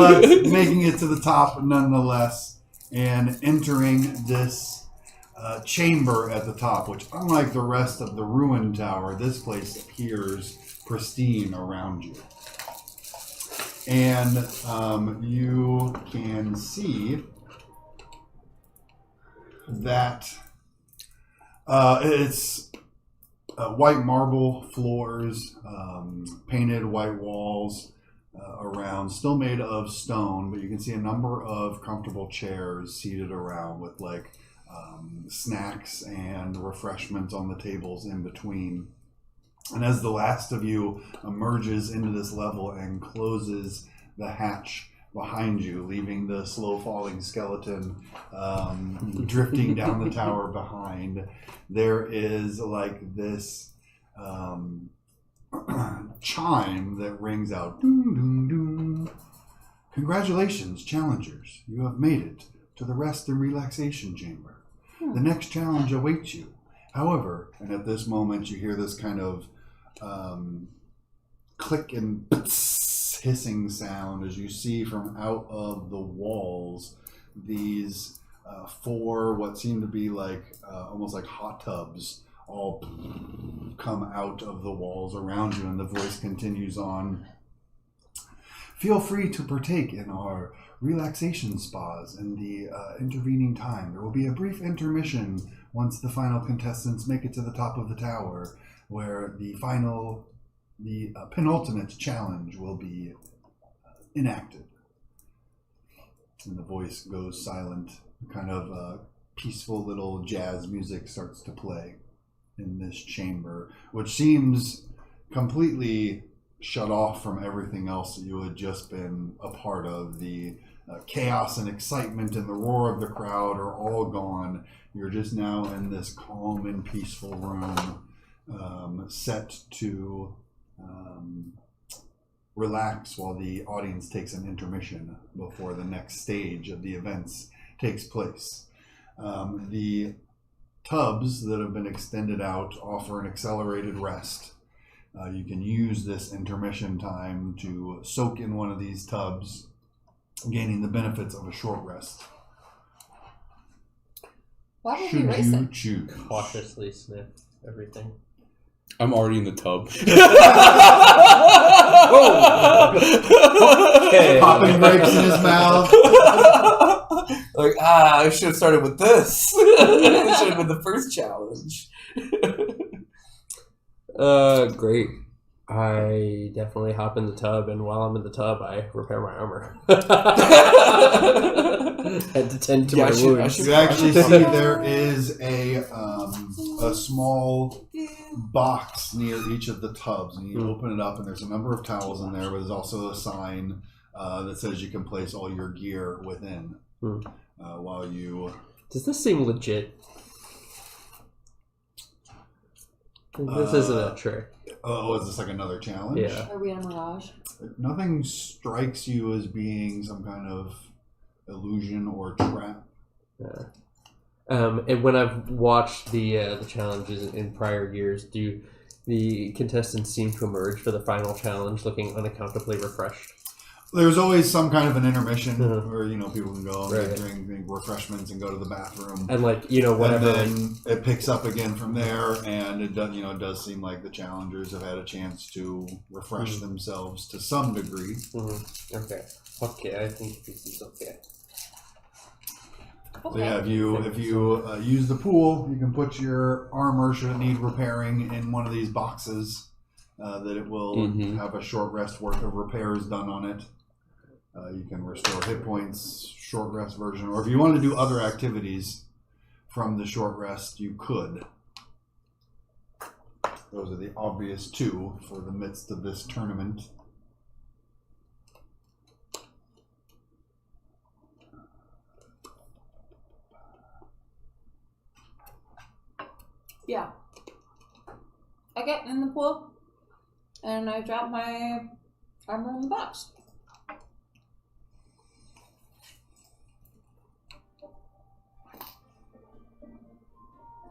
Speaker 1: making it to the top nonetheless, and entering this chamber at the top, which, unlike the rest of the ruined tower, this place appears pristine around you. And you can see that it's white marble floors, painted white walls around, still made of stone, but you can see a number of comfortable chairs seated around with snacks and refreshments on the tables in between. And as the last of you emerges into this level and closes the hatch behind you, leaving the slow-falling skeleton drifting down the tower behind, there is this chime that rings out. Doom, doom, doom. Congratulations, challengers. You have made it to the rest and relaxation chamber. The next challenge awaits you. However, and at this moment you hear this kind of click and hissing sound as you see from out of the walls these 4 what seem to be almost like hot tubs all come out of the walls around you, and the voice continues on. Feel free to partake in our relaxation spas in the intervening time. There will be a brief intermission once the final contestants make it to the top of the tower, where the penultimate challenge will be enacted. And the voice goes silent. Kind of peaceful little jazz music starts to play in this chamber, which seems completely shut off from everything else that you had just been a part of. The chaos and excitement and the roar of the crowd are all gone. You're just now in this calm and peaceful room, set to relax while the audience takes an intermission before the next stage of the events takes place. The tubs that have been extended out offer an accelerated rest. You can use this intermission time to soak in one of these tubs, gaining the benefits of a short rest.
Speaker 6: Why would
Speaker 1: Should
Speaker 6: we race
Speaker 1: you
Speaker 6: it?
Speaker 1: choose?
Speaker 5: Cautiously sniff everything.
Speaker 4: I'm already in the tub.
Speaker 5: Okay.
Speaker 1: Popping grapes in his mouth.
Speaker 4: I should have started with this. It should have been the first challenge.
Speaker 2: Great.
Speaker 5: I definitely hop in the tub, and while I'm in the tub, I repair my armor. And tend to my wounds.
Speaker 1: You actually see there is a small box near each of the tubs, and you open it up, and there's a number of towels in there, but there's also a sign that says you can place all your gear within while you...
Speaker 5: Does this seem legit? This isn't a trick.
Speaker 1: Oh, is this like another challenge?
Speaker 5: Yeah.
Speaker 6: Are we in a mirage?
Speaker 1: Nothing strikes you as being some kind of illusion or trap.
Speaker 5: Yeah. And when I've watched the challenges in prior years, do the contestants seem to emerge for the final challenge looking unaccountably refreshed?
Speaker 1: There's always some kind of an intermission
Speaker 5: Uh-huh.
Speaker 1: where people can go and
Speaker 5: Right.
Speaker 1: drink refreshments and go to the bathroom.
Speaker 5: And whatever.
Speaker 1: And then it picks up again from there, and it does, it does seem like the challengers have had a chance to refresh themselves to some degree.
Speaker 5: Okay. Okay, I think this is okay.
Speaker 1: So yeah, if you use the pool, you can put your armor, should it need repairing, in one of these boxes. That it will have a short rest worth of repairs done on it. You can restore hit points, short rest version, or if you want to do other activities from the short rest, you could. Those are the obvious two for the midst of this tournament.
Speaker 6: Yeah. I get in the pool, and I drop my armor in the box.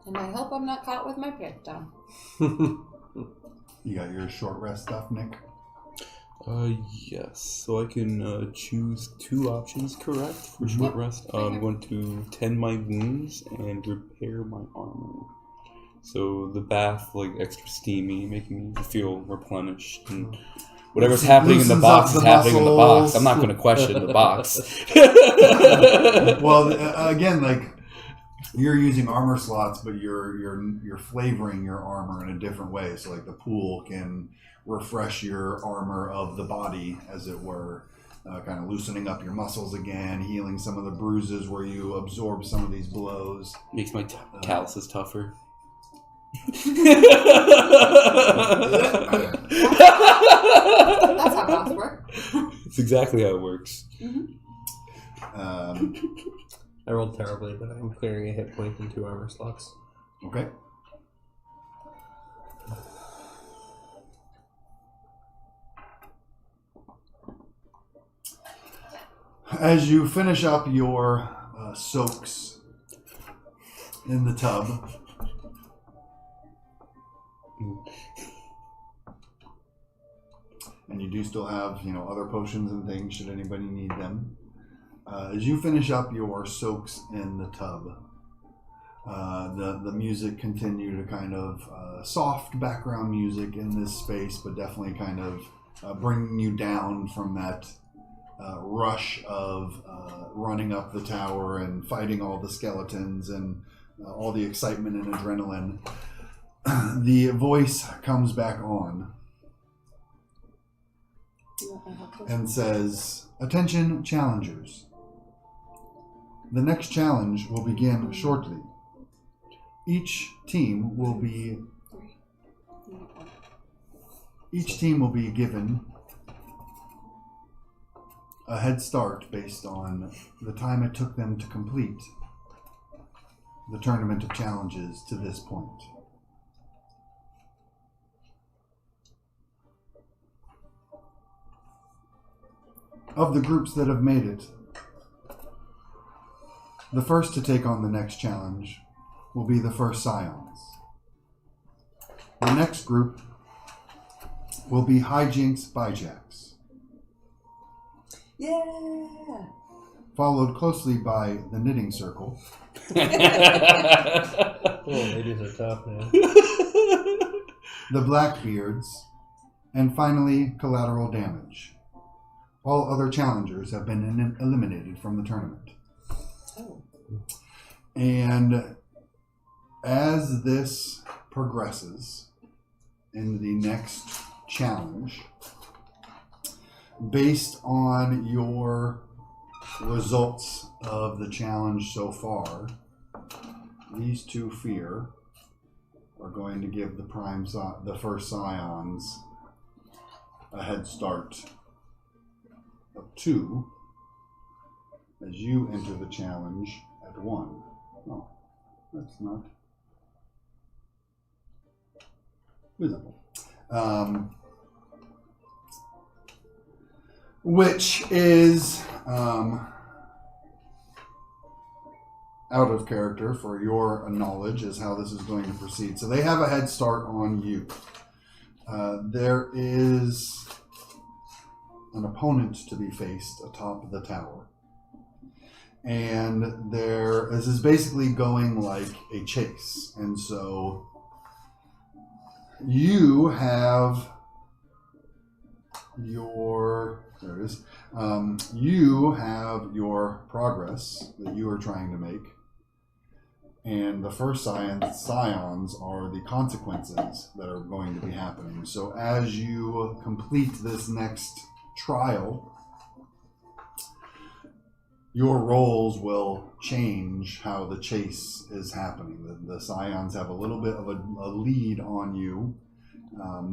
Speaker 6: And I hope I'm not caught with my pants down.
Speaker 1: You got your short rest stuff, Nick?
Speaker 4: Yes. So I can choose two options, correct, for short rest. I'm going to tend my wounds and repair my armor. So the bath, extra steamy, making me feel replenished. And whatever's happening in the box is happening in the box. I'm not going to question the box.
Speaker 1: Well, again, you're using armor slots, but you're flavoring your armor in a different way. So the pool can refresh your armor of the body, as it were, kind of loosening up your muscles again, healing some of the bruises where you absorb some of these blows.
Speaker 4: Makes my calluses tougher.
Speaker 6: That's how box work.
Speaker 4: It's exactly how it works.
Speaker 5: I rolled terribly, but I'm clearing a hit point and 2 armor slots.
Speaker 1: Okay. As you finish up your soaks in the tub, and you do still have, other potions and things should anybody need them. As you finish up your soaks in the tub, the music continue to kind of soft background music in this space, but definitely kind of bringing you down from that rush of running up the tower and fighting all the skeletons and all the excitement and adrenaline. The voice comes back on and says, "Attention, challengers. The next challenge will begin shortly. Each team will be given a head start based on the time it took them to complete the tournament of challenges to this point. Of the groups that have made it, the first to take on the next challenge will be the first Scions. The next group will be Hijinks Bijacks.
Speaker 6: Yeah.
Speaker 1: Followed closely by the Knitting Circle.
Speaker 5: Ladies are tough, man.
Speaker 1: The Blackbeards, and finally Collateral Damage. All other challengers have been eliminated from the tournament.
Speaker 6: Oh.
Speaker 1: And as this progresses in the next challenge. Based on your results of the challenge so far, these two fear are going to give the first scions a head start of 2 as you enter the challenge at 1. Oh, that's not visible. Which is out of character for your knowledge as how this is going to proceed. So they have a head start on you. There is an opponent to be faced atop the tower. And this is basically going like a chase. And so you have you have your progress that you are trying to make. And the first scions are the consequences that are going to be happening. So as you complete this next trial, your roles will change how the chase is happening. The scions have a little bit of a lead on you,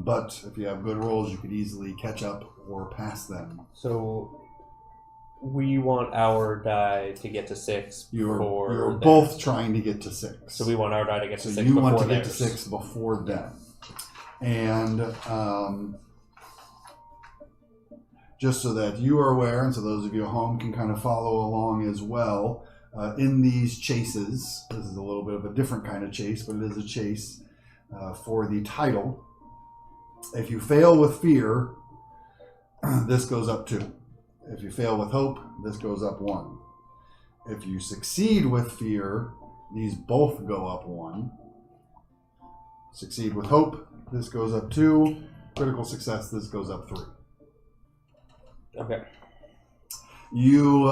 Speaker 1: but if you have good rolls, you could easily catch up or pass them.
Speaker 5: So we want our die to get to 6
Speaker 1: You're both trying to get to 6.
Speaker 5: So we want our die to get to 6
Speaker 1: So you
Speaker 5: before
Speaker 1: want to get
Speaker 5: theirs.
Speaker 1: to 6 before them. And just so that you are aware, and so those of you at home can kind of follow along as well, in these chases, this is a little bit of a different kind of chase, but it is a chase for the title. If you fail with fear, this goes up 2. If you fail with hope, this goes up 1. If you succeed with fear, these both go up 1. Succeed with hope, this goes up 2. Critical success, this goes up 3.
Speaker 5: Okay.
Speaker 1: You,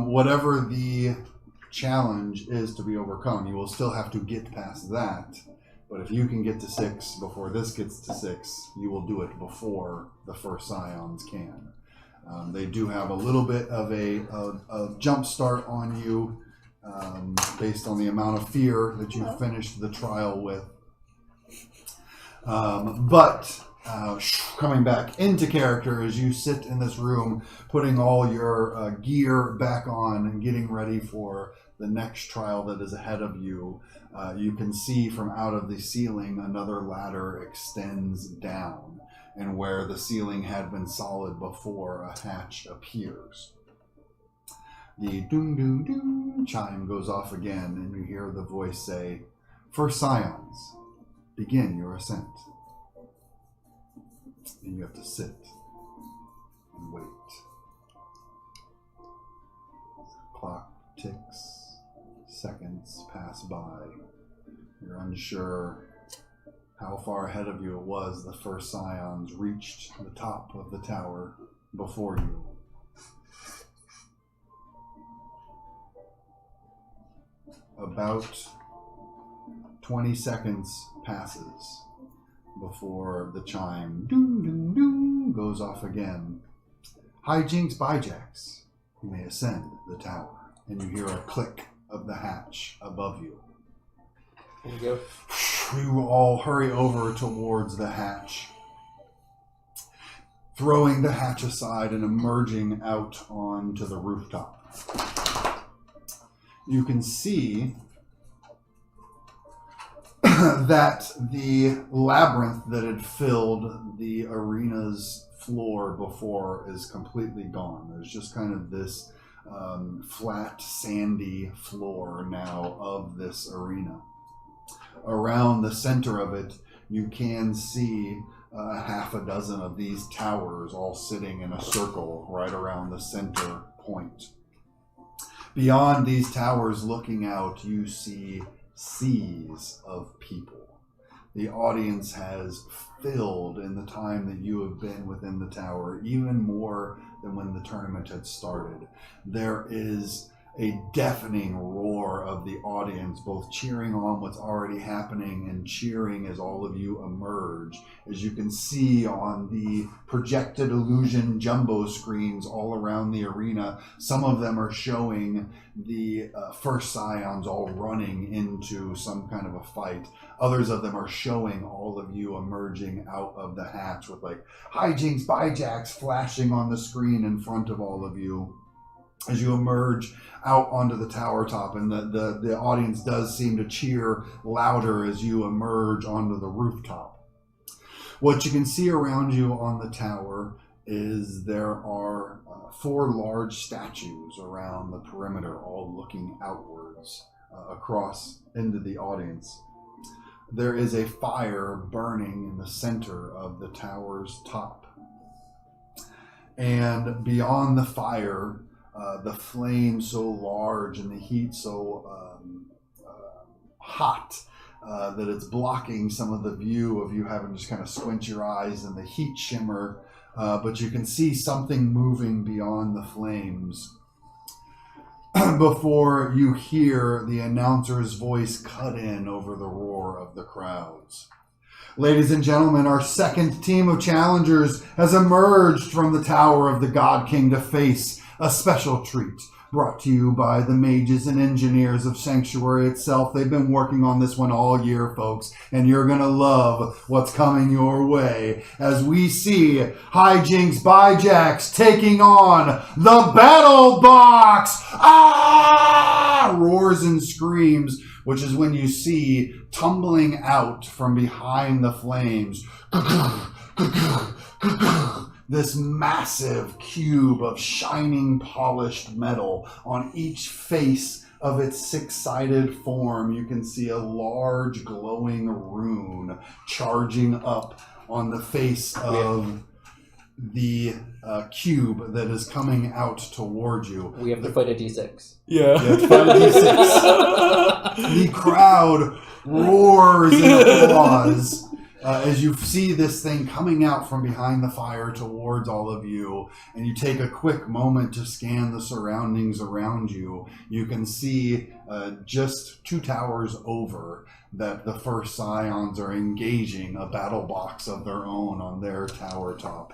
Speaker 1: whatever the challenge is to be overcome, you will still have to get past that. But if you can get to 6 before this gets to 6, you will do it before the first scions can. They do have a little bit of a jump start on you based on the amount of fear that you finished the trial with. But coming back into character as you sit in this room, putting all your gear back on and getting ready for the next trial that is ahead of you, you can see from out of the ceiling another ladder extends down. And where the ceiling had been solid before, a hatch appears. The doom doom doom chime goes off again, and you hear the voice say, "First scions, begin your ascent." And you have to sit and wait. Clock ticks, seconds pass by. You're unsure how far ahead of you it was the first scions reached the top of the tower before you. About 20 seconds passes before the chime doom doom doom goes off again. Hijinks bijacks, you may ascend the tower, and you hear a click of the hatch above you.
Speaker 5: Here we go.
Speaker 1: You all hurry over towards the hatch, throwing the hatch aside and emerging out onto the rooftop. You can see that the labyrinth that had filled the arena's floor before is completely gone. There's just kind of this flat, sandy floor now of this arena. Around the center of it, you can see half a dozen of these towers all sitting in a circle right around the center point. Beyond these towers looking out, you see seas of people. The audience has filled in the time that you have been within the tower, even more than when the tournament had started. There is a deafening roar of the audience, both cheering on what's already happening and cheering as all of you emerge. As you can see on the projected illusion jumbo screens all around the arena, some of them are showing the first scions all running into some kind of a fight. Others of them are showing all of you emerging out of the hatch with like hijinks, bijacks flashing on the screen in front of all of you as you emerge out onto the tower top, and the audience does seem to cheer louder as you emerge onto the rooftop. What you can see around you on the tower is there are 4 large statues around the perimeter, all looking outwards across into the audience. There is a fire burning in the center of the tower's top. And beyond the fire, the flame so large and the heat so hot that it's blocking some of the view of you having to just kind of squint your eyes and the heat shimmer, but you can see something moving beyond the flames before you hear the announcer's voice cut in over the roar of the crowds. Ladies and gentlemen, our second team of challengers has emerged from the Tower of the God King to face a special treat brought to you by the mages and engineers of Sanctuary itself. They've been working on this one all year, folks, and you're going to love what's coming your way as we see Hijinks Bijacks taking on the Battle Box. Ah! Roars and screams, which is when you see tumbling out from behind the flames this massive cube of shining polished metal. On each face of its 6-sided form, you can see a large glowing rune charging up on the face of the cube that is coming out towards you.
Speaker 5: We have to fight a D6.
Speaker 4: Yeah.
Speaker 1: You have to find a D6. The crowd roars in applause as you see this thing coming out from behind the fire towards all of you, and you take a quick moment to scan the surroundings around you. You can see just 2 towers over that the first scions are engaging a battle box of their own on their tower top.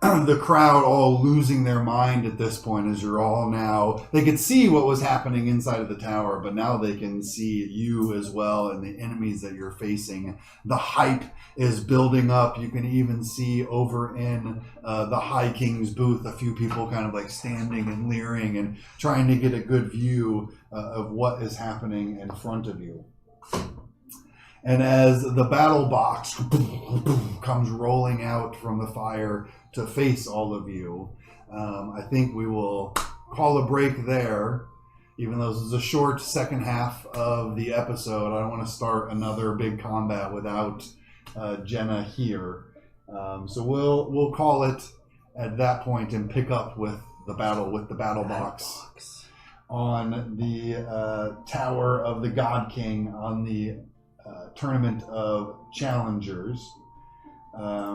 Speaker 1: The crowd all losing their mind at this point as you're all now, they could see what was happening inside of the tower, but now they can see you as well and the enemies that you're facing. The hype is building up. You can even see over in the High King's booth a few people kind of like standing and leering and trying to get a good view of what is happening in front of you. And as the battle box comes rolling out from the fire to face all of you, I think we will call a break there. Even though this is a short second half of the episode, I don't want to start another big combat without Jenna here. So we'll call it at that point and pick up with the battle box on the Tower of the God King on the Tournament of Challengers.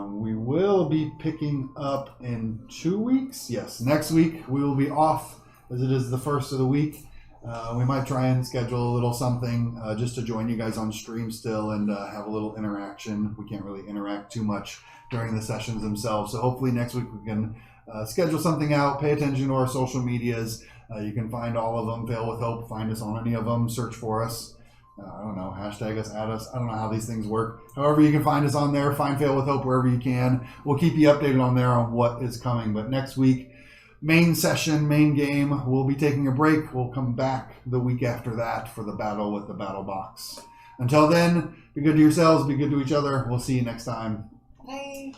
Speaker 1: We will be picking up in 2 weeks. Yes, next week we will be off as it is the first of the week. We might try and schedule a little something just to join you guys on stream still and have a little interaction. We can't really interact too much during the sessions themselves, so hopefully next week we can schedule something out. Pay attention to our social medias. You can find all of them. Fail with Hope. Find us on any of them. Search for us. I don't know, hashtag us, add us. I don't know how these things work. However, you can find us on there. Find Fail with Hope wherever you can. We'll keep you updated on there on what is coming. But next week, main session, main game, we'll be taking a break. We'll come back the week after that for the battle with the battle box. Until then, be good to yourselves, be good to each other. We'll see you next time.
Speaker 6: Bye.